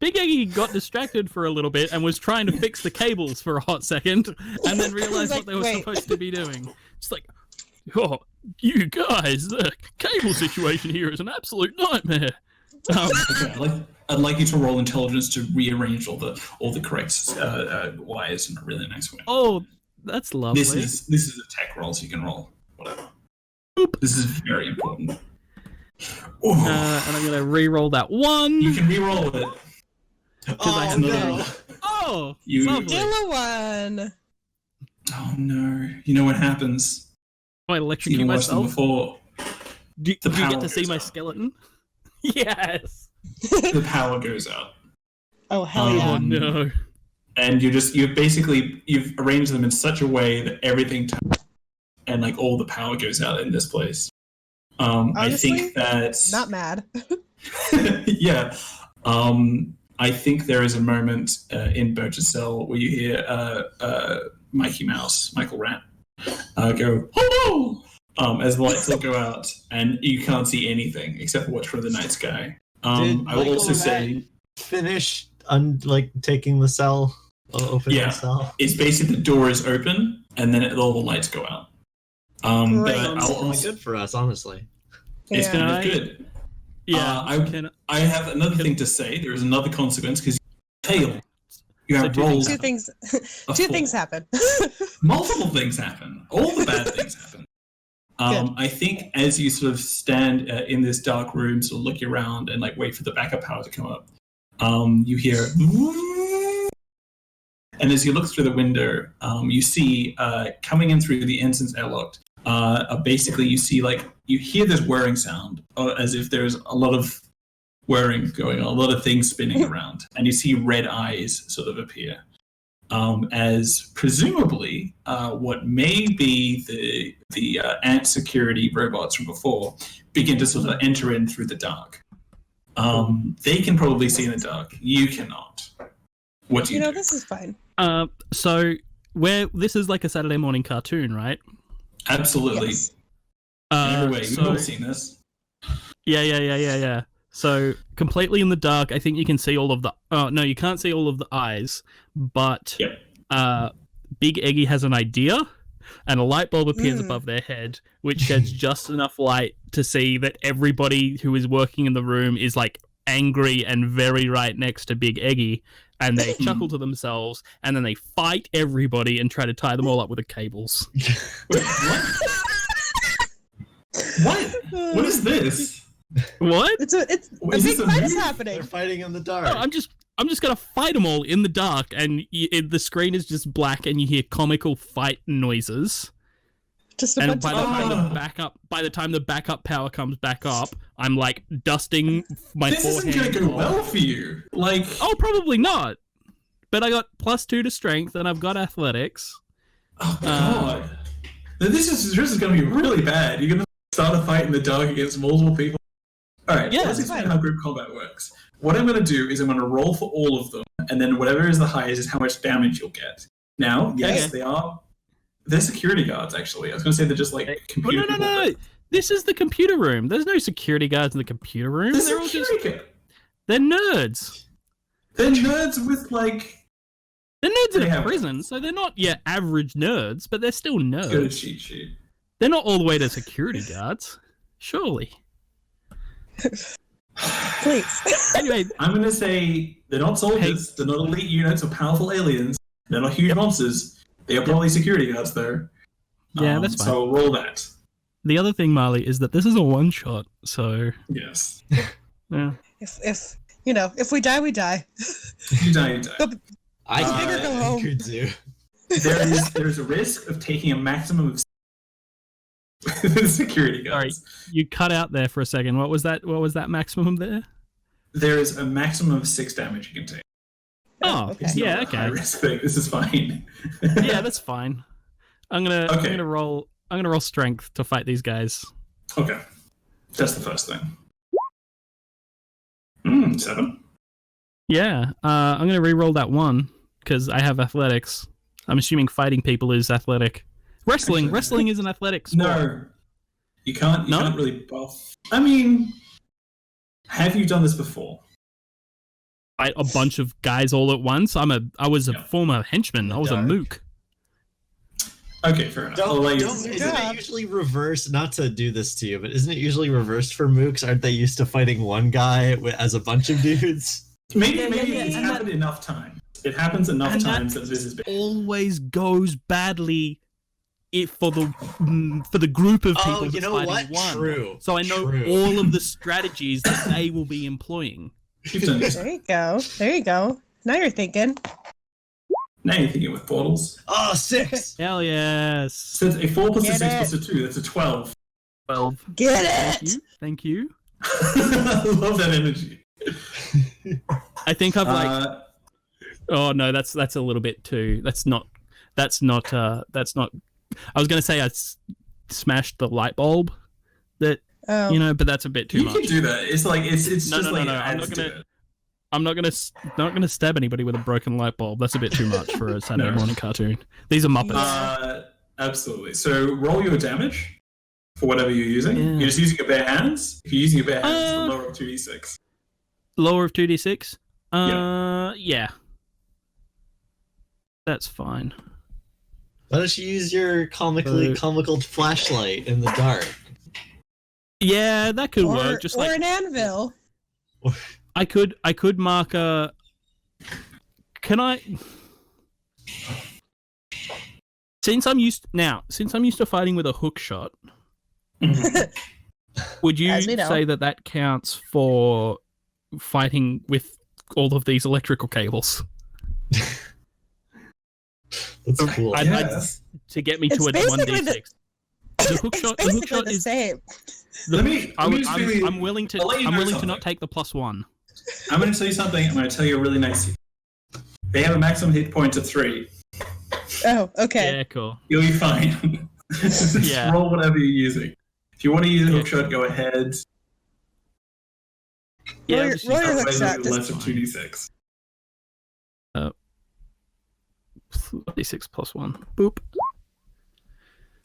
Big Eggy got distracted for a little bit and was trying to fix the cables for a hot second, and then realized like, what they were wait. supposed to be doing. It's like, oh, you guys, the cable situation here is an absolute nightmare. Okay, I'd like you to roll intelligence to rearrange all the correct wires in a really nice way. Oh, that's lovely. This is a tech roll, so you can roll whatever. This is very important. Ooh, And I'm gonna re-roll that 1. you can re-roll it. I have no. Oh, You- lovely. Still a 1. Oh no! You know what happens? I It's electrocute even worse than myself. before. Do The you power get to see goes my out. skeleton? Yes. The power goes out. Oh hell yeah. Oh Um, no. and you've arranged them in such a way that everything turns and like all the power goes out in this place. Honestly, I think that's not mad. yeah. I think there is a moment in Birch's cell where you hear Michael Rat go, "Hello!" As the lights all go out, and you can't see anything except for what's from the night sky. I will also say, finish taking the cell, opening the cell. It's basically the door is open, and then all the lights go out. But Sounds good for us, honestly. It's kind of good. Yeah, I have another thing to say. There is another consequence because you fail. You have rolled. Two things happen. Multiple things happen. All the bad things happen. I think as you sort of stand in this dark room, sort of look around and like wait for the backup power to come up, you hear, and as you look through the window, you see coming in through the ensign's airlock. Basically, you hear this whirring sound, as if there's a lot of whirring going on, a lot of things spinning around, and you see red eyes sort of appear, as presumably what may be the ant security robots from before begin to sort of enter in through the dark. They can probably see in the dark. You cannot. What do you do? This is fine. So this is like a Saturday morning cartoon, right? Absolutely. Yes. Anyway, we've all seen this. Yeah. So completely in the dark, I think you can see all of the. Oh no, you can't see all of the eyes. But Big Eggy has an idea, and a light bulb appears above their head, which sheds just enough light to see that everybody who is working in the room is like angry and very right next to Big Eggy, and they chuckle to themselves, and then they fight everybody and try to tie them all up with the cables. Wait, what? What is this? What? It's a big fight is happening. They're fighting in the dark. No, I'm just gonna fight them all in the dark, and the screen is just black, and you hear comical fight noises. Just a And bunch by the time the backup power comes back up, I'm like dusting my forehead. This isn't gonna go well for you. Oh, probably not. But I got +2 to strength, and I've got athletics. Oh god. This is gonna be really bad. You're gonna start a fight in the dark against multiple people. Alright, let's explain how group combat works. What I'm gonna do is I'm gonna roll for all of them, and then whatever is the highest is how much damage you'll get. Now, yes, they're security guards, actually. I was gonna say they're just like computer people. No. This is the computer room. There's no security guards in the computer room. They're all just... They're nerds. They're nerds with like... They're nerds in a prison, so they're not average nerds, but they're still nerds. Good cheat sheet. They're not all the way to security guards. Surely. Please. Anyway, I'm gonna say they're not soldiers. They're not elite units or powerful aliens. They're not huge monsters. They are probably security guards, though. Yeah, that's fine. So roll that. The other thing, Marley, is that this is a one-shot, so... Yes. Yeah. If we die, we die. You die. I go home. Kudzu. There's a risk of taking a maximum of security guards. Sorry, you cut out there for a second. What was that maximum there? There is a maximum of 6 damage you can take. Oh, It's not a okay. high risk thing. This is fine. Yeah, that's fine. I'm gonna roll strength to fight these guys. Okay, that's the first thing. 7. Yeah, I'm gonna re-roll that 1 because I have athletics. I'm assuming fighting people is athletic. Wrestling is an athletic sport. No, you can't. You can't really buff. I mean, have you done this before? Fight a bunch of guys all at once. I was a former henchman. I was a mook. Okay, fair enough. Isn't it usually reversed? Not to do this to you, but isn't it usually reversed for mooks? Aren't they used to fighting one guy as a bunch of dudes? Maybe it's happened enough times. It happens enough times that this is big. Always goes badly. For the group of people that's fighting one. True. So I know all of the strategies that they will be employing. There you go. Now you're thinking. Now you're thinking with portals. Oh, 6! Hell yes. So it's a 4 plus a 6 plus a 2. That's a 12. 12. Get it! Thank you. I love that energy. I think I've Oh no, that's a little bit too. That's not. I was going to say I smashed the light bulb. That but that's a bit too much. You can do that. It's like it's No. I'm not gonna stab anybody with a broken light bulb. That's a bit too much for a Saturday morning cartoon. These are Muppets. Absolutely. So roll your damage for whatever you're using. Yeah. You're just using your bare hands. If you're using your bare hands, it's the lower of 2d6. Lower of 2d6. Yeah. That's fine. Why don't you use your comical flashlight in the dark? Yeah, that could work. Just like an anvil. I could mark a. Can I? Since I'm used to fighting with a hook shot, would you say that counts for fighting with all of these electrical cables? That's cool. To get me to a 1d6. The hook shot is the same. I'm willing to not take the +1. I'm going to tell you something. I'm going to tell you a really nice secret. They have a maximum hit point of 3. Oh, okay. Yeah, cool. You'll be fine. Just roll whatever you're using. If you want to use a hook shot, go ahead. Yeah, roll your hook shot. Less of 2d6. D6 +1. Boop.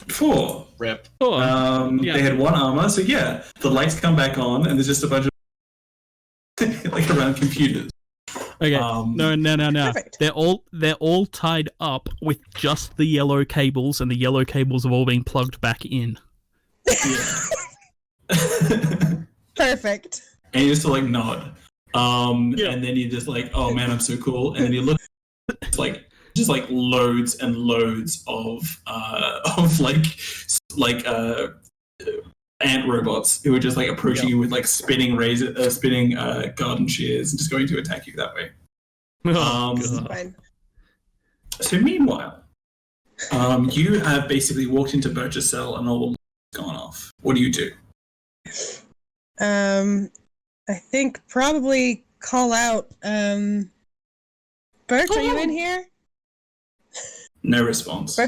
4. Rip. They had 1 armor, so yeah, the lights come back on, and there's just a bunch of like around computers. Okay. No. Perfect. They're all tied up with just the yellow cables, and the yellow cables have all been plugged back in. Perfect. And you just like nod. And then you're just like, oh man, I'm so cool. And then you look, it's like just like loads and loads of ant robots who are just like approaching you with like spinning garden shears and just going to attack you that way. Fine. So meanwhile, you have basically walked into Birch's cell and all the lights gone off. What do you do? I think probably call out. Birch, are you in here? No response.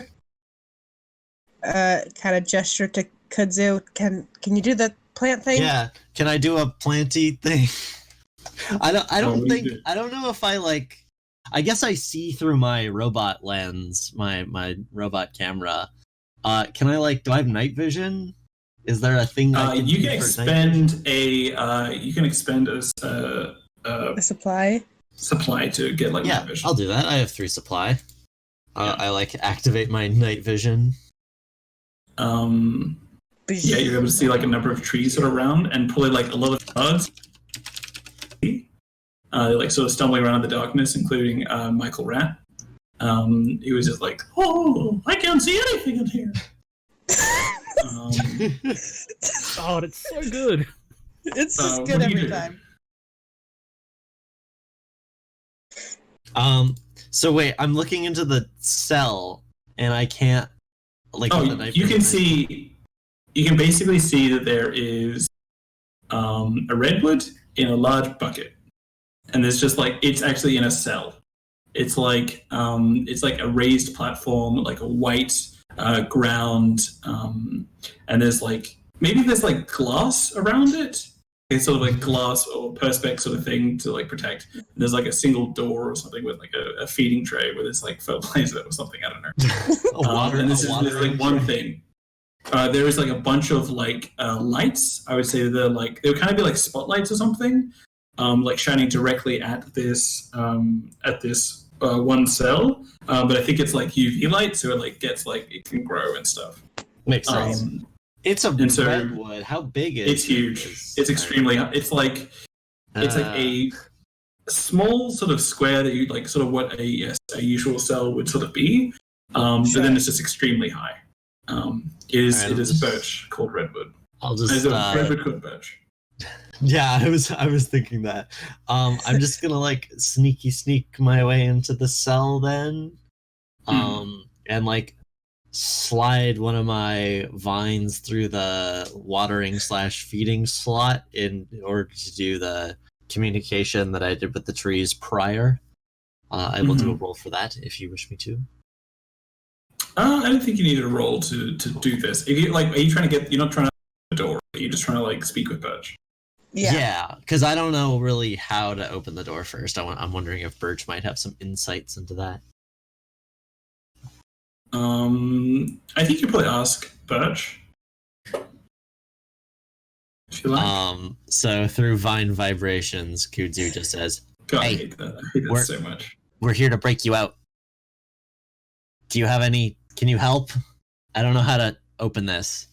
Kind of gesture to Kudzu. Can you do the plant thing? Yeah. Can I do a planty thing? I don't know if I like. I guess I see through my robot lens, my robot camera. Can I do I have night vision? Is there a thing you can expend a supply to get night vision? I'll do that. I have 3 supply. I activate my night vision. You're able to see a number of trees sort of around and probably a lot of bugs. Sort of stumbling around in the darkness, including Michael Rat. He was just like, oh, I can't see anything in here. Oh, it's so good. It's just good every time. So wait, I'm looking into the cell and I can't you can basically see that there is a redwood in a large bucket. And there's just it's actually in a cell. It's like a raised platform, like a white ground, and there's maybe there's glass around it. It's sort of glass or perspex sort of thing to protect. And there's a single door or something with a feeding tray where there's fertilizer or something. I don't know. And there's one thing. There is a bunch of lights. I would say they're they would kind of be spotlights or something. Shining directly at this one cell, but I think it's UV light, so it gets it can grow and stuff. Makes sense. It's a redwood. How big is it? It's huge. It's extremely. It's a small sort of square that you sort of what a usual cell would sort of be, but then it's just extremely high. It is birch called redwood. I'll just redwood called birch. Yeah, I was thinking that. I'm just gonna sneak my way into the cell then, and slide one of my vines through the watering/feeding slot in order to do the communication that I did with the trees prior. I will do a roll for that if you wish me to. I don't think you need a roll to do this. If you are you trying to get? You're not trying to open the door. You're just trying to speak with Birch. Yeah, because I don't know really how to open the door first. I'm wondering if Birch might have some insights into that. I think you probably ask Birch. If you like. So through Vine vibrations, Kudzu just says, God, "Hey, I hate that so much. We're here to break you out. Do you have any? Can you help? I don't know how to open this."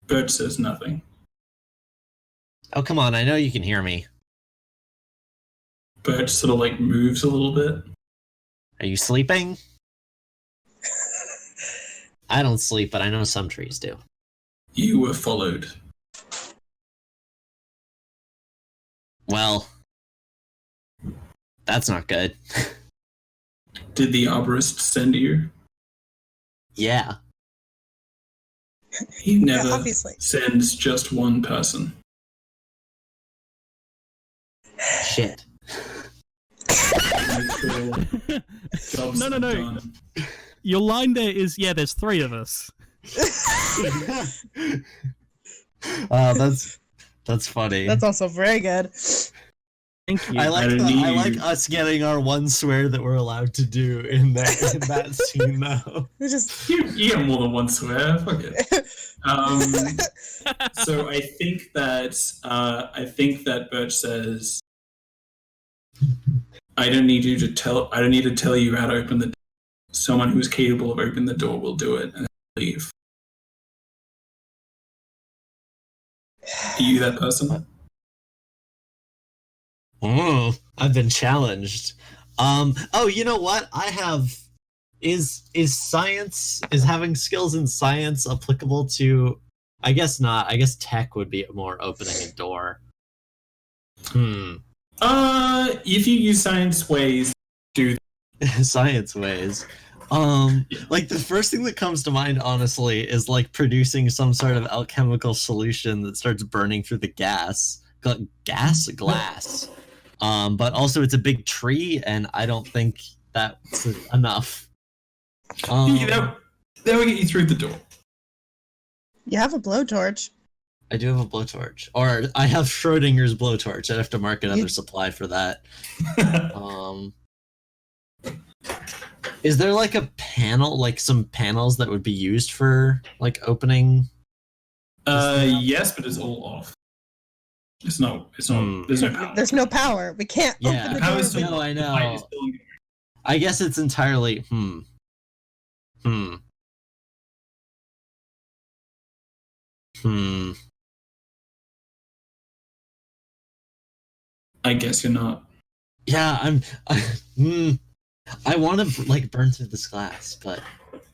Birch says nothing. Oh, come on! I know you can hear me. Birch sort of moves a little bit. Are you sleeping? I don't sleep, but I know some trees do. You were followed. Well, that's not good. Did the arborist send you? Yeah. He never obviously. sends just one person. Shit. No. Your line there is, there's 3 of us. That's funny. That's also very good. Thank you. I like us getting our one swear that we're allowed to do in that scene though. We just You get more than one swear. Fuck it. So I think that Birch says, I don't need to tell you how to open the door. Someone who's capable of opening the door will do it and leave. Are you that person? I've been challenged. Oh, you know what? I have. Is having skills in science applicable to? I guess not. I guess tech would be more opening a door. If you use science ways, do science ways. The first thing that comes to mind, honestly, is producing some sort of alchemical solution that starts burning through the glass. But also it's a big tree, and I don't think that's enough. that will get you through the door. You have a blowtorch. I do have a blowtorch, or I have Schrodinger's blowtorch. I'd have to mark another supply for that. Is there a panel, some panels that would be used for opening? Yes, but it's all off. It's not. There's no power. There's no power. We can't open the door. No, I know. I guess it's entirely. I guess you're not. Yeah, I want to burn through this glass, but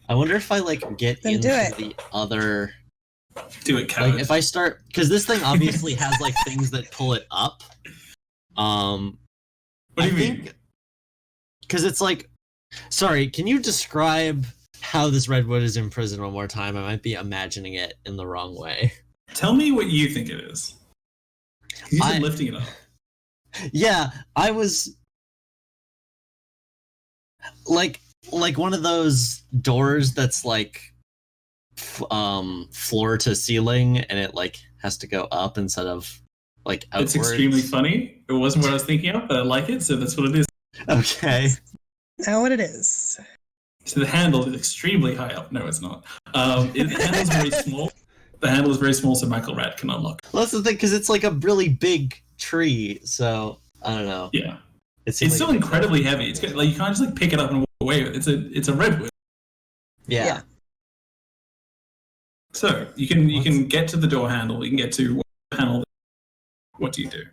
I wonder if I get then into the other. Do it, coward. If I start, because this thing obviously has things that pull it up. What do you mean? Because it's sorry, can you describe how this redwood is imprisoned one more time? I might be imagining it in the wrong way. Tell me what you think it is. You said lifting it up. Yeah, I was like one of those doors that's floor to ceiling, and it has to go up instead of outwards. It's extremely funny. It wasn't what I was thinking of, but I like it, so that's what it is. Okay. Now what it is. So the handle is extremely high up. No, it's not. The handle is very small. The handle is very small, so Michael Rat can unlock. Well, that's the thing, because it's a really big tree, so I don't know. Yeah, it's still incredibly heavy. It's good. You can't just pick it up and walk away with it. It's a redwood. Yeah. So you can get to the door handle. You can get to the panel. What do you do?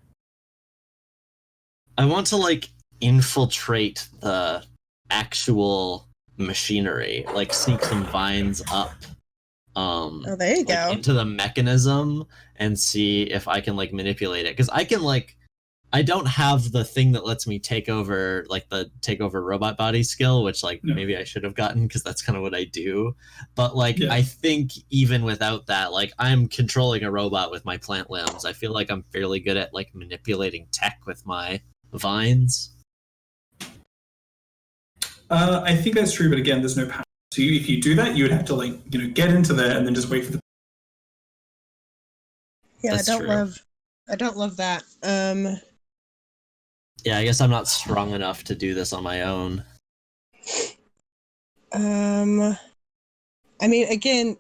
I want to infiltrate the actual machinery, sneak some vines up. There you go. Into the mechanism and see if I can manipulate it, because I can I don't have the thing that lets me take over the take over robot body skill, which maybe I should have gotten, because that's kind of what I do. But I think even without that, I'm controlling a robot with my plant limbs. I feel I'm fairly good at manipulating tech with my vines. I think that's true, but again, there's no power. So if you do that, you would have to get into there and then just wait for the. Yeah, That's I don't true. love that. Yeah, I guess I'm not strong enough to do this on my own. I mean, again,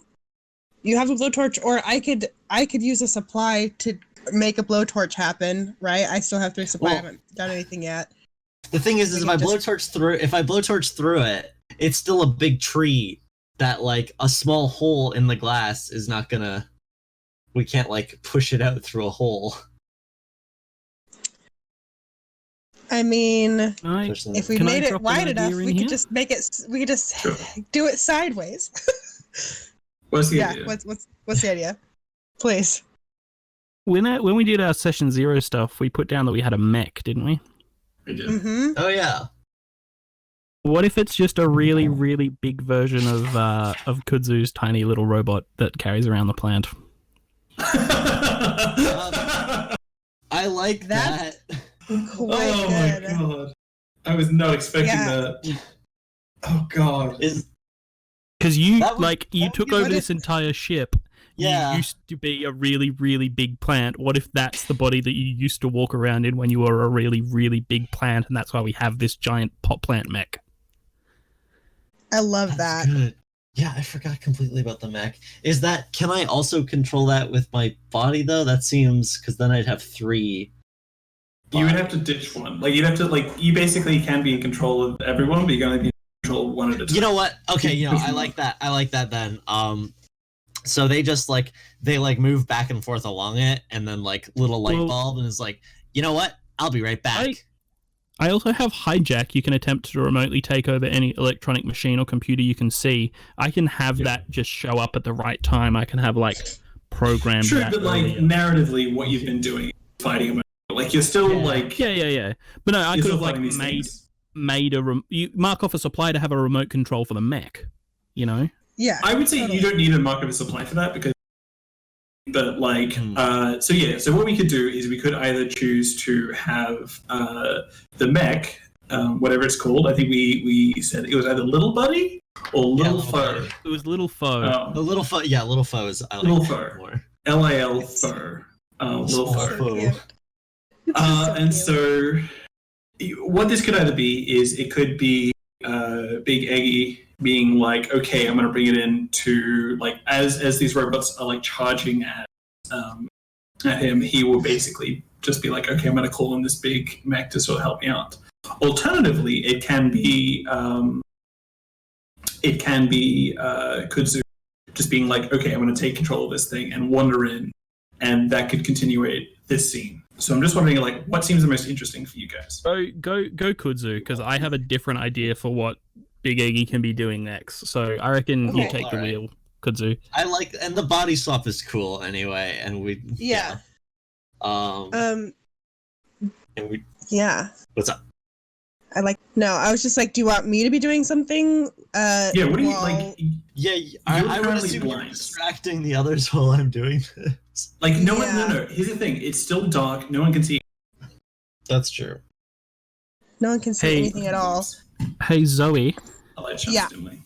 you have a blowtorch, or I could use a supply to make a blowtorch happen, right? I still have 3 supply. I haven't done anything yet. The thing is if I blowtorch through it, it's still a big tree that like a small hole in the glass is not gonna. We can't like push it out through a hole. I mean, if we Can I made it drop an wide idea enough, in we here? could just make it. We could just Sure. do it sideways. What's the Yeah. idea? What's the idea? Please. When we did our session 0 stuff, we put down that we had a mech, didn't we? We did. Mm-hmm. Oh yeah. What if it's just a really, really big version of Kudzu's tiny little robot that carries around the plant? I like that. Quite Oh good. my god! I was not expecting Yeah. that. Oh god! Because you that took be over what this if- entire ship. Yeah. You used to be a really, really big plant. What if that's the body that you used to walk around in when you were a really, really big plant, and that's why we have this giant pot plant mech? I love That's that. good. Yeah, I forgot completely about the mech. Can I also control that with my body though? That seems, because then I'd have 3. You would have to ditch one. You'd have to you basically can be in control of everyone, but you're going to be in control of one at a time. You know what? Okay, I like that. I like that then. So they just they move back and forth along it, and then little light bulb, and is like, you know what? I'll be right back. I also have hijack. You can attempt to remotely take over any electronic machine or computer you can see. I can have that just show up at the right time. I can have programmed. True, that but earlier. narratively, what you've been doing is fighting a you're still Yeah. But no, I you're could still have fighting these things. made you mark off a supply to have a remote control for the mech. You know. Yeah. I would say totally. you don't need a mark of a supply for that because. But so what we could do is we could either choose to have the mech, whatever it's called. I think we said it was either Little Buddy or Little Foe. It was Little Foe. The Little foe, yeah, Little foes. I Little like foe. that more. LIL Foe. Little Small Foe. foe. Cute. And so what this could either be is it could be Big Eggy being like, okay, I'm going to bring it in to as these robots are charging at him, he will basically just be like, okay, I'm going to call in this big mech to sort of help me out. Alternatively, it can be Kudzu just being like, okay, I'm going to take control of this thing and wander in, and that could continuate this scene. So I'm just wondering, what seems the most interesting for you guys? So go Kudzu, because I have a different idea for what Big Eggy can be doing next. So I reckon you take the alright. wheel, Kudzu. And the body swap is cool anyway, and we Yeah. and we Yeah. what's up? I was just like, do you want me to be doing something? Yeah, what do you while- Yeah, You're I would currently assume you're blind. distracting the others while I'm doing this. No. Here's the thing: it's still dark. No one can see. That's true. No one can see Hey. anything at all. Hey Zoe, A light shines Yeah. dimly.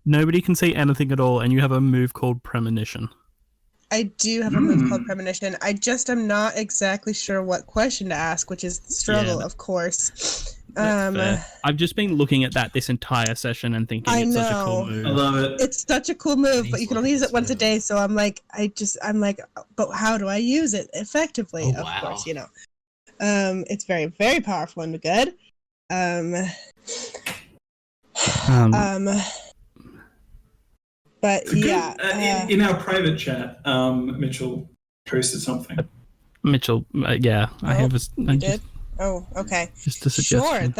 nobody can see anything at all, and you have a move called Premonition. I do have a move called Premonition. I just am not exactly sure what question to ask, which is the struggle, Yeah. of course. That's fair. I've just been looking at that this entire session and thinking I it's such a cool know. move. I love it. It's such a cool move, but Thanks, you can only use it Lucas. once a day. So I'm like, but how do I use it effectively? Oh, of wow. course, it's very, very powerful and good. But yeah, In our private chat, Mitchell posted something. Mitchell, I have a, you did. Oh, okay. just a Sure, suggestion.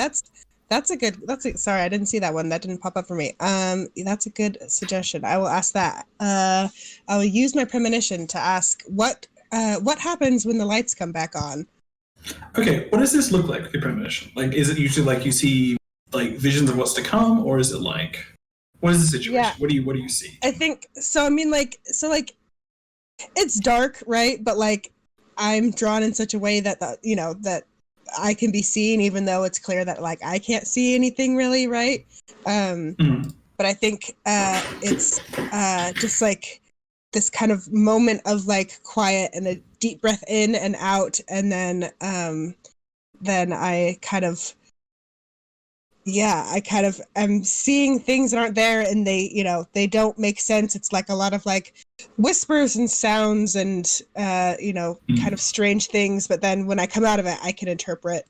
that's a good. Sorry, I didn't see that one. That didn't pop up for me. That's a good suggestion. I will ask that. I will use my premonition to ask what happens when the lights come back on. Okay, what does this look like? Your premonition? Is it usually you see visions of what's to come, or is it what is the situation? Yeah. What do you see? I think so. I mean, it's dark, right? But I'm drawn in such a way that I can be seen, even though it's clear that like I can't see anything really, right? But I think it's just like this kind of moment of like quiet and a deep breath in and out, and then I kind of am seeing things that aren't there, and they don't make sense. It's like a lot of like whispers and sounds and kind of strange things, but then when I come out of it, I can interpret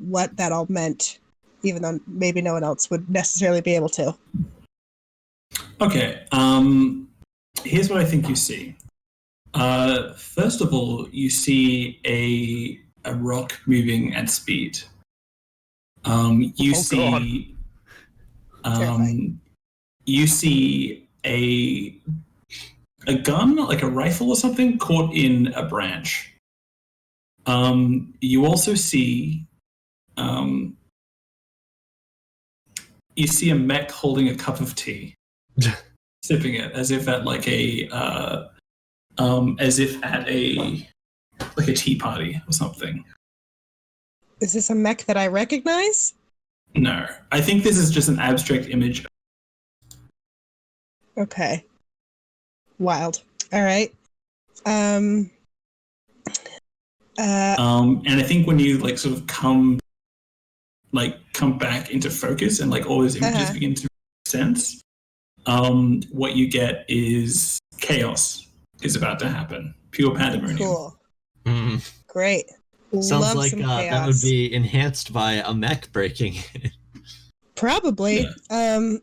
what that all meant, even though maybe no one else would necessarily be able to. Okay, here's what I think you see. First of all, you see a rock moving at speed. You see a gun, like a rifle or something, caught in a branch. You also see a mech holding a cup of tea, sipping it as if at like a tea party or something. Is this a mech that I recognize? No, I think this is just an abstract image. Okay. Wild. All right. And I think when you like sort of come back into focus and like all those images begin to make sense, what you get is chaos is about to happen. Pure pandemonium. Cool. Great. Sounds Love like some that would be enhanced by a mech breaking in. Probably. Yeah.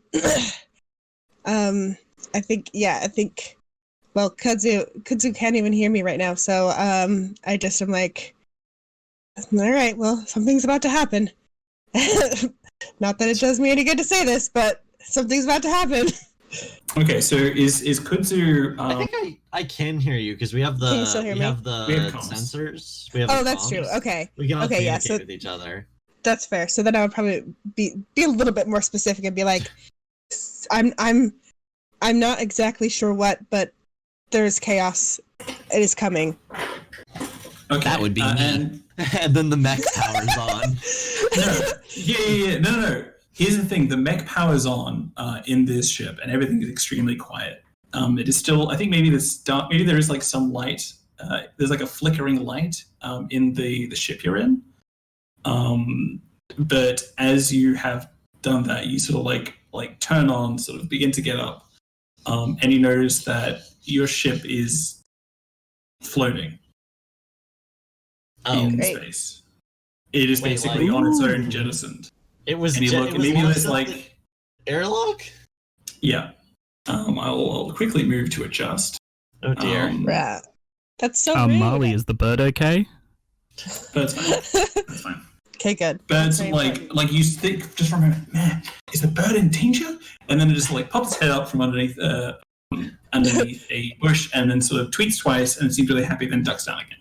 I think well, Kudzu can't even hear me right now, so I just am like, all right, well, something's about to happen. Not that it does me any good to say this, but something's about to happen. Okay, so is Kudzu? I think I can hear you because we have the Can you still hear me? sensors. We have that's true. Okay. We can all communicate so with each other. that's fair. So then I would probably be a little bit more specific and be like, I'm not exactly sure what, but there's chaos. It is coming. Okay, that would be me. And then the mech powers on. No. Here's the thing: the mech powers on in this ship, and everything is extremely quiet. It is still. I think maybe maybe there is like some light. There's like a flickering light in the ship you're in. But as you have done that, you sort of like turn on, sort of begin to get up, and you notice that your ship is floating in space. It is basically on its own, jettisoned. It was. And maybe there's like airlock. Yeah. I'll quickly move to adjust. Oh dear. Right. That's so rude. Marley, is the bird okay? Bird's fine. That's fine. Okay, good. Bird's like you think just for a moment, man, is the bird in danger? And then it just like pops its head up from underneath a bush and then sort of tweets twice and it seems really happy, then ducks down again.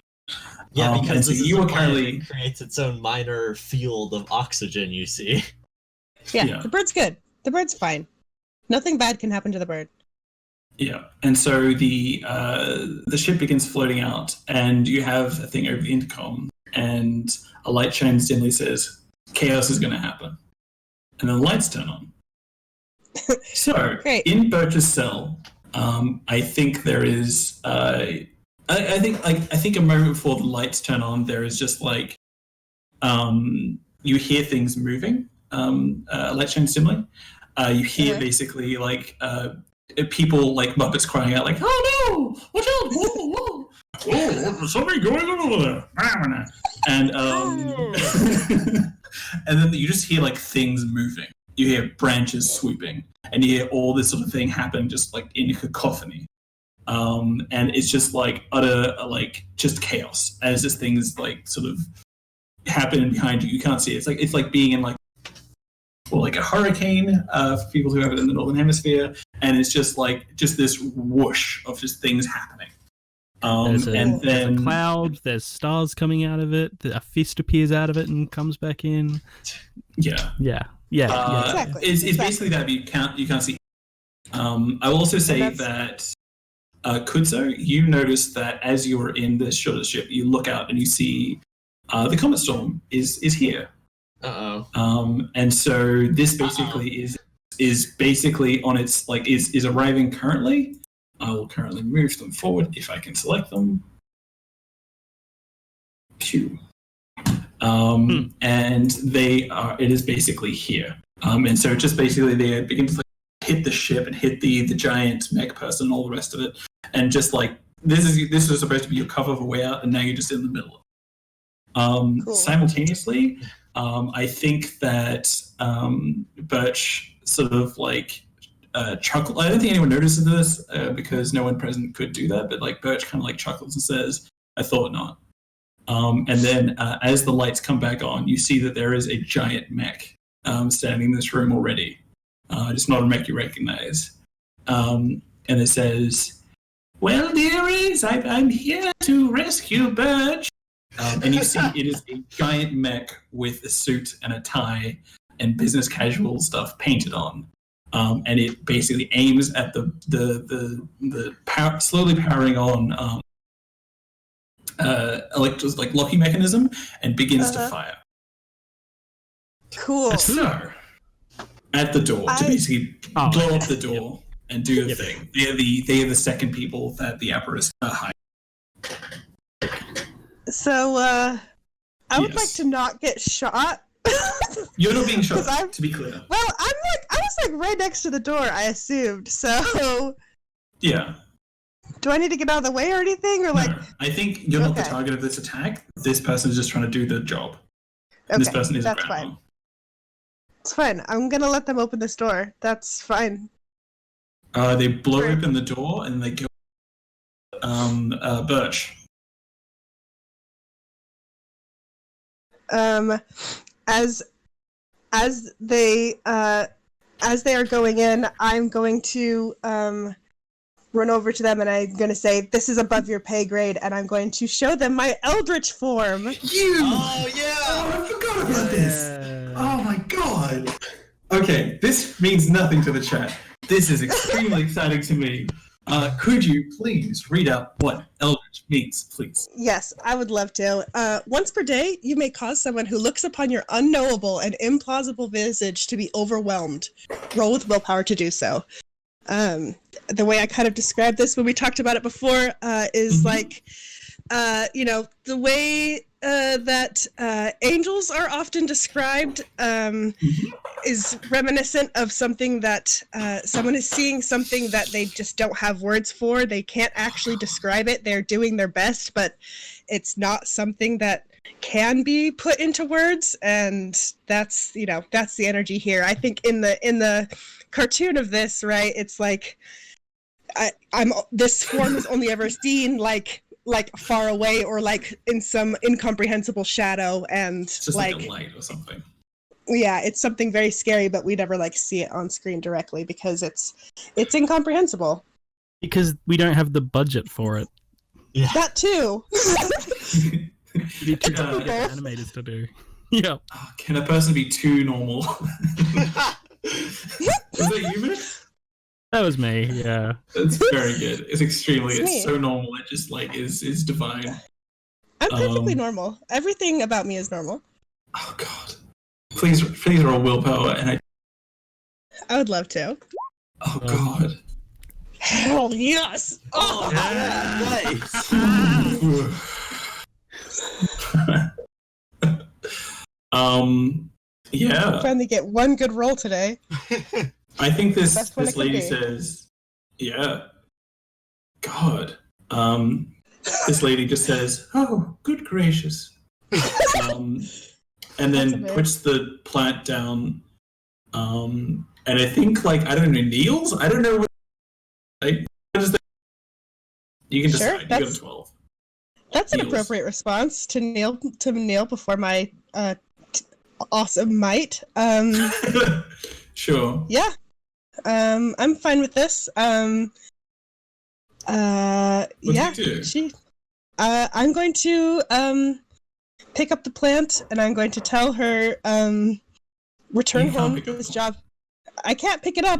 Yeah, because so you were currently creates its own minor field of oxygen, you see. Yeah, the bird's good. The bird's fine. Nothing bad can happen to the bird. Yeah, and so the ship begins floating out, and you have a thing over the intercom, and a light shines dimly, says, "Chaos is going to happen," and then the lights turn on. So in Birch's cell, I think there is. I think a moment before the lights turn on, there is just like you hear things moving. Light shines dimly. You hear basically like people like Muppets crying out like, "Oh no! Watch out! Whoa, whoa! Oh, there's something going on over there!" And and then you just hear like things moving. You hear branches swooping, and you hear all this sort of thing happen just like in cacophony. And it's just like utter like just chaos as this thing's like sort of happening behind you. You can't see it. It's like being in like a hurricane for people who have it in the northern hemisphere, and it's just this whoosh of just things happening. There's a cloud. There's stars coming out of it. A fist appears out of it and comes back in. Yeah. Exactly. It's basically that you can't see. I will also say that Kudzu, you notice that as you're in this ship, you look out and you see the comet storm is here. And so this basically is basically on its is arriving currently. I will currently move them forward if I can select them. Q. And it is basically here. And so just basically they begin to hit the ship and hit the giant mech person and all the rest of it. And just this is supposed to be your cover of a way out, and now you're just in the middle. Cool. Simultaneously, I think that Birch sort of chuckle. I don't think anyone notices this because no one present could do that. But Birch kind of chuckles and says, "I thought not." And then as the lights come back on, you see that there is a giant mech standing in this room already. It's not a mech you recognize. And it says, "Well, dearies, I'm here to rescue Birch." And you see it is a giant mech with a suit and a tie and business casual stuff painted on. And it basically aims at the slowly powering on locking mechanism and begins to fire. Cool. So, at the door to basically blow up the door and do the thing. They are the second people that the apparatus hide. So, I would like to not get shot. You're not being shot, to be clear. Well, I was right next to the door, I assumed. So. Yeah. Do I need to get out of the way or anything, or No, I think you're not the target of this attack. This person is just trying to do the job. And this person is that's fine. It's fine. I'm gonna let them open this door. That's fine. They blow open the door and they go. Birch. As they are going in, I'm going to run over to them and I'm going to say, "This is above your pay grade," and I'm going to show them my Eldritch form. Oh yeah! Oh, I forgot about this. Oh my god. Okay, this means nothing to the chat. This is extremely exciting to me. Could you please read out what Eldritch means, please? Yes, I would love to. Once per day, you may cause someone who looks upon your unknowable and implausible visage to be overwhelmed. Roll with willpower to do so. The way I kind of described this when we talked about it before is the way that angels are often described is reminiscent of something that someone is seeing something that they just don't have words for. They can't actually describe it. They're doing their best, but it's not something that can be put into words, and that's the energy here. I think in the cartoon of this, right, it's this form is only ever seen like far away or in some incomprehensible shadow, and it's just like a light or something. Yeah, it's something very scary, but we never see it on screen directly because it's incomprehensible. Because we don't have the budget for it. Yeah. That too. You need to get animators to do. Yeah. Oh, can a person be too normal? Is that you, Mitch? That was me, yeah. That's very good. It's so normal. It just is divine. I'm perfectly normal. Everything about me is normal. Oh god. Please roll willpower, and I would love to. Oh god. Hell yes! Oh yeah. Nice. Yeah. I'm trying to get one good roll today. I think this lady says, yeah. God. This lady just says, "Oh, good gracious." And then puts the plant down. And I think I don't know, kneels? I don't know what you can decide. You go to 12. That's an appropriate response to kneel before my awesome might. Sure. Yeah. I'm fine with this. What do you do? I'm going to pick up the plant and I'm going to tell her return home to this job. I can't pick it up.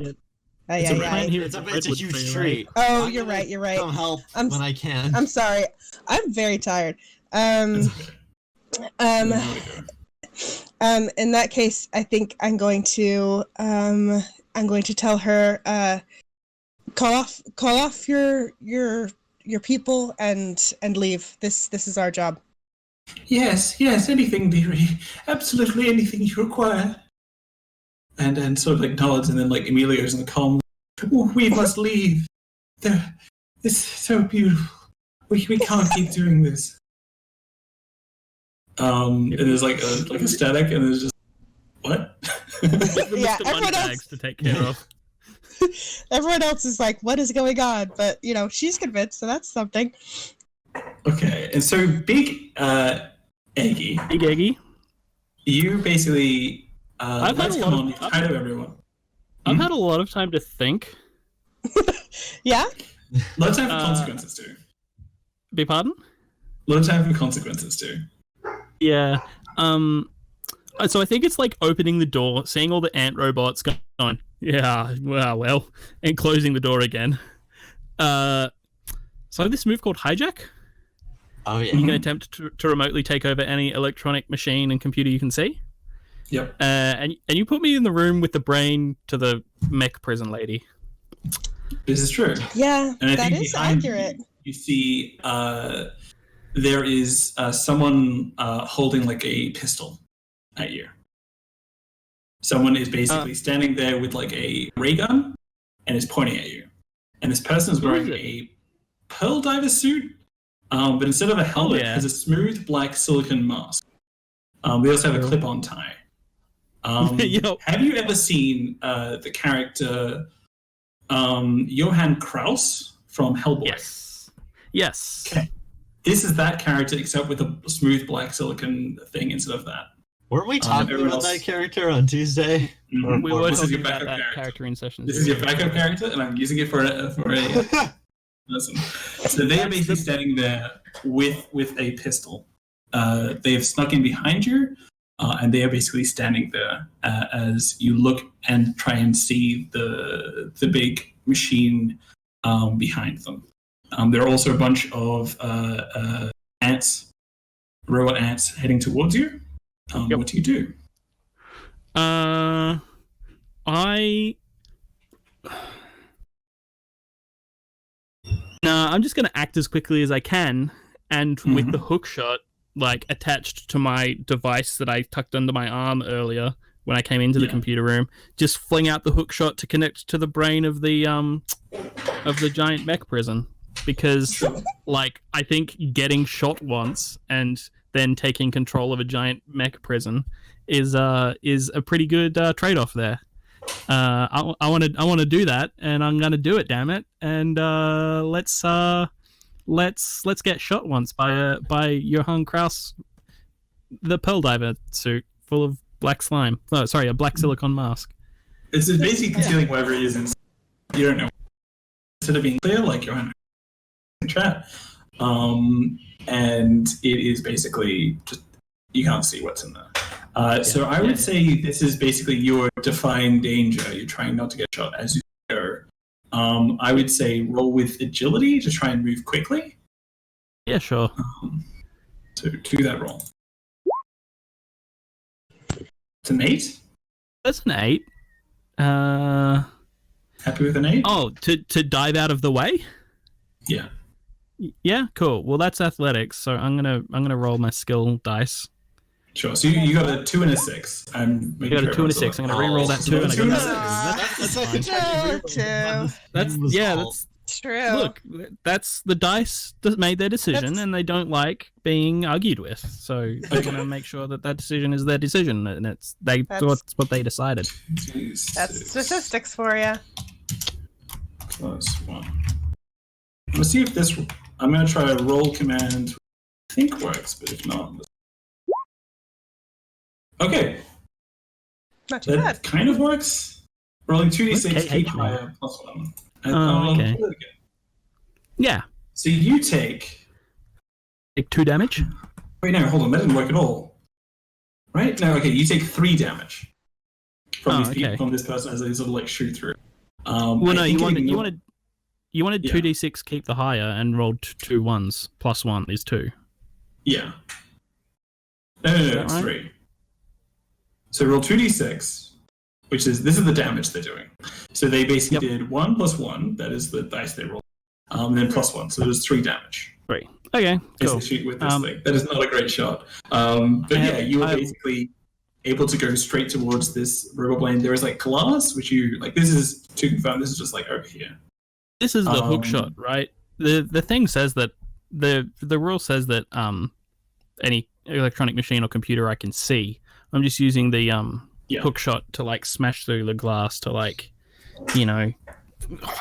It's a huge tree. Oh, you're right. You're right. Come help when I can. I'm sorry. I'm very tired. In that case, I think I'm going to tell her, call off your people and leave. This is our job. Yes, anything, dearie. Absolutely anything you require. And sort of like nods, and then like Emilio's in the calm. We must leave. This is so beautiful. We can't keep doing this. And there's like a static, and there's just what? Yeah, Mr. everyone Moneybags else to take care of. Everyone else is like, what is going on? But she's convinced, so that's something. Okay, and so Big Eggy. Big Eggy. You basically I've had lights a come lot on, of- you tied up everyone. I've had a lot of time to think. Yeah? A lot of time for consequences too. Beg pardon? A lot of time for consequences too. Yeah. So I think it's like opening the door, seeing all the ant robots going, yeah, well, and closing the door again. So this move called Hijack. Oh yeah. You can attempt to remotely take over any electronic machine and computer you can see. Yep. And you put me in the room with the brain to the mech prison lady. This is true. Yeah, And I that think is behind accurate. you see there is someone holding like a pistol at you. Someone is basically standing there with like a ray gun and is pointing at you. And this person is wearing a pearl diver suit, but instead of a helmet, has a smooth black silicone mask. They also have a clip-on tie. Have you ever seen the character Johann Kraus from Hellboy? Yes. Okay. This is that character, except with a smooth black silicone thing instead of that. Weren't we talking about that character on Tuesday? Mm-hmm. We were This is talking your about backup that character in sessions. This is your backup character, and I'm using it for a listen. So they are basically standing there with a pistol. They have snuck in behind you, and they are basically standing there as you look and try and see the big machine behind them. There are also a bunch of ants, robot ants, heading towards you. What do you do? I'm just gonna act as quickly as I can, and with the hook shot like attached to my device that I tucked under my arm earlier when I came into the computer room, just fling out the hook shot to connect to the brain of the giant mech prison. Because like I think getting shot once and then taking control of a giant mech prison is a pretty good trade-off there. I want to do that, and I'm gonna do it. Damn it! And let's get shot once by Johann Kraus, the pearl diver suit full of black slime. Oh, sorry, a black silicone mask. It's basically concealing whatever it is inside. You don't know. Instead of being clear, like Johann chat, and it is basically just you can't see what's in there. So I would say this is basically your defying danger. You're trying not to get shot as you go. I would say roll with agility to try and move quickly. Yeah, sure. So do that roll. It's an 8. That's an 8. Happy with an 8? Oh, to dive out of the way? Yeah. Yeah, cool. Well, that's athletics, so I'm gonna roll my skill dice. Sure. So you got a 2 and a 6. You got a 2 and a 6. I'm gonna re-roll that 2 and I got a 6. That's true. Look, that's the dice that made their decision, and they don't like being argued with. So they're gonna make sure that decision is their decision, and that's what they decided. That's statistics for you. +1. Let's see if this. I'm going to try a roll command. I think works, but if not, okay. Not too That bad. kind of works. Rolling 2d6 Okay, keep higher +1. Okay. Do it again. Yeah. So you take 2 damage. Wait, no, hold on. That didn't work at all. Right? No. Okay. You take 3 damage from these people, from this person as they sort of like shoot through. Well, no, you wanted 2d6 keep the higher and rolled 2 1s. +1 is 2. Yeah. No, Is that it's right? 3. So roll 2d6, this is the damage they're doing. So they basically did 1 plus 1, that is the dice they rolled, then plus 1, so there's 3 damage. 3. Okay, cool. Shoot with this thing. That is not a great shot. But you were basically able to go straight towards this robot plane. There is like glass, which you like. This is to confirm. This is just like over here. This is the hook shot, right? The thing says that the rule says that any electronic machine or computer I can see. I'm just using the hook shot to like smash through the glass to like,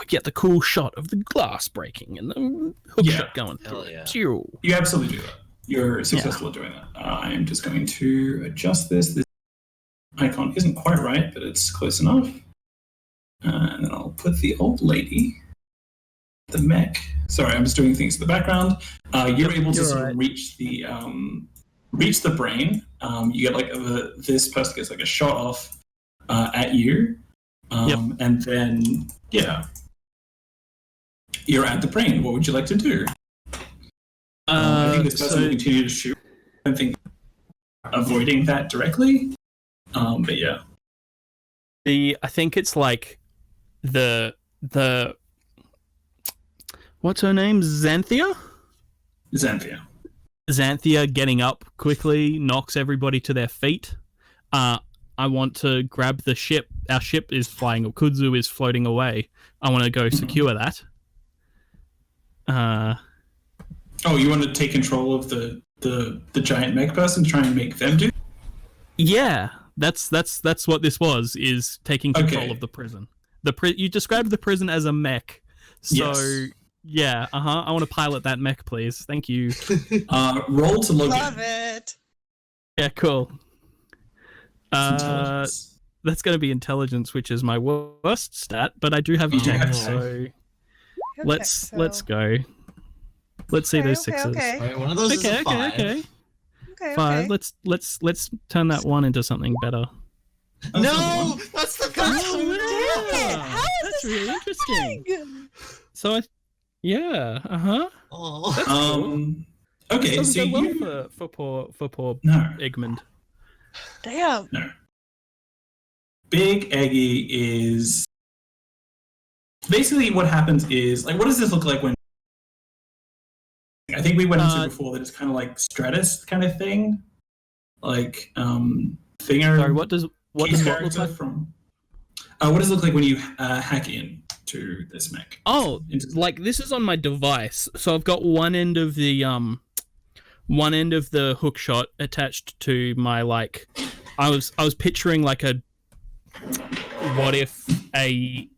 get the cool shot of the glass breaking and the hook shot going through it. You absolutely do that. You're successful at doing that. I am just going to adjust this. This icon isn't quite right, but it's close enough. And then I'll put the old lady, the mech. Sorry, I'm just doing things in the background. You're able to sort of reach the brain. You get like this person gets like a shot off at you. And then, you're at the brain. What would you like to do? I think this person will continue to shoot. I don't think avoiding that directly. But yeah. I think it's like the what's her name? Xanthia getting up quickly knocks everybody to their feet. I want to grab the ship. Our ship is flying. Kudzu is floating away. I want to go secure that. You want to take control of the giant mech person, try and make them do? Yeah, that's what this was, is taking control of the prison. You described the prison as a mech. So yeah, I want to pilot that mech, please. Thank you. Roll to log in. Love it. Yeah, cool. That's going to be intelligence, which is my worst stat, but I do have tech, so let's go. Let's see those sixes. All right, one of those is a 5. Okay. 5. Let's turn that 1 into something better. No, that's the best. How is That's this really happening? interesting. So Oh. Okay, so well for poor Egmont. Damn. No. Big Eggy is basically what happens is like, what does this look like when? I think we went into before that it's kind of like Stratus kind of thing, like Thinger. Sorry, what does what look like from? What does it look like when you hack in to this mech? Oh, like this is on my device, so I've got one end of the hook shot attached to my like. I was picturing like a what if a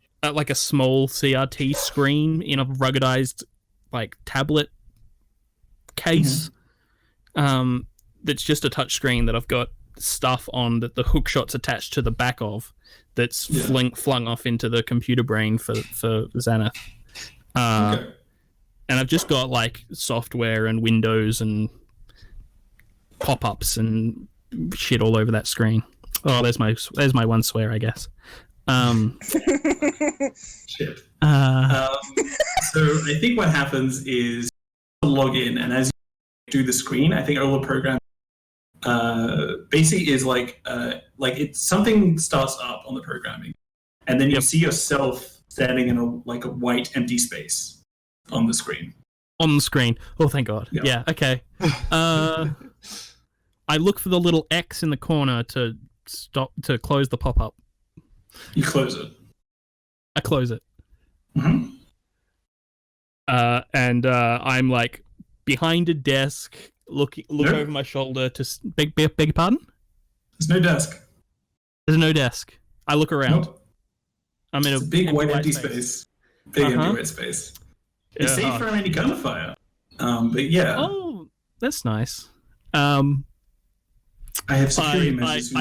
small CRT screen in a ruggedized like tablet case. That's just a touch screen that I've got stuff on that the hook shot's attached to the back of, that's flung off into the computer brain for Xanath. And I've just got like software and windows and pop-ups and shit all over that screen. Oh, there's my one swear, I guess. Shit. So I think what happens is log in, and as you do the screen, I think all the program basically is like it's something starts up on the programming, and then you see yourself standing in a white empty space on the screen. On the screen. Oh, thank God. Yeah. Okay. I look for the little X in the corner to close the pop-up. You close it. I close it. Mm-hmm. And I'm like behind a desk, look over my shoulder to beg your pardon? There's no desk. There's no desk. I look around. Nope. I'm in a big white empty space. Big empty white space. It's safe from any gunfire. But yeah. Oh, that's nice. I have security measures.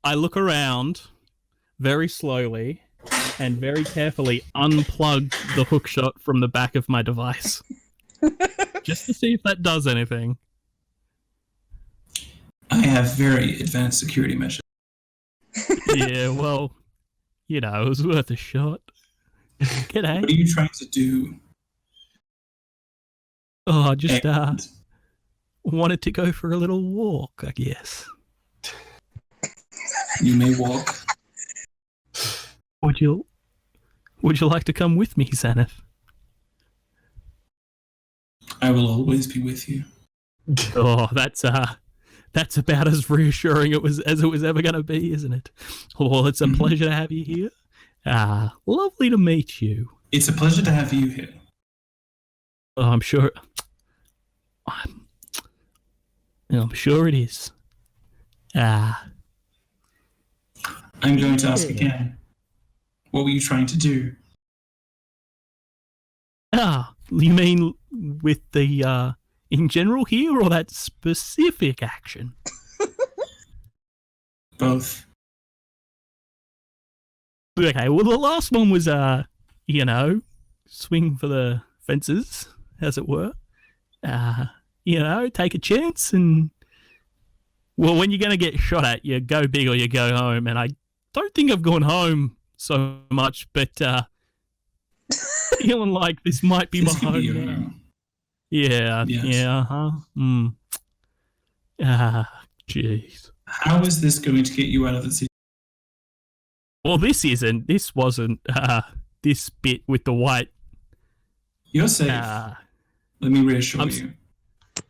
I look around very slowly and very carefully unplug the hook shot from the back of my device. Just to see if that does anything. I have very advanced security measures. Yeah, well, it was worth a shot. G'day. What are you trying to do? Oh, just wanted to go for a little walk, I guess. You may walk. Would you like to come with me, Xanath? I will always be with you. Oh, that's about as reassuring as it was ever going to be, isn't it? Well, it's a pleasure to have you here. Lovely to meet you. It's a pleasure to have you here. Oh, I'm sure it is. I'm going to ask again. What were you trying to do? You mean with the in general here, or that specific action? Both. Okay, well, the last one was, swing for the fences, as it were. Take a chance, and, well, when you're going to get shot at, you go big or you go home, and I don't think I've gone home so much, but feeling like this might be my home now. Yeah, Yes. yeah, jeez. How is this going to get you out of the city? Well, this wasn't, this bit with the white. You're safe. Let me reassure you.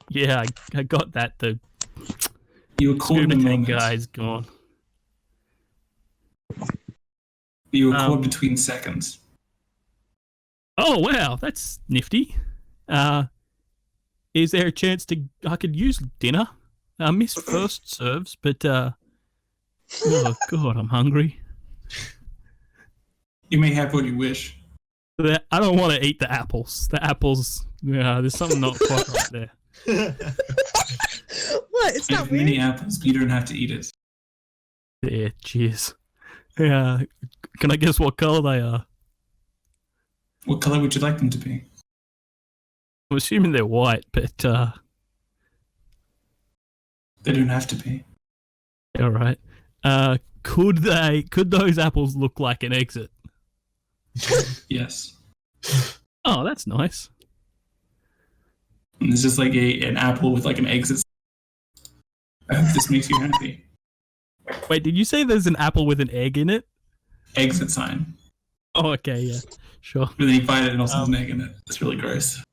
Yeah, I got that. The You were caught in the scuba tank moment. guy's gone. You were caught between seconds. Oh, wow, that's nifty. Is there a chance I could use dinner? I missed first serves, but, oh, God, I'm hungry. You may have what you wish. I don't want to eat the apples. The apples, there's something not quite right there. What? It's I not have weird. many apples, but you don't have to eat it. Yeah, cheers. Yeah, can I guess what color they are? What color would you like them to be? I'm assuming they're white, but, They don't have to be. all right. Could those apples look like an exit? Yes. Oh, that's nice. And there's just like an apple with like an exit. I hope this makes you happy. Wait, did you say there's an apple with an egg in it? Exit sign. Oh, okay, yeah, sure. But then you find it and also has an egg in it. It's really gross.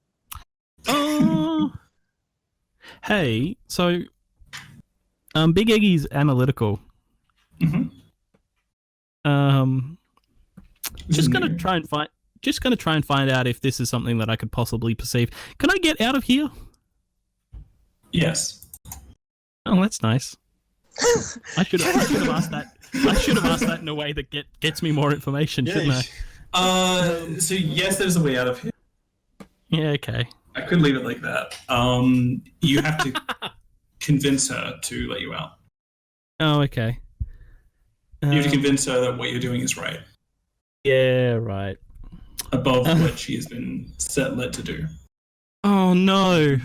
Hey, so, Big Eggy's analytical. Mm-hmm. Just gonna try and find out if this is something that I could possibly perceive. Can I get out of here? Yes. Oh, that's nice. I should have asked that. I should have asked that in a way that gets me more information, shouldn't I? So yes, there's a way out of here. Yeah, okay. I could leave it like that. You have to convince her to let you out. Oh, okay. You have to convince her that what you're doing is right. Yeah, right. Above what she has been led to do. Oh no!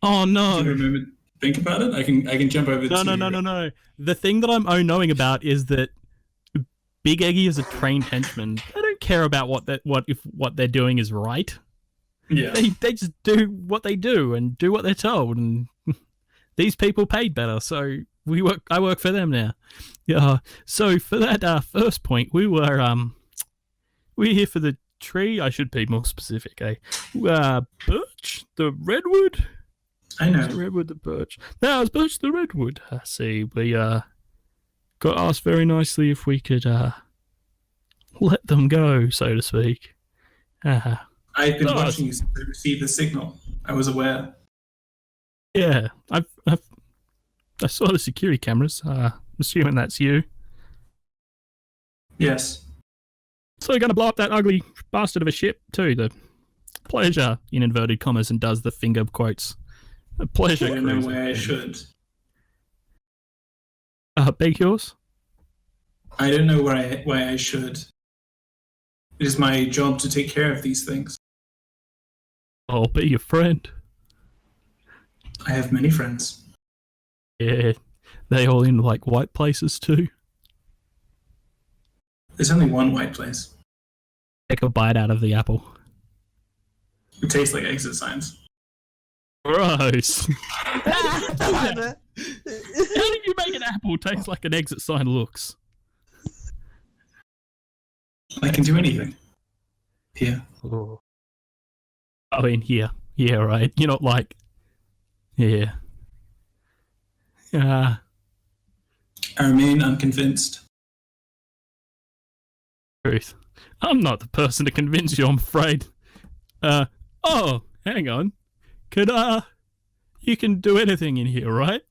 Oh no! Do you remember? Think about it. I can jump over. No. The thing that I'm knowing about is that Big Eggy is a trained henchman. They don't care about what they're doing is right. Yeah. They just do what they do and do what they're told, and these people paid better, so I work for them now. Yeah. So for that first point, we're here for the tree. I should be more specific, eh? Birch, the redwood. I know. The redwood, the birch. No, it's birch, the redwood. I see. We got asked very nicely if we could let them go, so to speak. I've been watching you since I received the signal. I was aware. Yeah, I saw the security cameras. I'm assuming that's you. Yes. So you're going to blow up that ugly bastard of a ship too, the pleasure, in inverted commas, and does the finger quotes. A pleasure. I don't know cruising. where I should. Beg yours? I don't know where I should. It is my job to take care of these things. I'll be your friend. I have many friends. Yeah. They all in like white places too. There's only one white place. Take a bite out of the apple. It tastes like exit signs. Gross. How do you make an apple taste like an exit sign looks? I can do anything. Here. Oh. I mean, here. Yeah, right. You're not like... Yeah. I remain unconvinced. Truth. I'm not the person to convince you, I'm afraid. Oh, hang on. You can do anything in here, right?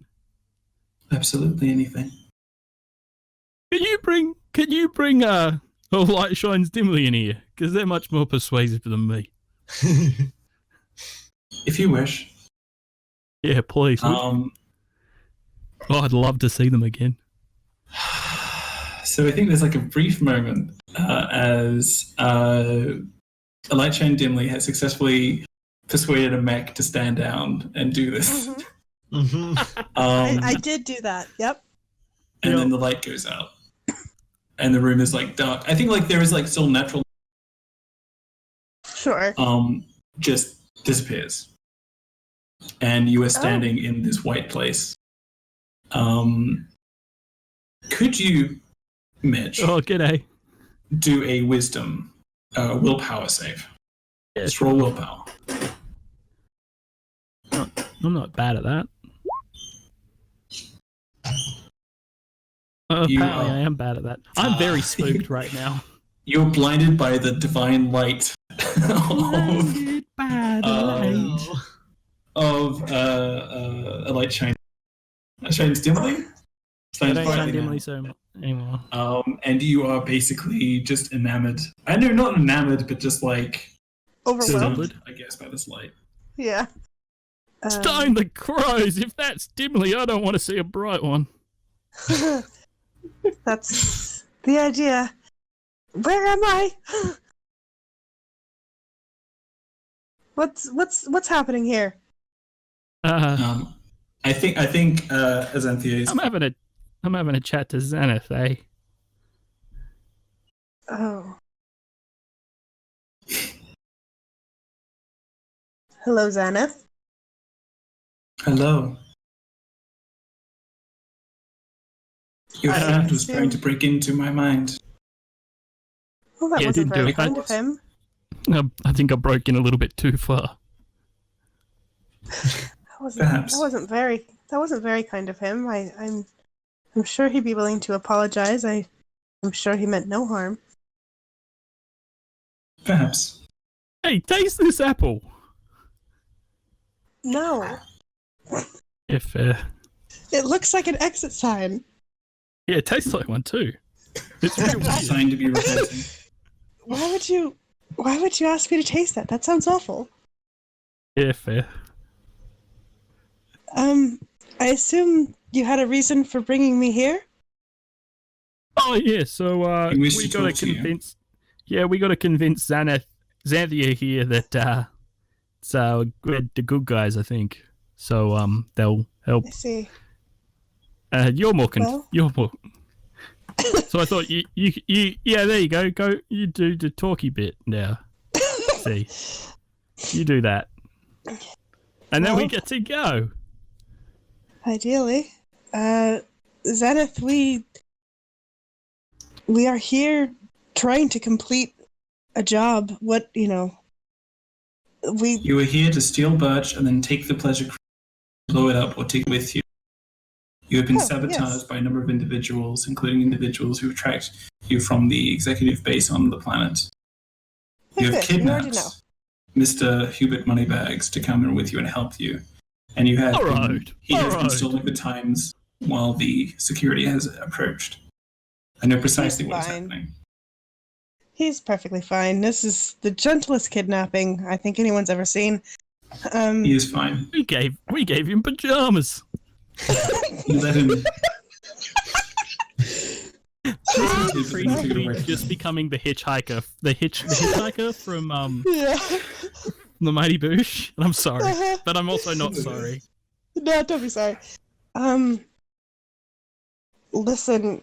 Absolutely anything. Can you bring a light shines dimly in here? Because they're much more persuasive than me. If you wish. Yeah, please. Oh, I'd love to see them again. So I think there's like a brief moment as a light shine dimly has successfully persuaded a mech to stand down and do this. I did do that. Yep. And then the light goes out, and the room is like dark. I think like there is like still natural. Sure. Just disappears, and you are standing in this white place. Could you, Mitch? Oh, g'day. Do a wisdom, willpower save? Yeah, Just roll willpower. I'm not bad at that. Apparently, I am bad at that. I'm very spooked right now. You're blinded by the divine light of a light shine. Shines dimly. I don't shine dimly so much anymore. And you are basically just enamored. I know, not enamored, but just like Overwhelmed, I guess, by this light. Yeah. Stein the crows! If that's dimly, I don't want to see a bright one. That's the idea. Where am I? What's happening here? I think Azanthia is. I'm having a chat to Zenith, eh? Oh. Hello, Zenith. Hello. Your friend was trying to break into my mind. Well, that wasn't very kind of him. I think I broke in a little bit too far. That wasn't very kind of him. I'm sure he'd be willing to apologize. I'm sure he meant no harm. Perhaps. Hey, taste this apple. No. If it looks like an exit sign. Yeah, it tastes like one too. It's real sign to be replacing. Why would you ask me to taste that? That sounds awful. Yeah, fair. I assume you had a reason for bringing me here? Oh yeah, so we got to convince. Yeah, we got to convince Xanthia here that we're the good guys, I think. So they'll help. I see. You're more. So I thought you yeah, there you go. Go, you do the talky bit now. See, you do that, and then we get to go. Ideally, Zenith, we are here trying to complete a job. You were here to steal birch and then take the pleasure, blow it up, or take it with you. You have been sabotaged by a number of individuals, including individuals who tracked you from the executive base on the planet. You have kidnapped Mr. Hubert Moneybags to come in with you and help you. And you have he has been stalling the times while the security has approached. I know precisely what is happening. He's perfectly fine. This is the gentlest kidnapping I think anyone's ever seen. He is fine. We gave him pajamas. You let him. Just becoming the hitchhiker, the hitchhiker from the Mighty Boosh. And I'm sorry, but I'm also not sorry. No, don't be sorry. Listen,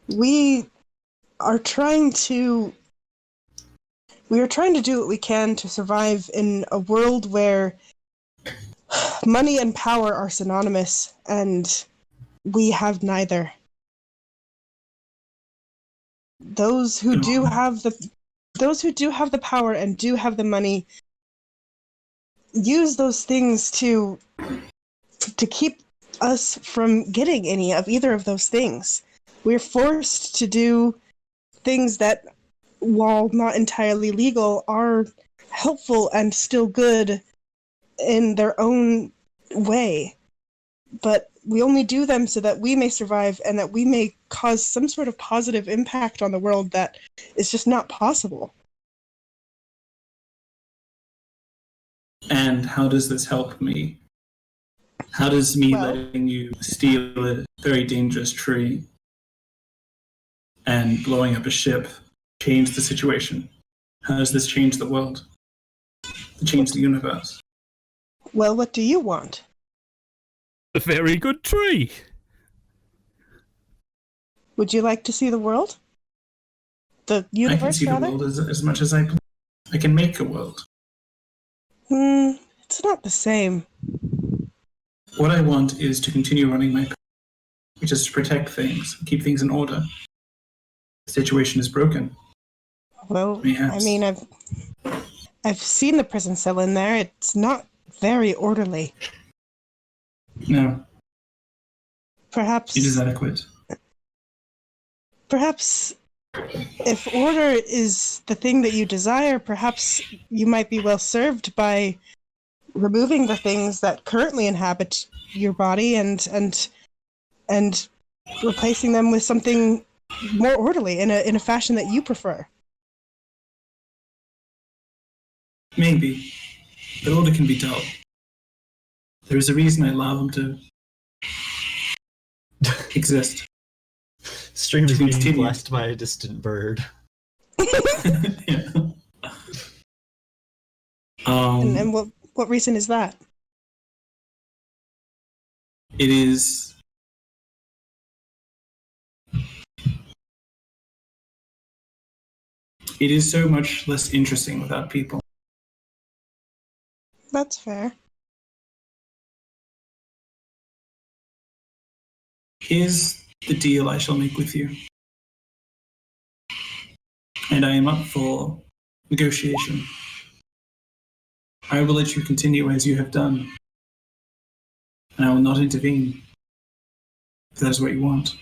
we are trying to do what we can to survive in a world where money and power are synonymous, and we have neither. Those who do have the power and do have the money use those things to keep us from getting any of either of those things. We're forced to do things that, while not entirely legal, are helpful and still good in their own way. But we only do them so that we may survive and that we may cause some sort of positive impact on the world that is just not possible. And how does this help me? How does me letting you steal a very dangerous tree and blowing up a ship change the situation? How does this change the world? Change the universe? Well, what do you want? A very good tree. Would you like to see the world? The universe, I can see rather? the world as much as I can. I can make a world. It's not the same. What I want is to continue running my path, which is to protect things, keep things in order. The situation is broken. Well, Perhaps. I mean, I've seen the prison cell in there. It's not very orderly. No, Perhaps it is adequate. Perhaps if order is the thing that you desire, perhaps you might be well served by removing the things that currently inhabit your body and replacing them with something more orderly in a fashion that you prefer. Maybe. But order can be dull. There is a reason I allow them to exist. Stream is being Continue. blessed by a distant bird. Yeah. And what reason is that? It is... It is so much less interesting without people. That's fair. Here's the deal I shall make with you. And I am up for negotiation. I will let you continue as you have done. And I will not intervene. If that is what you want.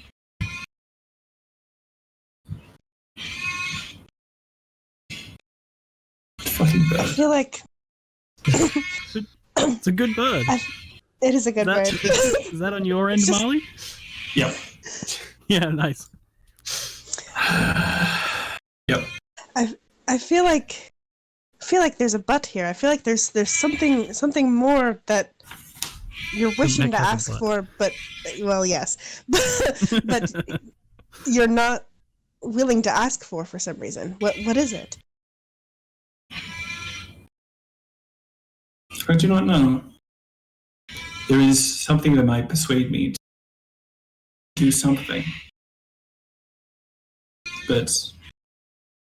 Fucking I bird. feel like It's a good bird. it is a good word. Is that on your end, Just- Marley? Yep. Yeah, nice. Yep. I feel like there's a but here. I feel like there's something more that you're wishing to Neck has a ask butt. for, but well, yes, but you're not willing to ask for some reason. What is it? I do not know. There is something that might persuade me to do something. But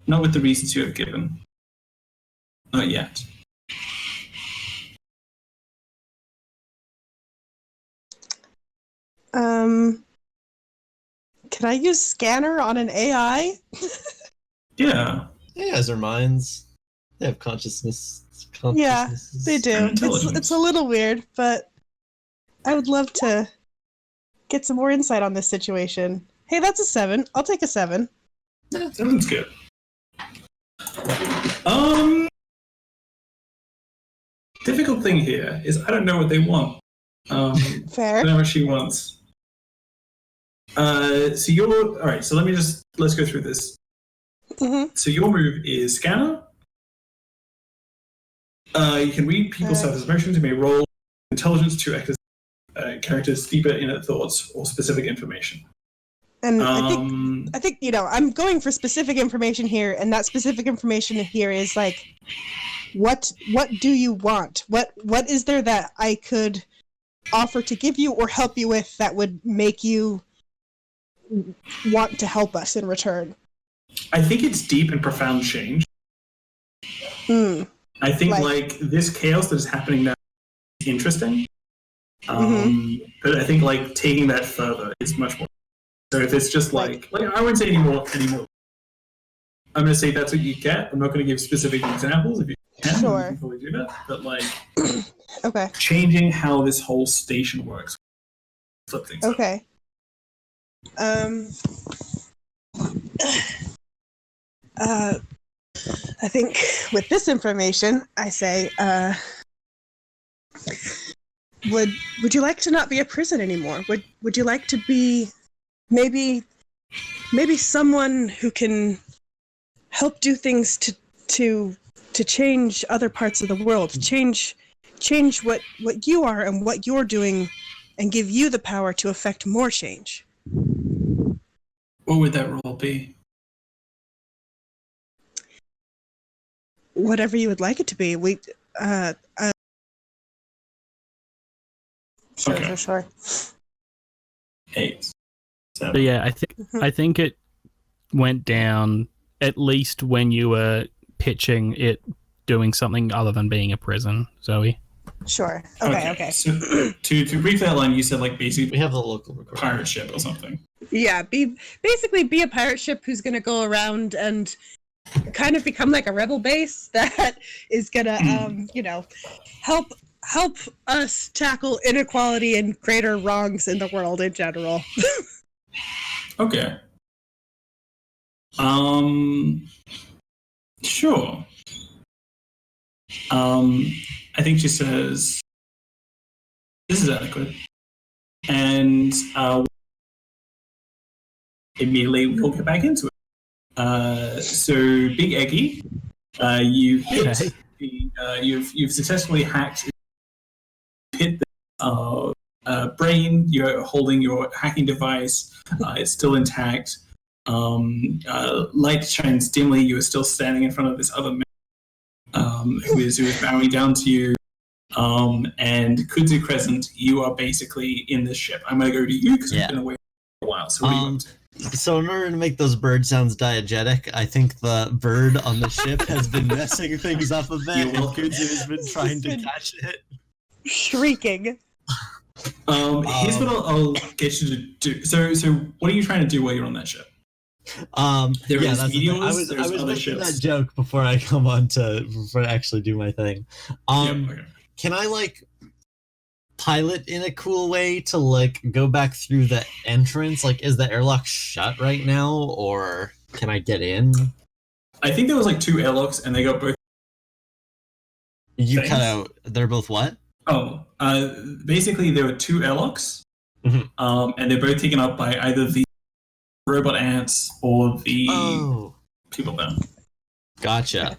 not with the reasons you have given. Not yet. Can I use scanner on an AI? Yeah. Yeah, as their minds. They have consciousness. Yeah, they do. And intelligence. It's a little weird, but I would love to get some more insight on this situation. Hey, that's a 7. I'll take a 7. Sounds good. Difficult thing here is I don't know what they want. I Fair. don't know what she wants. So you're alright, so let's go through this. Mm-hmm. So your move is scanner. You can read people's self-emotions. You may roll intelligence to act as characters' deeper inner thoughts or specific information. And I think I'm going for specific information here, and that specific information here is like, what do you want? What is there that I could offer to give you or help you with that would make you want to help us in return? I think it's deep and profound change. I think like this chaos that is happening now is interesting. But I think like taking that further is much more. So if it's just like I wouldn't say anymore. I'm going to say that's what you get. I'm not going to give specific examples. If you can, Sure. you can probably do that. But like, Okay. changing how this whole station works. Flip things up. Okay. I think with this information, I say, would you like to not be a prison anymore? Would you like to be maybe someone who can help do things to change other parts of the world, change what you are and what you're doing, and give you the power to affect more change? What would that role be? Whatever you would like it to be. Sure. 8. 7. But yeah, I think it went down at least when you were pitching it doing something other than being a prison, Zoe. Sure. Okay. So to brief that line, you said like basically We have the local recording. pirate ship or something. Yeah, be a pirate ship who's gonna go around and kind of become like a rebel base that is gonna help us tackle inequality and greater wrongs in the world in general. Okay. Sure. I think she says this is adequate, and immediately we'll get back into it. So Big Eggy, you hit you've successfully hit the brain. You're holding your hacking device. It's still intact. Light shines dimly. You are still standing in front of this other man who is bowing down to you. And Kudzu Crescent, you are basically in this ship. I'm going to go to you because we've been away for a while. So what do you want to? So in order to make those bird sounds diegetic, I think the bird on the ship has been messing things up a bit, and Kudzu has been trying to catch it. Shrieking. Here's what I'll get you to do. So what are you trying to do while you're on that ship? There is meteors, I was other making ships. that joke before I actually do my thing. Okay. Can I like pilot in a cool way to like go back through the entrance? Like, is the airlock shut right now, or can I get in? I think there was like 2 airlocks, and they got both. You cut out. They're both what? Oh, basically there were 2 airlocks, Mhm. and they're both taken up by either the robot ants or the people there. Gotcha.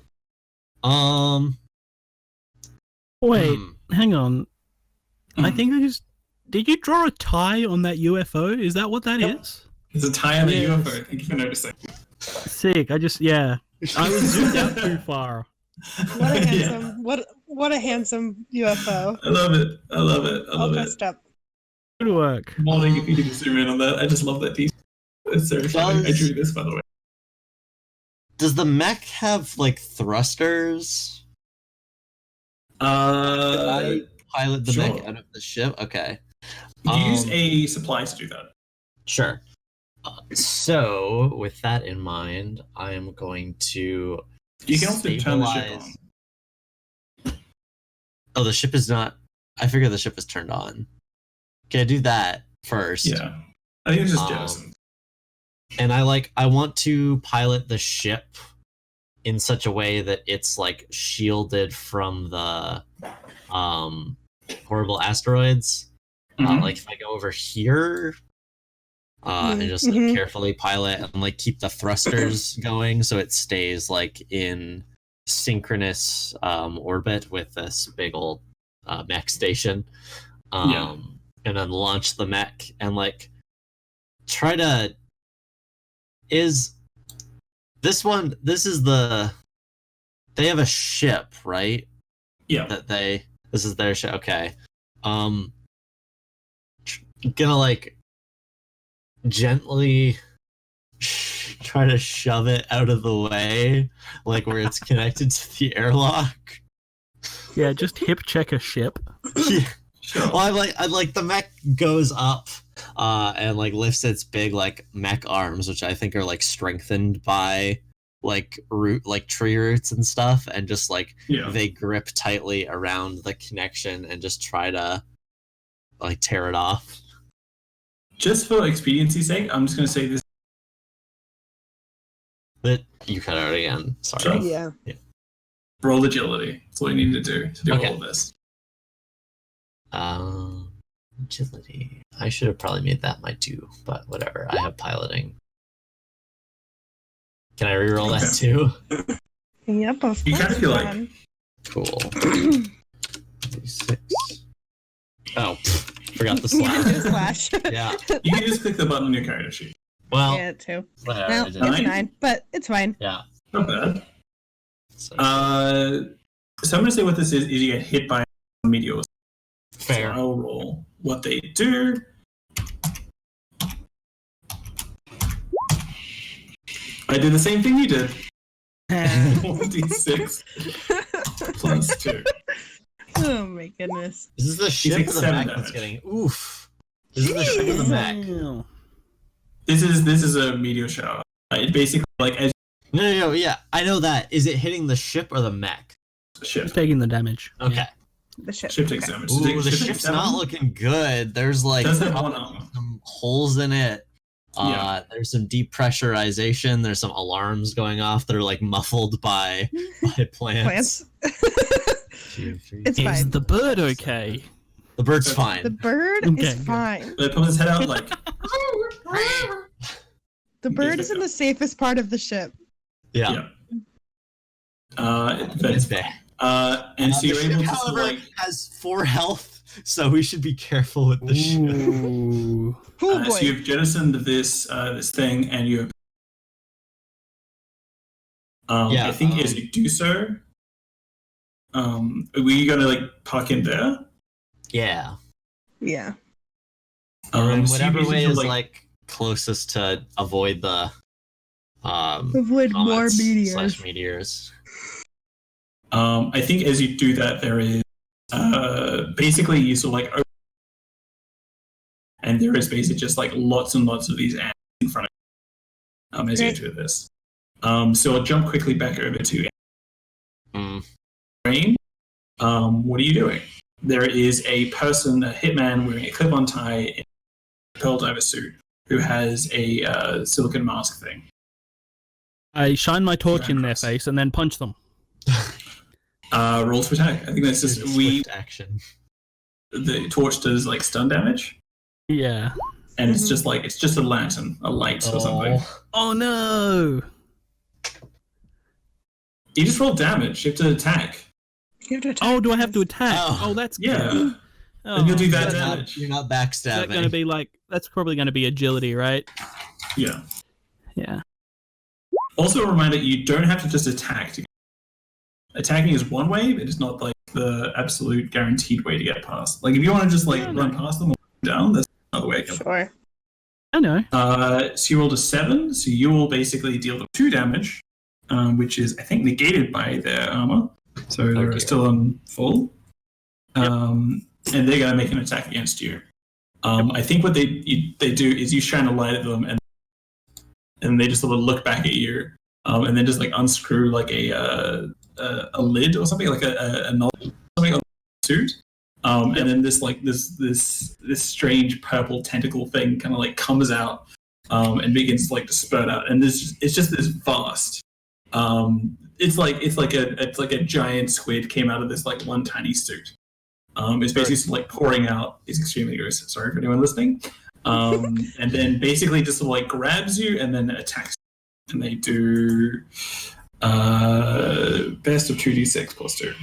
Wait, hang on. I think did you draw a tie on that UFO? Is that what that is? There's a tie on the UFO. Thank you for noticing. Sick. I was zoomed out too far. What a handsome what a handsome UFO. I love it. All dressed up. Good work. Molly, if you could zoom in on that. I just love that piece. It's so funny. I drew this, by the way. Does the mech have like thrusters? I pilot the mech out of the ship. Okay. Use a supply to do that. Sure. So, with that in mind, I am going to. You can also turn the ship on. Oh, the ship is not. I figure the ship is turned on. Okay, do that first. Yeah, I think it's just jettison. And I want to pilot the ship in such a way that it's like shielded from the horrible asteroids. Like if I go over here and just like, carefully pilot and like keep the thrusters going so it stays like in synchronous orbit with this big old mech station. And then launch the mech and like try to this is the they have a ship, right? Yeah. This is their ship. Okay. Gonna like gently try to shove it out of the way, like where it's connected to the airlock. Yeah, just hip check a ship. Sure. Well, I'm like the mech goes up, and like lifts its big like mech arms, which I think are like strengthened by like tree roots and stuff, and just like they grip tightly around the connection and just try to like tear it off. Just for expediency's sake, I'm just going to say this. But you cut out again. Sorry. Sure. Yeah. Roll agility. That's all you need to do all of this. Agility. I should have probably made that my 2, but whatever. I have piloting. Can I reroll that too? Yep, of You course kind of feel like. Cool. 36. Oh, forgot the slash. Yeah. You can just click the button on your character sheet. Well, Yeah, too. whatever. Well, I it's didn't- 9, but it's fine. Yeah. Not bad. So, So I'm going to say what this is you get hit by meteors. fair. So I'll roll what they do. I did the same thing you did. 1d6 plus 2. Oh my goodness. Is this the ship takes or the 7 mech that's damage. getting? Oof. Is this the ship or the mech? Damn. This is a meteor shower. It basically like as No, yeah. I know that. Is it hitting the ship or the mech? ship. He's taking the damage. Okay. The ship. Ship takes damage. Ooh, the Ship takes ship's 7. not looking good. There's like Does have probably one armor. some holes in it. Yeah. There's some depressurization. There's some alarms going off that are like muffled by plants. Plants. It's Is fine. the bird okay? The bird's fine. The bird Okay, is good. fine. It pulls his head out like The bird is in the safest part of the ship. Yeah. but it's bad. and so The you're ship, able to however, like has 4 health, so we should be careful with the ship. Ooh. Oh boy. so you've jettisoned this this thing and you I think as you do so were you gonna like park in there? Yeah. Yeah. Or in So you whatever way basically, is like closest to avoid the Avoid more comets meteors. slash meteors. I think as you do that there is basically you sort of like and there is basically just like lots and lots of these ants in front of you as you Great. enter this. So I'll jump quickly back over to Rain. What are you doing? There is a person, a hitman wearing a clip-on tie in a pearl diver suit who has a silicon mask thing. I shine my torch in their Across. face and then punch them. Roll to attack. I think that's just Swift action. the torch does like stun damage, Yeah. and it's just like it's just a lantern, a light or something. Oh no! You just roll damage. You have to attack. You have to attack. Oh, do I have to attack? Oh. Oh, that's Yeah. good. Oh, And you'll do that You're not- damage. You're not Is that backstabbing. going to be like? That's probably going to be agility, right? Yeah. Yeah. Also, a reminder: you don't have to just attack. Attacking is one way, but it's not like the absolute guaranteed way to get past. Like if you want to just like run past them or down, that's another way. Sure. I know. So you rolled a 7, so you will basically deal them 2 damage, which is I think negated by their armor, so they're still on full. And they're going to make an attack against you. I think what they do is you shine a light at them, and they just sort of look back at you, and then just like unscrew like a lid or something, like a knob, something on the suit. And then this like this strange purple tentacle thing kind of like comes out and begins like to spurt out, and it's just this vast. It's like a giant squid came out of this like one tiny suit. It's basically just, like pouring out. It's extremely gross. Sorry for anyone listening. And then basically just sort of like grabs you and then attacks. And they do best of 2d6 plus 2.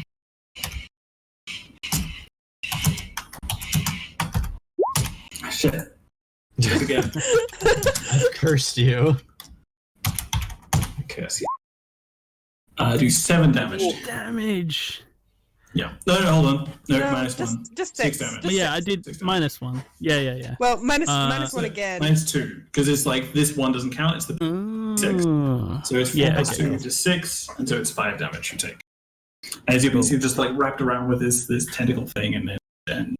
Shit. Do it again. I've cursed you. Curse you. Do 7 damage. Damage. Yeah. No, hold on. No, No, minus just- 1. just 6 six. damage. Well, yeah, I did 6 damage. -1. Yeah. Well, minus So- one again. Minus 2. Because it's like this one doesn't count. It's the 6. Oh. So it's 4 Yeah, plus okay. 2, which is 6, and so it's 5 damage you take. As you can see, just like wrapped around with this tentacle thing, and then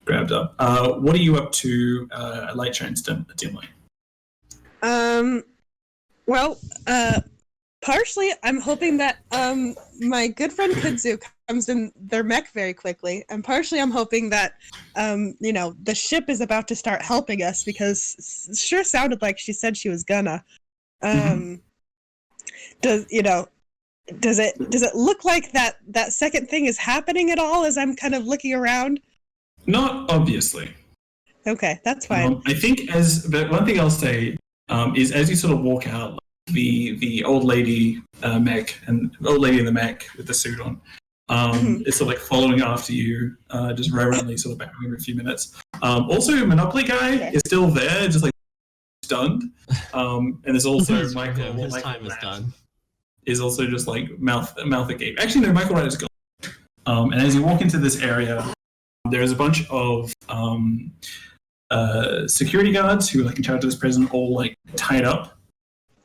grabbed up. What are you up to, Light Train Dimly? Well, partially, I'm hoping that my good friend Kudzu comes in their mech very quickly, and partially, I'm hoping that the ship is about to start helping us because it sure sounded like she said she was gonna. Does it look like that second thing is happening at all as I'm kind of looking around? Not obviously. Okay, that's fine. I think but one thing I'll say is as you sort of walk out, the old lady mech and old lady in the mech with the suit on, is sort of like following after you, just reverently sort of backing every few minutes. Also, Monopoly guy is still there, just like stunned. And there's also Michael. His Michael time is Rat done. Is also just like mouth agape. Actually, no, Michael Rat is gone. And as you walk into this area, there's a bunch of security guards who are like in charge of this prison, all like tied up,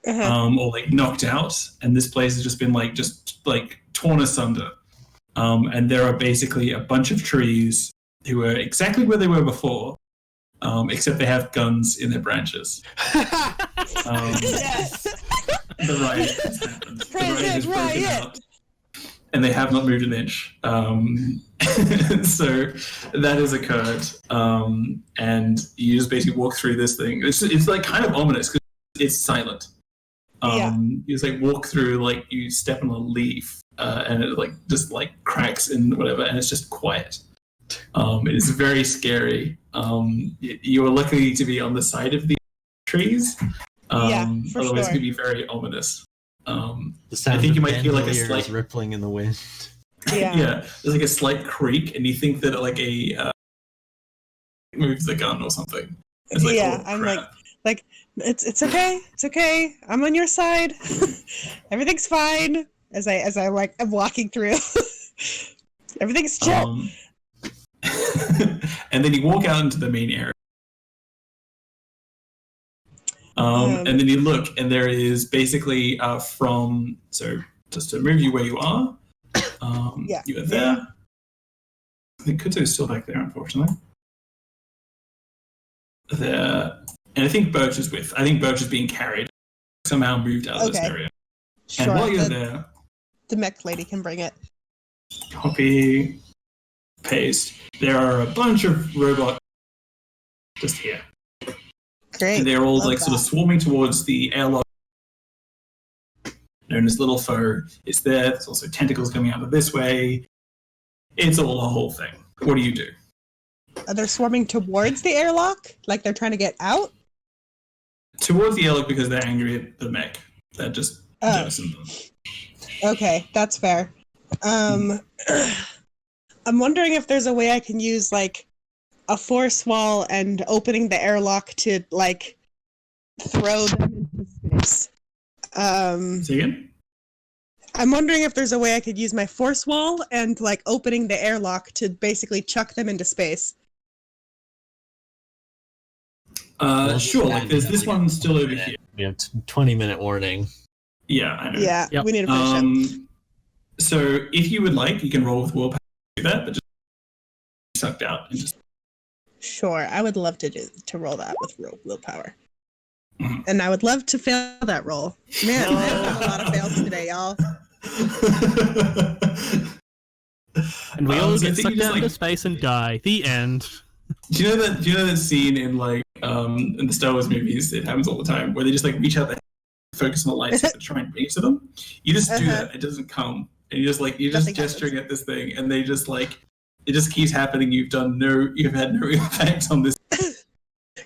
or like knocked out, and this place has just been just torn asunder. And there are basically a bunch of trees who are exactly where they were before, except they have guns in their branches. The riot has happened. The riot has broken out, and they have not moved an inch. So that has occurred, and you just basically walk through this thing. It's like kind of ominous because it's silent. You just like walk through, like you step on a leaf, and it just cracks and whatever, and it's just quiet. It is very scary. You are lucky to be on the side of the trees. For otherwise sure. it could be very ominous. The sound I think of you might feel like a bandoliers slight rippling in the wind. yeah. There's like a slight creak, and you think that moves the gun or something. It's like, oh, I'm crap. like it's okay, I'm on your side. Everything's fine. As I'm walking through. Everything's chill. And then you walk out into the main area. And then you look, and there is basically just to move you where you are. You are there. I think Kuto is still back there, unfortunately. There, and I think Birch is being carried, somehow moved out of this area. Sure. And while you're there, the mech lady can bring it. copy, paste. There are a bunch of robots just here. Great. And they're all Love sort of that. swarming towards the airlock known as Little Foe. It's there. There's also tentacles coming out of this way. It's all a whole thing. What do you do? Are they swarming towards the airlock? Like they're trying to get out? Towards the airlock because they're angry at the mech. That just jettisoned them. Okay, that's fair. I'm wondering if there's a way I can use a force wall and opening the airlock to throw them into space. Say again? I'm wondering if there's a way I could use my force wall and opening the airlock to basically chuck them into space. Sure. There's this one still over here. We have 20-minute warning. Yeah, I know. Yeah, Yep. we need to finish up. So if you would like, you can roll with willpower to do that, but just sucked out and just. Sure, I would love to roll that with willpower. Mhm. And I would love to fail that roll. Man, I have a lot of fails today, y'all. And we all So I get think sucked you just, out into space and die. The end. Do you know that scene in in the Star Wars movies? It happens all the time where they just reach out, focus on the lights, and try and bring it to them. You just do that; it doesn't come, and you're just gesturing at this thing, and they just it just keeps happening. You've had no impact on this.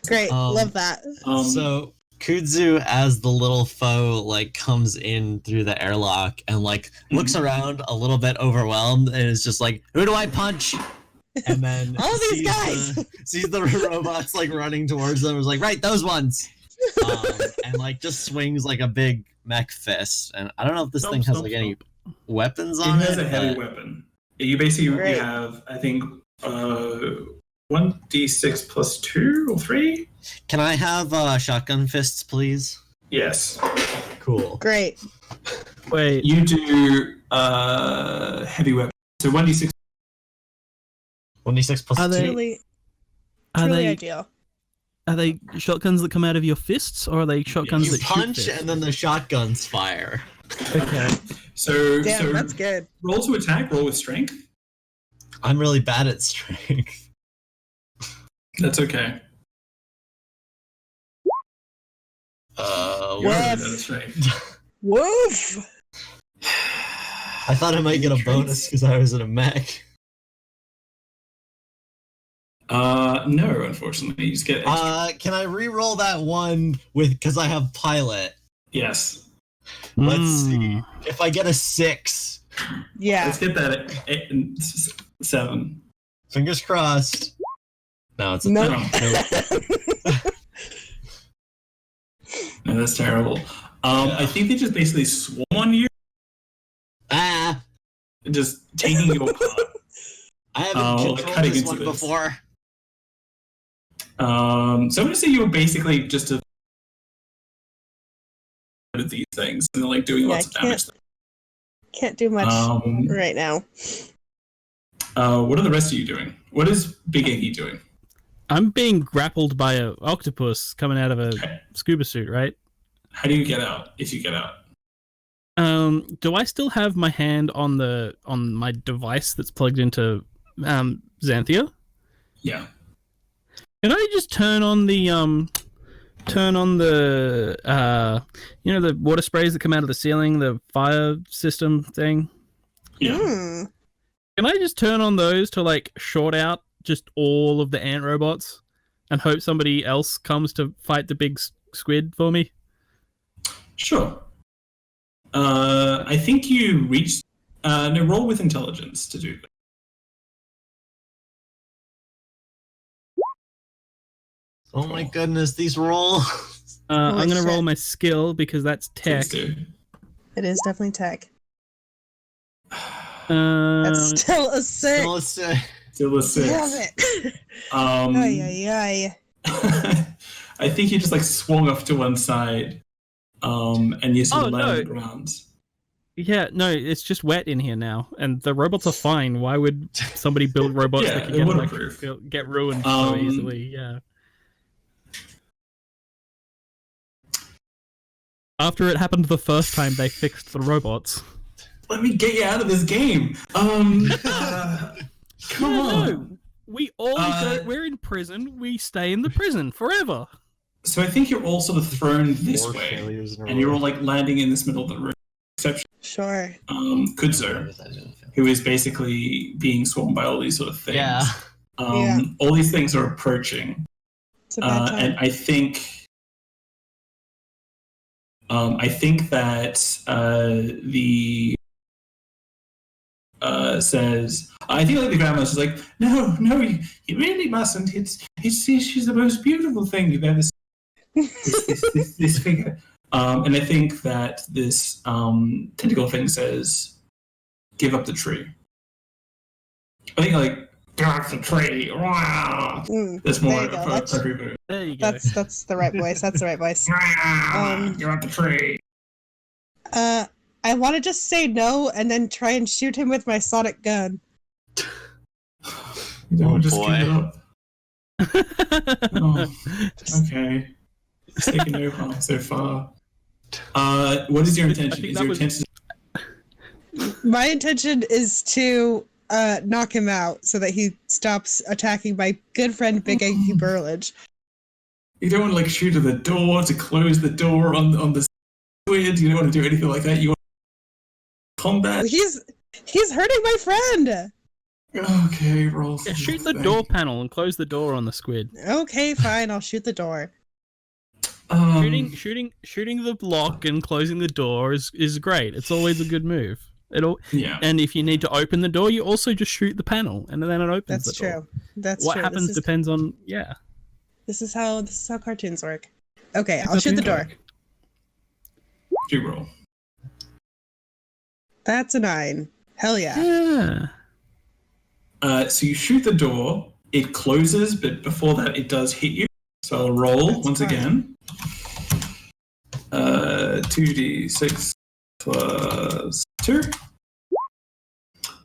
Great, love that. So Kudzu, as the Little Foe, comes in through the airlock and looks around a little bit overwhelmed and is just like, "Who do I punch?" And then All these guys sees the robots running towards them. And is like, "Right, those ones." And just swings a big mech fist. And I don't know if this thing has any weapons on it. It has a heavy weapon. You basically you have, I think, 1d6 plus 2 or 3. Can I have shotgun fists, please? Yes. Cool. Great. Wait. You do heavy weapon. So 1d6. 1d6 plus Are 2. they- Really, Truly ideal. Are they shotguns that come out of your fists, or are they shotguns You that punch shoot fists? and then the shotguns fire. Okay. So, Damn, that's good. Roll to attack. Roll with strength. I'm really bad at strength. That's okay. You're really bad at strength. Woof! I thought I might get a bonus because I was in a mech. No, unfortunately, you just get extra. Can I re-roll that one because I have pilot? Yes. Let's see. If I get a 6. Yeah. Let's get that at 8 and 7. Fingers crossed. No, it's a No. No, that's terrible. I think they just basically swarm on you, just taking you apart. I haven't controlled cutting this into one this. before. So I'm gonna say you were basically just of these things, and they're like doing lots of damage. Can't do much right now. What are the rest of you doing? What is Big Iggy doing? I'm being grappled by an octopus coming out of a scuba suit, right? How do you get out? If you get out, do I still have my hand on my device that's plugged into Xanthia? yeah. Can I just turn on the the water sprays that come out of the ceiling, the fire system thing? Yeah. Can I just turn on those to like short out just all of the ant robots and hope somebody else comes to fight the big squid for me? Sure. I think you reached. No, roll with intelligence to do that. Oh my goodness, these rolls. I'm going to roll my skill because that's tech. Please do. It is definitely tech. That's still a 6. So let's say. Still a 6. Damn it. Ay. I think you just like swung off to one side, and you sort of land on the ground. Yeah, no, it's just wet in here now, and the robots are fine. Why would somebody build robots that can get ruined so easily? Yeah. After it happened the first time, they fixed the robots. Let me get you out of this game. Come on. No. We all go. We're in prison. We stay in the prison forever. So I think you're all sort of thrown this way, and you're all like landing in this middle of the room. Exception. Sure. Kudzo, who is basically being swarmed by all these sort of things. Yeah. All these things are approaching. It's a bad time. And I think that the says, I think like the grandma's like, no, you really mustn't. She's the most beautiful thing you've ever seen. This figure. And I think that this tentacle thing says, give up the tree. I think like, give up the tree. That's more appropriate. There you go. That's the right voice. That's the right voice. Give up the tree. I want to just say no and then try and shoot him with my sonic gun. You don't just give it up. Okay. It's taken no harm so far. What is your intention? My intention is to knock him out so that he stops attacking my good friend Big Eggy Burlage. You don't want to like shoot at the door to close the door on the squid. You don't want to do anything like that. You want combat. He's hurting my friend. Okay, roll. Yeah, shoot the door panel and close the door on the squid. Okay, fine. I'll shoot the door. Shooting the block and closing the door is great. It's always a good move. And if you need to open the door, you also just shoot the panel, and then it opens the door. That's what true. What happens depends on This is how cartoons work. Okay, I'll shoot the door. Do roll. That's a 9. Hell yeah. So you shoot the door. It closes, but before that, it does hit you. So I'll roll once again. 2d6 plus 2.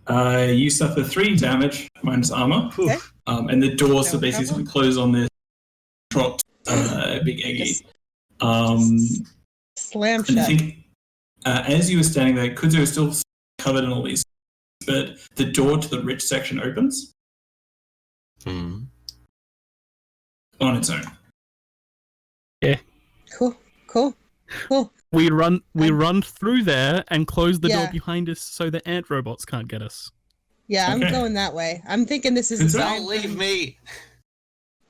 You suffer 3 damage minus armor, Okay. and the doors No are basically problem. closed on this dropped big eggy. Slam And I shut. think as you were standing there, Kudzo is still covered in all these, but the door to the rich section opens on its own. Cool. We run through there and close the door Yeah. behind us so the ant robots can't get us. Yeah, I'm Okay. going that way. I'm thinking this is a Kudzo? sign. Don't leave me.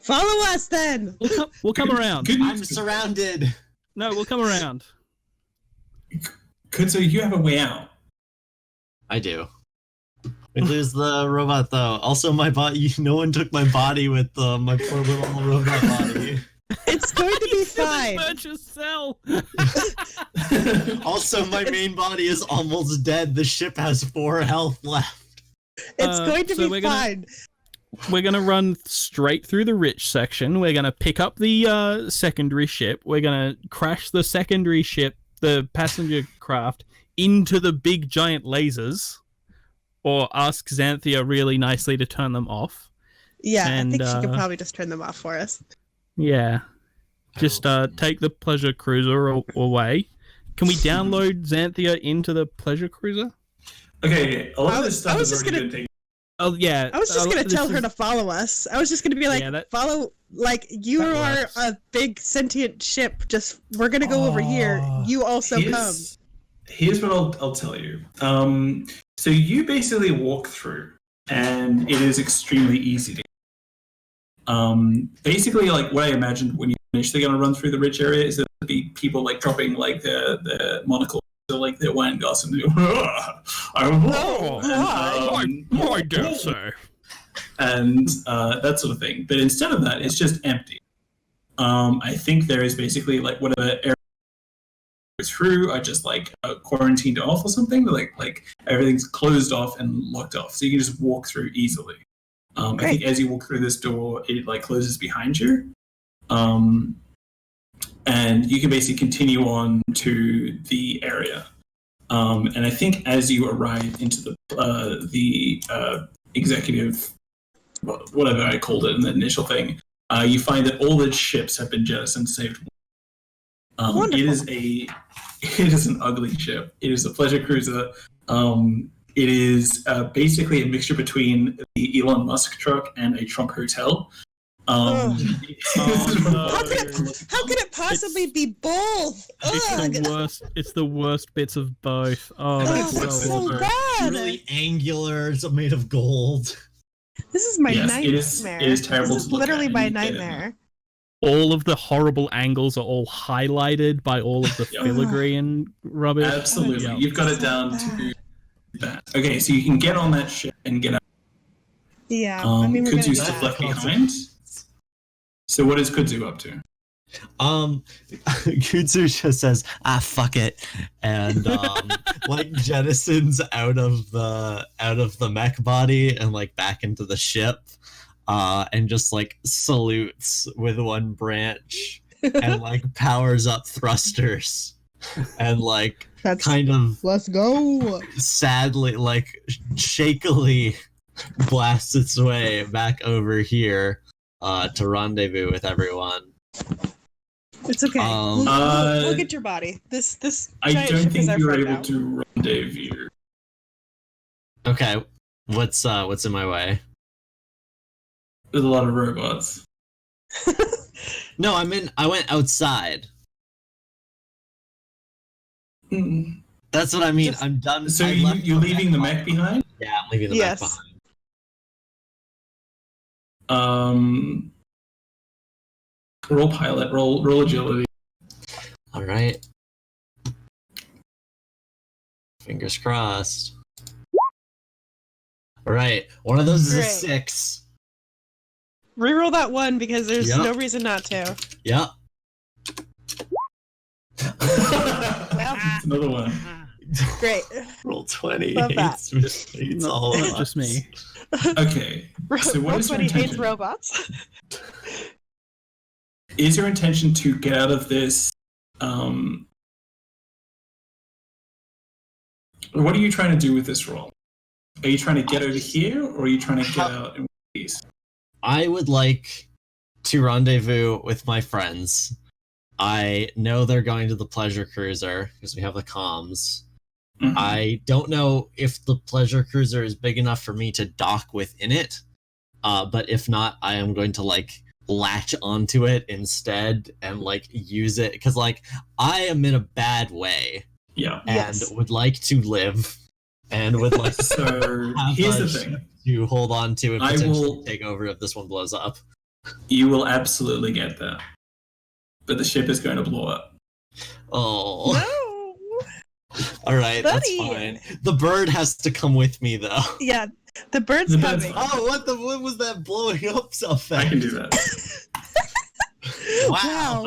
Follow us then. We'll come around. Good I'm news, surrounded. No, we'll come around. Kudzo, you have a way out. I do. We lose the robot though. Also, my body. No one took my body with my poor little robot body. It's going to be fine. Purchase sell. Also, my main body is almost dead. The ship has 4 health left. It's going to so be we're gonna- fine. We're gonna run straight through the rich section. We're gonna pick up the secondary ship. We're gonna crash the secondary ship, the passenger craft, into the big giant lasers, or ask Xanthia really nicely to turn them off. Yeah, I think And, she could probably just turn them off for us. Yeah, just take the pleasure cruiser away. Can we download Xanthia into the pleasure cruiser? Okay, a lot of this stuff I was is just already gonna- been taken. Oh yeah, I was just gonna tell her to follow us. I was just gonna be like, Yeah, that- follow. Like you that are works. a big sentient ship. Just we're gonna go over here. You also come. Here's what I'll tell you. So you basically walk through, and it is extremely easy to. Basically, like what I imagined when you're initially going to run through the rich area is that there'd be people like dropping like their monocle, or, like their wine glass, and my dear sir. and that sort of thing. But instead of that, it's just empty. I think there is basically like whatever area goes through are just like quarantined off or something. Like everything's closed off and locked off, so you can just walk through easily. I think as you walk through this door, it like closes behind you, and you can basically continue on to the area. And I think as you arrive into the executive, whatever I called it in the initial thing, you find that all the ships have been jettisoned, saved one. It is an ugly ship. It is a pleasure cruiser. It is basically a mixture between the Elon Musk truck and a Trump hotel. How could it possibly be both? It's the worst. It's the worst bits of both. Oh, that's that's so so awful. bad. Really angular. It's made of gold. This is my Yes, nightmare. it is terrible This is to look literally at, my and- nightmare. All of the horrible angles are all highlighted by all of the Yeah. filigree and rubbish. Absolutely, Yeah. you've got it So down bad. to that. Okay, so you can get on that ship and get out. Yeah, I mean we're gonna do Kudzu's still that. left behind. So what is Kudzu up to? Kudzu just says, fuck it, and like jettisons out of the mech body and like back into the ship, and just like salutes with one branch and like powers up thrusters and like That's kind of let's go. sadly, like shakily blasts its way back over here to rendezvous with everyone. It's okay. Um, We'll get your body. This I giant don't ship is think our you're friend able now. to rendezvous. Okay, what's in my way? There's a lot of robots. No, I went outside. Mm. That's what I mean. Just- I'm done. So I left you're leaving the mech behind? Yeah, I'm leaving the Yes. mech behind. Roll pilot, roll agility. All right. Fingers crossed. All right, one of those is a Great. 6. Reroll that one because there's Yep. no reason not to. Yep. It's another one. Great. Roll 20. Love that. It's all Not of just us. me. Okay. So what is your 120 hates intention? robots. Is your intention to get out of this? What are you trying to do with this roll? Are you trying to get over here, or are you trying to get out in one of these? I would like to rendezvous with my friends. I know they're going to the pleasure cruiser because we have the comms. Mhm. I don't know if the pleasure cruiser is big enough for me to dock within it. But if not, I am going to like latch onto it instead and like use it because like I am in a bad way Yeah. and Yes. would like to live and would like to So have here's a the thing. to hold on to and I potentially will- take over if this one blows up. You will absolutely get there. But the ship is going to blow up. Oh, No. all right, that's Buddy. fine. The bird has to come with me though. Yeah, the bird's The bird's coming. fine. Oh, what was that blowing up so fast? I can do that. Wow.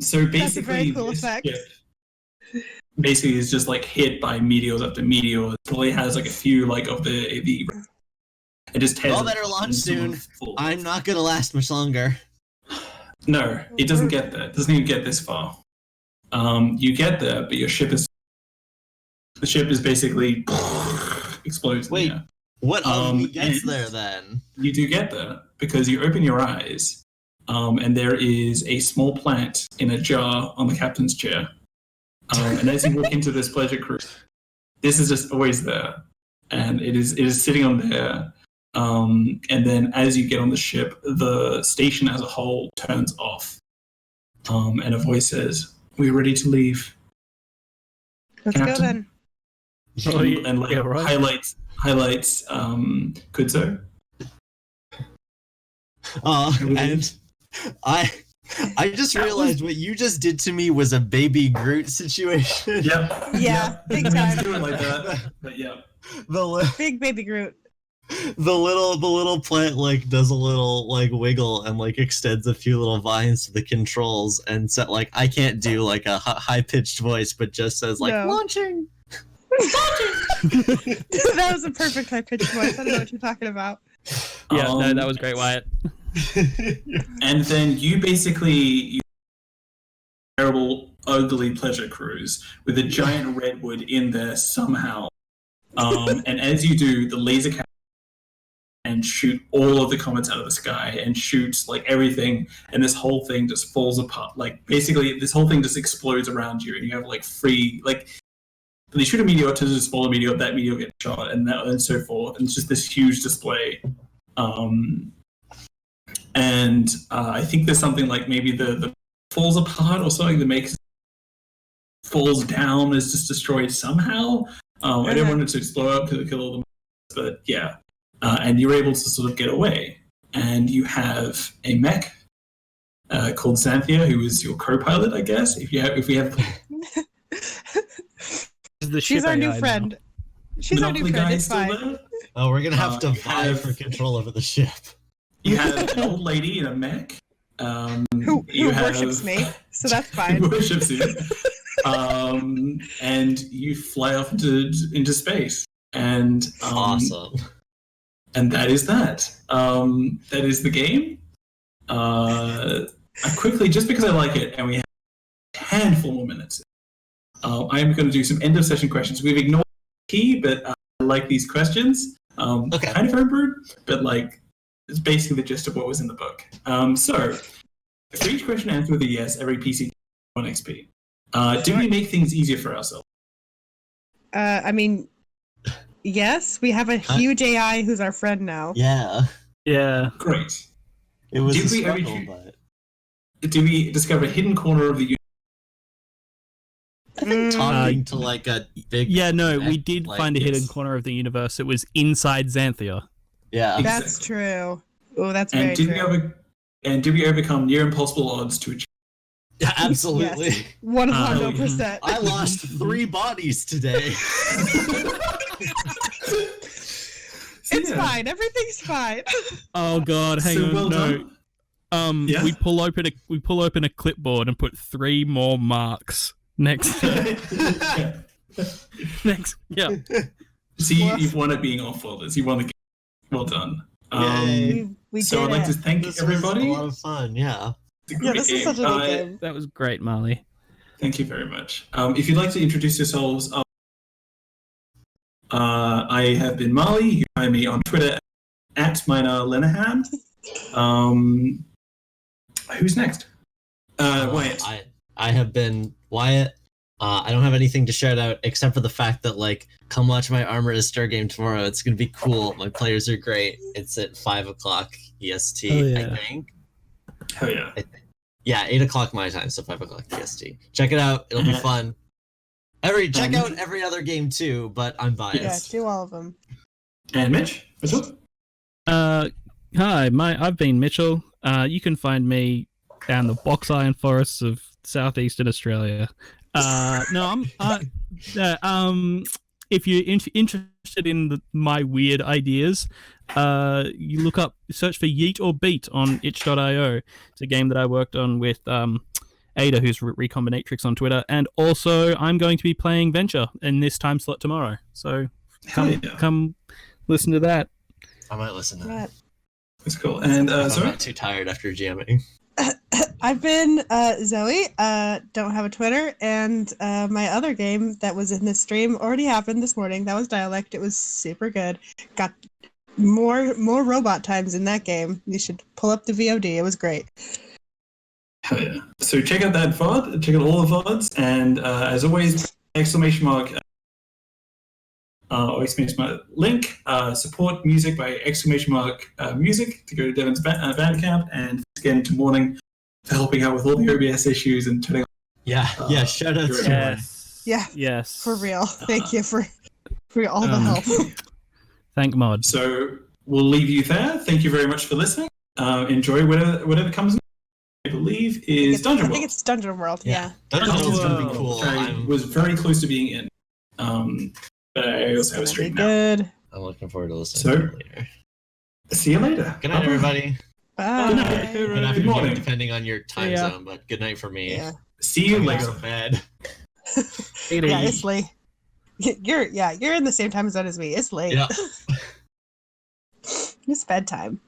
So basically, That's a very cool this effect. ship basically is just like hit by meteors after meteors. It probably has like a few like of the it just tears. Well, it better apart launch and someone soon. falls. I'm not gonna last much longer. No, it doesn't get there. It doesn't even get this far. You get there, but the ship is basically explodes. Wait. In the air. What of me Um, gets and- there then? You do get there because you open your eyes, and there is a small plant in a jar on the captain's chair. And as you walk into this pleasure cruise, this is just always there, and it is sitting on there. And then as you get on the ship, the station as a whole turns off, and a voice says, "We're ready to leave." Let's go Captain. then. Oh, And like, yeah, right. highlights Kudzo. And I just realized what you just did to me was a baby Groot situation. Yep. Yeah, big Didn't mean to time. do it like that, but yeah. Big baby Groot. The little plant like does a little like wiggle and like extends a few little vines to the controls and so like I can't do like a high pitched voice but just says like No. launching. That was a perfect high pitched voice. I don't know what you're talking about. Yeah, no, Um, that was great, Wyatt. And then you basically terrible, ugly pleasure cruise with a giant redwood in there somehow. And as you do, the laser can and shoot all of the comets out of the sky and shoots like everything, and this whole thing just falls apart. Like basically, this whole thing just explodes around you, and you have like free like. They shoot a meteor, turns into a smaller meteor, that meteor gets shot, and so forth. And it's just this huge display. And I think there's something like maybe the falls apart or something that makes falls down is just destroyed somehow. I don't want it to explode up because it kill all the but yeah. And you're able to sort of get away. And you have a mech called Xanthia, who is your co-pilot, I guess. If we have The She's ship our new AI friend. now. She's our new Monopoly friend. guy It's still fine. there. Oh, we're gonna have to You vie have- for control over the ship. You have an old lady in a mech. Who you worships me? So that's Who fine. worships you. And you fly off into space. And Awesome. And that is that. That is the game. I quickly, just because I like it, and we have a handful more minutes, I am going to do some end of session questions. We've ignored the key, but I like these questions. Okay. Kind of homebrewed, but like it's basically the gist of what was in the book. So, for each question answered with a yes, every PC 1 XP. Do we make things easier for ourselves? I mean, yes, we have a huge AI who's our friend now. Yeah. Yeah. Great. It was Did a we ever struggle, choose- but Do we discover a hidden corner of the universe? I think Mm. talking to like a big Yeah, no, we mech, did like, find a hidden yes. corner of the universe. It was inside Xanthia. Yeah. That's true. Oh, that's And very true. did we overcome near impossible odds to achieve? Yeah, absolutely. Yes. 100%. I lost 3 bodies today. It's fine. Everything's fine. Oh god, hang So on, well no. done. Yeah? We pull open a clipboard and put 3 more marks next to next. Yeah. So you've won at being Offworlders. You won the game. Well done. Yay. We So did I'd like to it. thank This everybody. was a lot of fun, yeah. It's a Yeah, great this is such a game. good game. That was great, Marley. Thank you very much. If you'd like to introduce yourselves, I have been Marley. You can find me on Twitter at @MinerLenahan. Who's next? Wyatt. I have been Wyatt. I don't have anything to shout out except for the fact that, like, come watch my Armor is Star game tomorrow. It's gonna be cool. My players are great. It's at 5:00 EST, I think. Hell yeah. Yeah, 8:00 my time, so 5:00 EST. Check it out. It'll be fun. Check out every other game too, but I'm biased. Yeah, do all of them. And Mitch, what's up? Hi, I've been Mitchell. You can find me down the box iron forests of southeastern Australia. If you're interested in my weird ideas, you search for Yeet or Beat on itch.io. It's a game that I worked on with Ada, who's Recombinatrix on Twitter, and also I'm going to be playing Venture in this time slot tomorrow. So come listen to that. I might listen to that. That's cool. And I'm sorry? not too tired after jamming. I've been Zoe. Don't have a Twitter, and my other game that was in this stream already happened this morning. That was Dialect. It was super good. Got more robot times in that game. You should pull up the VOD. It was great. Hell yeah. So check out that VOD, check out all the VODs, and as always, exclamation mark link, support music by exclamation mark music to go to Devon's Bandcamp, and again to Morning for helping out with all the OBS issues and turning on. Shout out to Yes. Yeah. Yes. For real. Thank you for all the help. Thank Mod. So we'll leave you there. Thank you very much for listening. Enjoy whatever comes. I believe is Dungeon World. I think it's Dungeon World. Yeah. Dungeon World's gonna be cool. I was very close to being in. But I also have a stream now. Good. I'm looking forward to listening to it later. See you later. Good night, everybody. Bye. Good night. Good Good morning. depending on your time zone, but good night for me. Yeah. See you I'm later. going to bed. Yeah, it's late. You're in the same time zone as me. It's late. Yeah. It's bedtime.